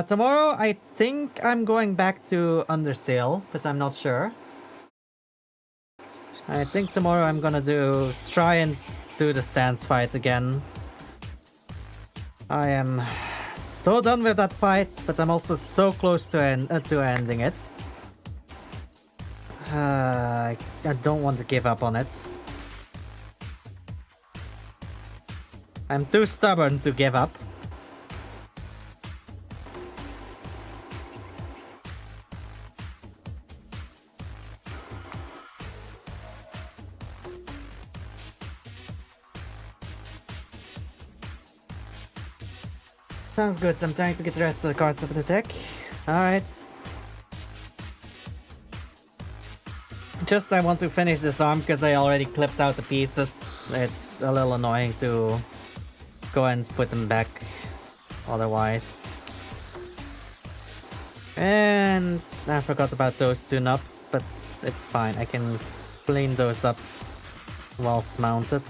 Speaker 1: Tomorrow, I think I'm going back to Undertale, but I'm not sure. I think tomorrow I'm gonna try and do the stance fight again. I am so done with that fight, but I'm also so close to ending it. I don't want to give up on it. I'm too stubborn to give up. Sounds good, so I'm trying to get the rest of the cards of the deck. Alright. Just I want to finish this arm because I already clipped out the pieces. It's a little annoying to go and put them back otherwise. And I forgot about those two nuts, but it's fine. I can clean those up whilst mounted.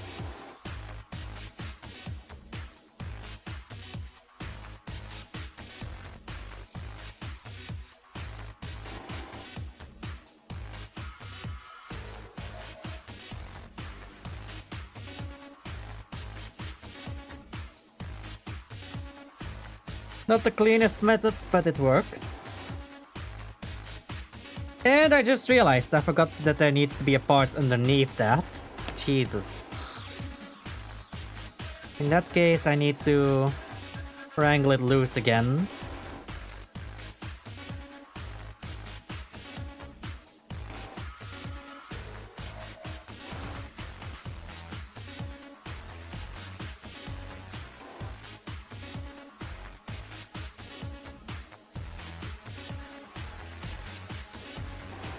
Speaker 1: Not the cleanest methods, but it works. And I just realized I forgot that there needs to be a part underneath that. Jesus. In that case, I need to wrangle it loose again.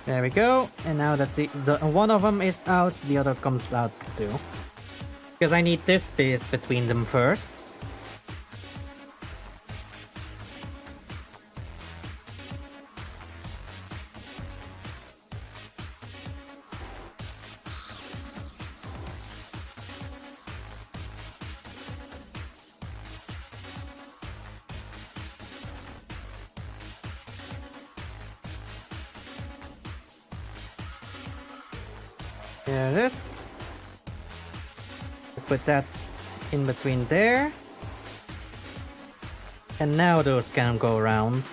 Speaker 1: There we go, and now that one of them is out, the other comes out too. Because I need this space between them first. There it is. Put that in between there. And now those can go around.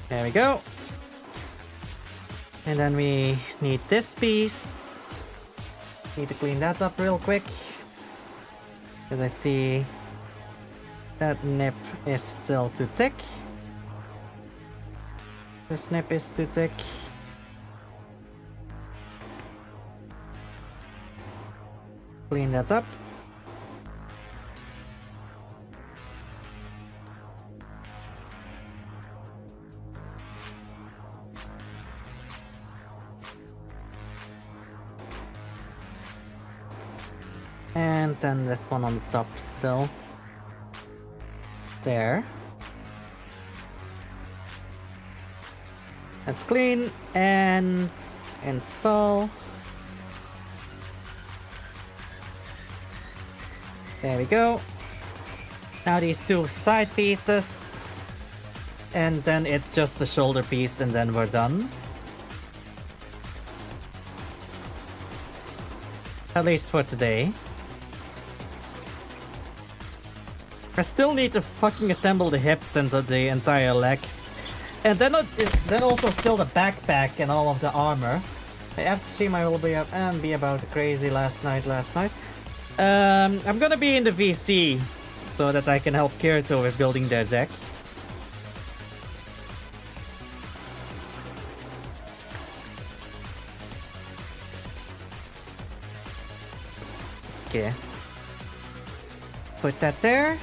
Speaker 1: There we go. And then we need this piece. Need to clean that up real quick. Because I see that nip is still too thick. This nip is too thick. Clean that up. And then this one on the top still. There. That's clean and install. There we go. Now these two side pieces. And then it's just the shoulder piece and then we're done. At least for today. I still need to fucking assemble the hips and the entire legs. And then also still the backpack and all of the armor. After stream I will be about crazy last night. I'm gonna be in the VC. so that I can help Kirito with building their deck. Okay. Put that there.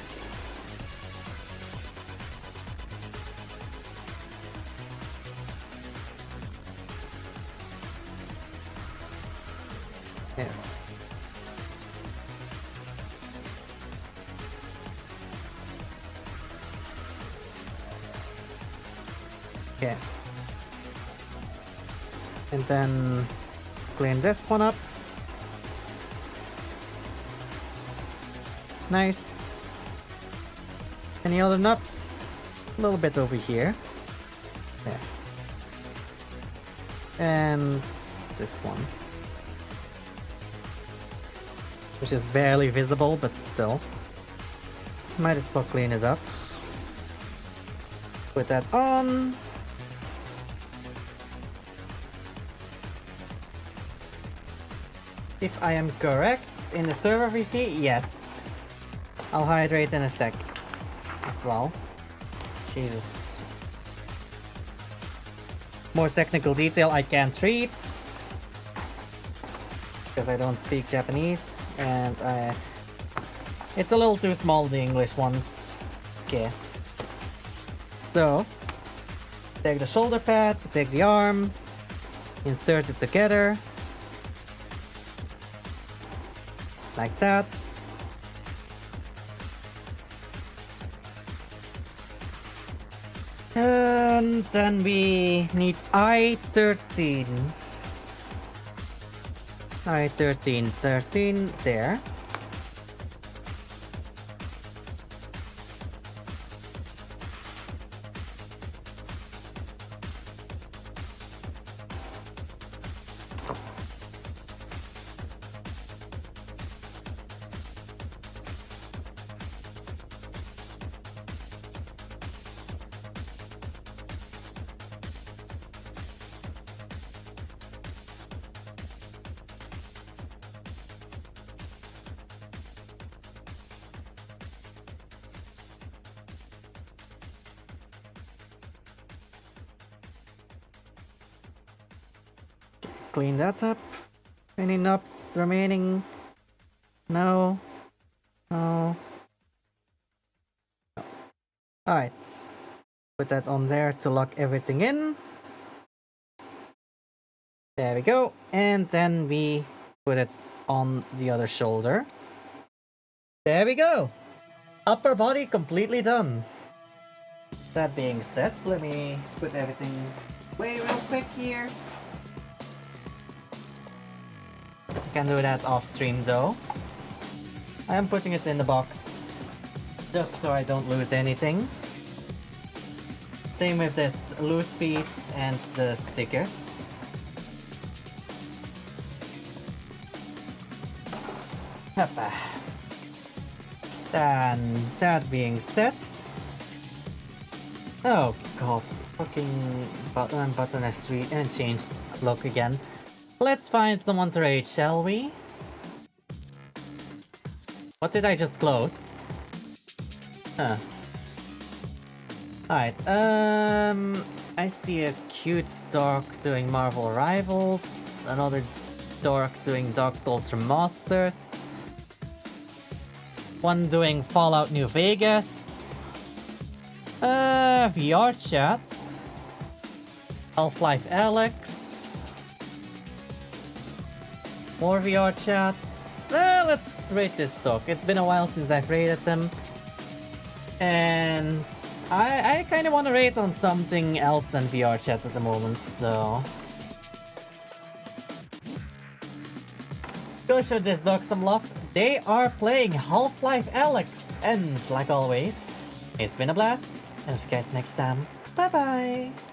Speaker 1: Yeah. Okay. And then clean this one up. Nice. Any other nuts? A little bit over here. There. And this one. Which is barely visible, but still. Might as well clean it up. Put that on. If I am correct, in the server VC, yes. I'll hydrate in a sec as well. Jesus. More technical detail I can't read because I don't speak Japanese and it's a little too small, the English ones. Okay. So, take the shoulder pad, take the arm, insert it together. Like that. And then we need I-13. I-13 there. Clean that up. Any nuts remaining? No. No. Alright. Put that on there to lock everything in. There we go. And then we put it on the other shoulder. There we go. Upper body completely done. That being said, let me put everything away real quick here. Can do that off stream though. I am putting it in the box just so I don't lose anything. Same with this loose piece and the stickers. Hoppa. Then that being said, oh god, fucking button F3 and changed look again. Let's find someone to raid, shall we? What did I just close? Huh. Alright, I see a cute dork doing Marvel Rivals, another dork doing Dark Souls Remastered, one doing Fallout New Vegas, VR chat, Half-Life Alex, more VR chats. Let's rate this talk. It's been a while since I've rated him. And I kind of want to rate on something else than VR chat at the moment, so... Go show this dog some love. They are playing Half-Life Alex. And like always, it's been a blast. And I'll see you guys next time. Bye bye!